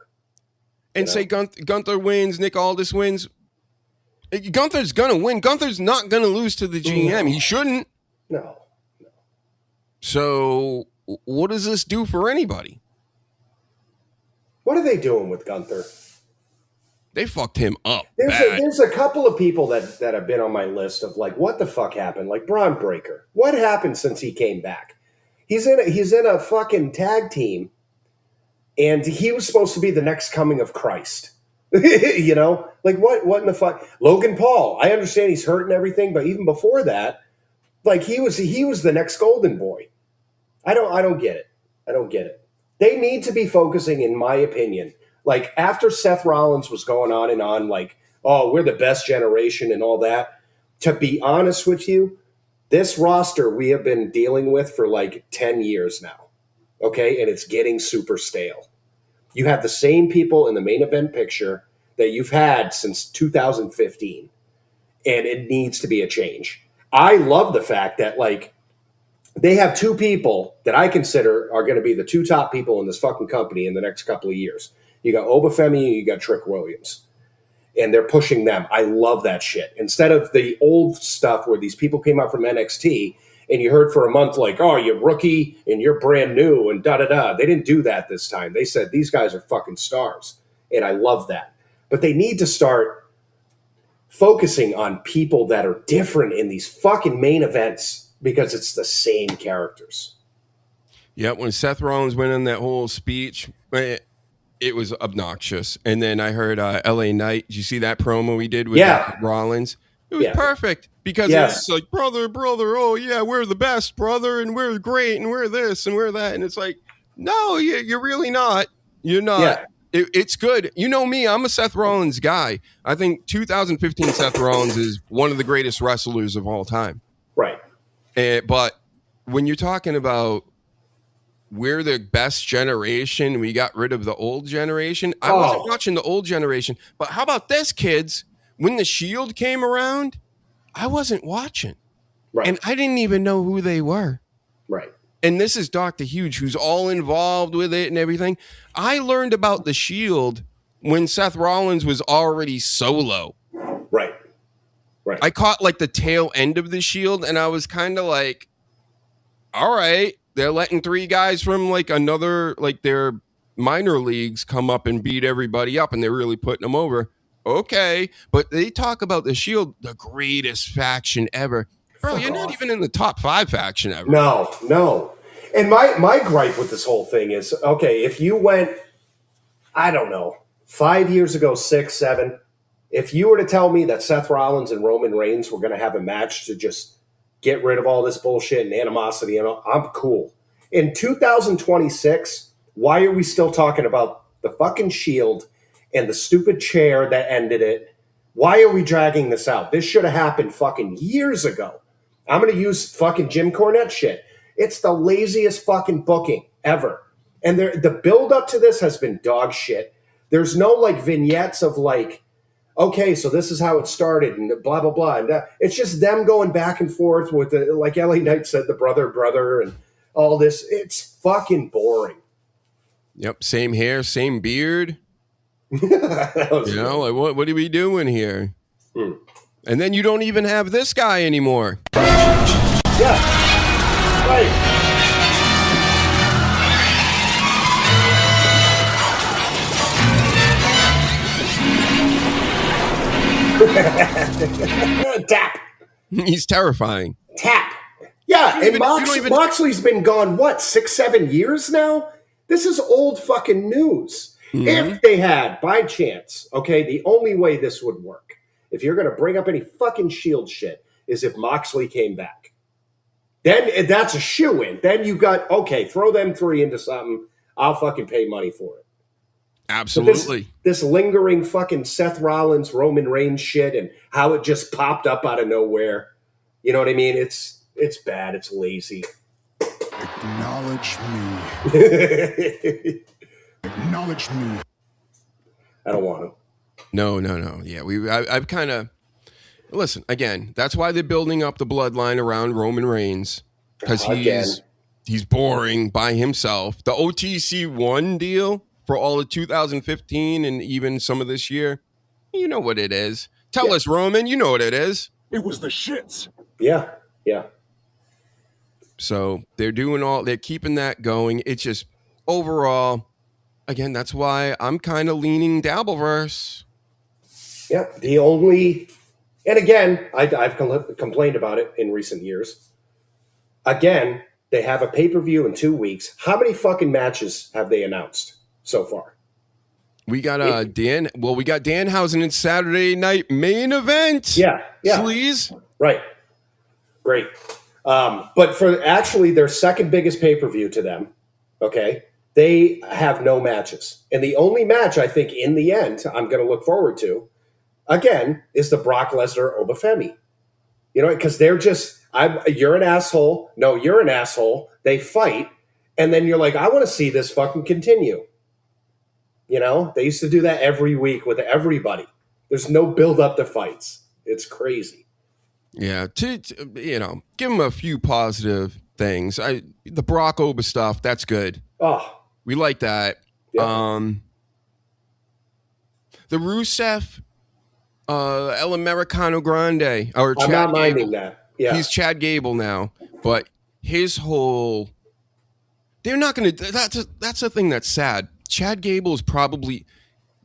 and say Gunther wins, Nick Aldis wins. Gunther's gonna win. Gunther's not gonna lose to the GM. He shouldn't. No. So what does this do for anybody? What are they doing with Gunther? They fucked him up. There's a couple of people that have been on my list of like, what the fuck happened? Like Braun Breaker. What happened since he came back? He's in a fucking tag team, and he was supposed to be the next coming of Christ. You know, like what in the fuck? Logan Paul. I understand he's hurt and everything, but even before that, like he was the next golden boy. I don't get it. I don't get it. They need to be focusing, in my opinion, like after Seth Rollins was going on and on, like, oh, we're the best generation and all that. To be honest with you, this roster we have been dealing with for like 10 years now. Okay. And it's getting super stale. You have the same people in the main event picture that you've had since 2015. And it needs to be a change. I love the fact that like they have two people that I consider are going to be the two top people in this fucking company in the next couple of years. You got Obafemi and you got Trick Williams. And they're pushing them. I love that shit. Instead of the old stuff where these people came out from NXT and you heard for a month like, oh, you're rookie and you're brand new and da-da-da. They didn't do that this time. They said these guys are fucking stars. And I love that. But they need to start focusing on people that are different in these fucking main events because it's the same characters. Yeah, when Seth Rollins went in that whole speech, it was obnoxious. And then I heard LA Knight. Did you see that promo he did with Rollins? It was perfect because it's like, brother, oh, yeah, we're the best, brother, and we're great, and we're this, and we're that. And it's like, no, you're really not. You're not. Yeah. It's good. You know me, I'm a Seth Rollins guy. I think 2015 Seth Rollins is one of the greatest wrestlers of all time. Right. But when you're talking about we're the best generation, we got rid of the old generation. I wasn't watching the old generation. But how about this, kids? When the Shield came around, I wasn't watching. Right. And I didn't even know who they were. Right. And this is Dr. Huge, who's all involved with it and everything. I learned about the Shield when Seth Rollins was already solo. Right. Right. I caught like the tail end of the Shield, and I was kind of like, all right, they're letting three guys from like another, like their minor leagues come up and beat everybody up, and they're really putting them over. Okay. But they talk about the Shield, the greatest faction ever. Bro, you're not even in the top 5 faction ever. No. And my gripe with this whole thing is, okay, if you went, I don't know, 5 years ago, 6, 7, if you were to tell me that Seth Rollins and Roman Reigns were going to have a match to just get rid of all this bullshit and animosity, and all, I'm cool. In 2026, why are we still talking about the fucking Shield and the stupid chair that ended it? Why are we dragging this out? This should have happened fucking years ago. I'm going to use fucking Jim Cornette shit. It's the laziest fucking booking ever. And the build up to this has been dog shit. There's no like vignettes of like, okay, so this is how it started and blah, blah, blah. And it's just them going back and forth with the, like LA Knight said, the brother and all this. It's fucking boring. Yep. Same hair, same beard. You know, like what are we doing here? And then you don't even have this guy anymore. Yeah. Right. Tap. He's terrifying. Tap. Yeah, and Moxley's been gone, what, 6, 7 years now? This is old fucking news. Mm-hmm. If they had, by chance, okay, the only way this would work, if you're going to bring up any fucking Shield shit, is if Moxley came back. Then that's a shoo-in. Then you got, okay, throw them 3 into something. I'll fucking pay money for it. Absolutely. This lingering fucking Seth Rollins, Roman Reigns shit and how it just popped up out of nowhere. You know what I mean? It's bad. It's lazy. Acknowledge me. Acknowledge me. I don't want to. No. Yeah, I've kind of... Listen, again, that's why they're building up the bloodline around Roman Reigns. Because he's boring by himself. The OTC1 deal for all of 2015 and even some of this year. You know what it is. Tell us, Roman. You know what it is. It was the shits. Yeah. So they're keeping that going. It's just overall, again, that's why I'm kind of leaning dabbleverse. Yeah. And again, I've complained about it in recent years. Again, they have a pay-per-view in 2 weeks. How many fucking matches have they announced so far? We got Dan. Well, we got Danhausen Saturday night main event. Yeah. Sleaze. Right. Great. But for actually their second biggest pay-per-view to them, okay, they have no matches. And the only match I think in the end I'm going to look forward to, again, is the Brock Lesnar Obafemi. You know, because they're just, you're an asshole. No, you're an asshole. They fight. And then you're like, I want to see this fucking continue. You know, they used to do that every week with everybody. There's no build up to fights. It's crazy. Yeah, to give them a few positive things. The Brock Oba stuff, that's good. Oh, we like that. Yeah. The Rusev, El Americano Grande, or I'm Chad not minding Gable. that. Yeah, He's Chad Gable now, but his whole, they're not going to. That's the thing that's sad. Chad Gable is probably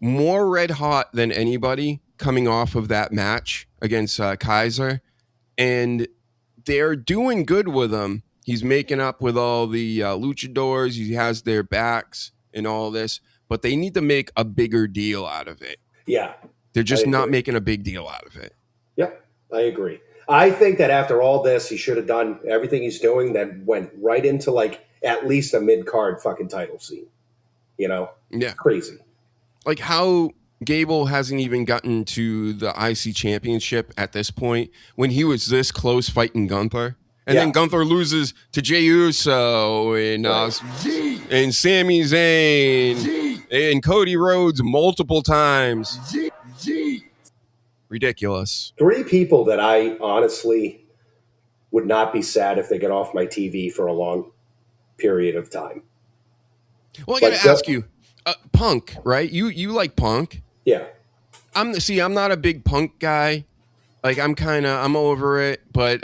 more red hot than anybody coming off of that match against Kaiser. And they're doing good with him. He's making up with all the luchadors. He has their backs and all this. But they need to make a bigger deal out of it. Yeah. They're just not making a big deal out of it. Yep, I agree. I think that after all this, he should have done everything he's doing that went right into like at least a mid-card fucking title scene. You know? Yeah. Crazy. Like how Gable hasn't even gotten to the IC championship at this point when he was this close fighting Gunther. And then Gunther loses to Jey Uso and Sami Zayn and Cody Rhodes multiple times. Ridiculous. 3 people that I honestly would not be sad if they get off my TV for a long period of time. Well, I got to ask you, Punk, right? You like Punk? Yeah. I'm not a big Punk guy. Like I'm over it, but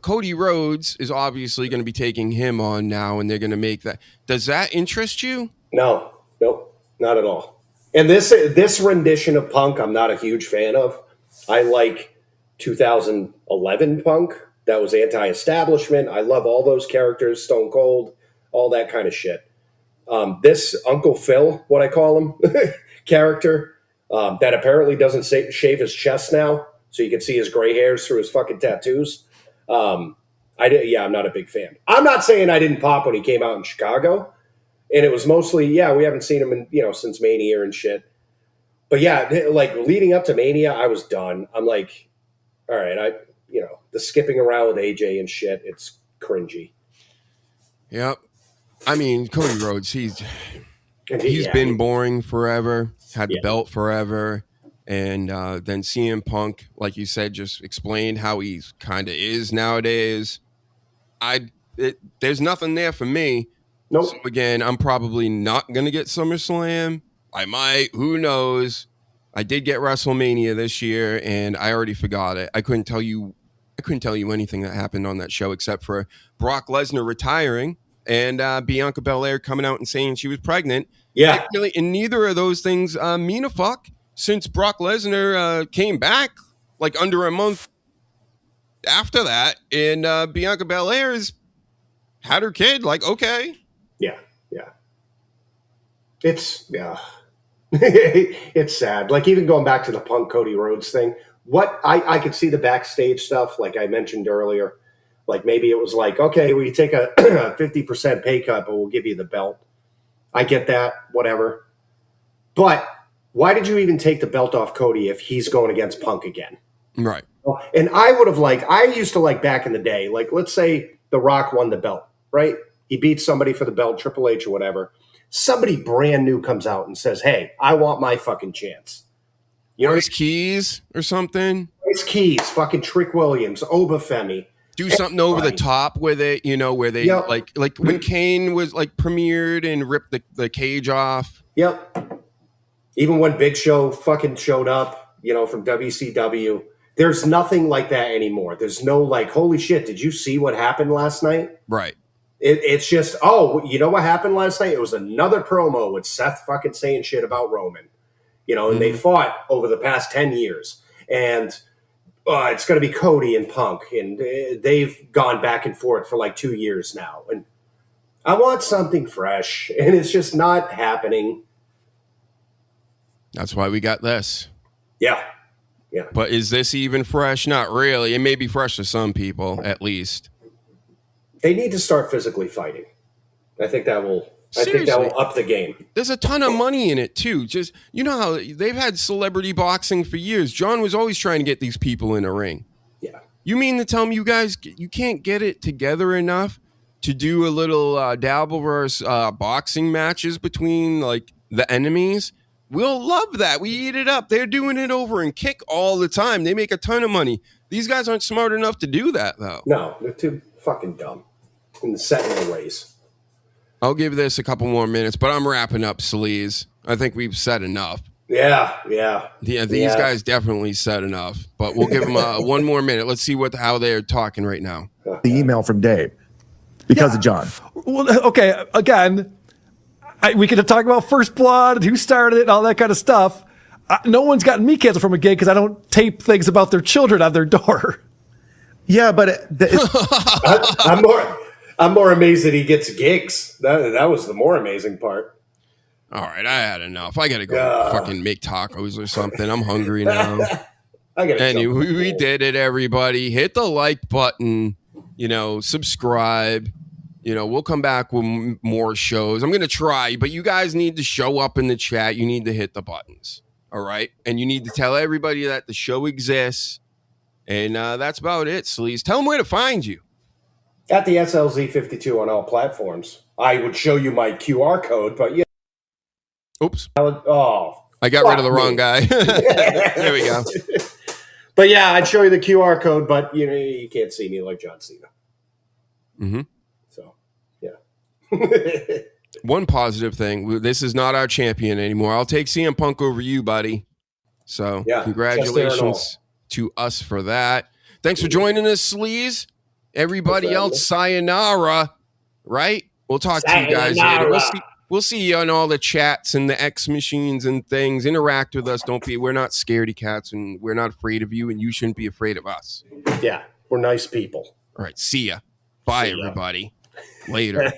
Cody Rhodes is obviously going to be taking him on now, and they're going to make that. Does that interest you? No, nope, not at all. And this rendition of Punk, I'm not a huge fan of. I like 2011 Punk. That was anti-establishment. I love all those characters, Stone Cold, all that kind of shit. This Uncle Phil, what I call him, character, that apparently doesn't shave his chest now, so you can see his gray hairs through his fucking tattoos. I'm not a big fan. I'm not saying I didn't pop when he came out in Chicago, and it was mostly, we haven't seen him in, since Mania and shit. But like leading up to Mania, I was done. I'm like, all right, the skipping around with AJ and shit, it's cringy. Yep. I mean, Cody Rhodes, he's been boring forever, had the belt forever. And then CM Punk, like you said, just explained how he kind of is nowadays. There's nothing there for me. Nope. So again, I'm probably not going to get SummerSlam. I might. Who knows? I did get WrestleMania this year, and I already forgot it. I couldn't tell you anything that happened on that show except for Brock Lesnar retiring and Bianca Belair coming out and saying she was pregnant. Yeah. And neither of those things mean a fuck. Since Brock Lesnar came back like under a month after that, and Bianca Belair's had her kid, like, okay. Yeah. It's, it's sad. Like, even going back to the Punk Cody Rhodes thing, what I could see the backstage stuff, like I mentioned earlier, like maybe it was like, okay, we take a 50% pay cut, but we'll give you the belt. I get that, whatever. But why did you even take the belt off Cody if he's going against Punk again? Right. And I used to like back in the day, like let's say The Rock won the belt, right? He beats somebody for the belt, Triple H or whatever. Somebody brand new comes out and says, hey, I want my fucking chance. Royce Keys or something? Royce Keys, fucking Trick Williams, Obafemi. do something over the top with it, where they like when Kane was like premiered and ripped the cage off. Yep. Even when Big Show fucking showed up, from WCW, there's nothing like that anymore. There's no like, holy shit, did you see what happened last night? Right. It's just, you know what happened last night? It was another promo with Seth fucking saying shit about Roman, and they fought over the past 10 years. And it's going to be Cody and Punk, and they've gone back and forth for like 2 years now. And I want something fresh, and it's just not happening. That's why we got this. Yeah. But is this even fresh? Not really. It may be fresh to some people, at least. They need to start physically fighting. I think that will up the game. There's a ton of money in it too. Just how they've had celebrity boxing for years. John was always trying to get these people in a ring. Yeah. You mean to tell me you guys you can't get it together enough to do a little dabbleverse boxing matches between like the enemies? We'll love that. We eat it up. They're doing it over in Kick all the time. They make a ton of money. These guys aren't smart enough to do that though. No, they're too fucking dumb and set in their ways. I'll give this a couple more minutes, but I'm wrapping up, Sleaze. I think we've said enough. Yeah. These guys definitely said enough, but we'll give them one more minute. Let's see how they're talking right now. The email from Dave because of John. Well, okay, again, we could talk about First Blood and who started it and all that kind of stuff. No one's gotten me canceled from a gig because I don't tape things about their children on their door. Yeah, but I'm more amazed that he gets gigs. That was the more amazing part. All right, I had enough. I gotta go fucking make tacos or something. I'm hungry now. Anyway, we did it, everybody. Hit the like button. Subscribe. We'll come back with more shows. I'm gonna try, but you guys need to show up in the chat. You need to hit the buttons. All right, and you need to tell everybody that the show exists. And that's about it, Sleaze. Tell them where to find you. At the SLZ52 on all platforms. I would show you my QR code, but yeah. Oops. I got rid of the wrong guy. There we go. But yeah, I'd show you the QR code, but you can't see me like John Cena. Mm-hmm. So, yeah. One positive thing, this is not our champion anymore. I'll take CM Punk over you, buddy. So congratulations to us for that. Thanks for joining us, Sleaze. Everybody else, sayonara, right? We'll talk to you guys later. We'll see you on all the chats and the X machines and things. Interact with us. We're not scaredy cats, and we're not afraid of you, and you shouldn't be afraid of us. Yeah, we're nice people. All right, see ya. Bye, everybody. Later.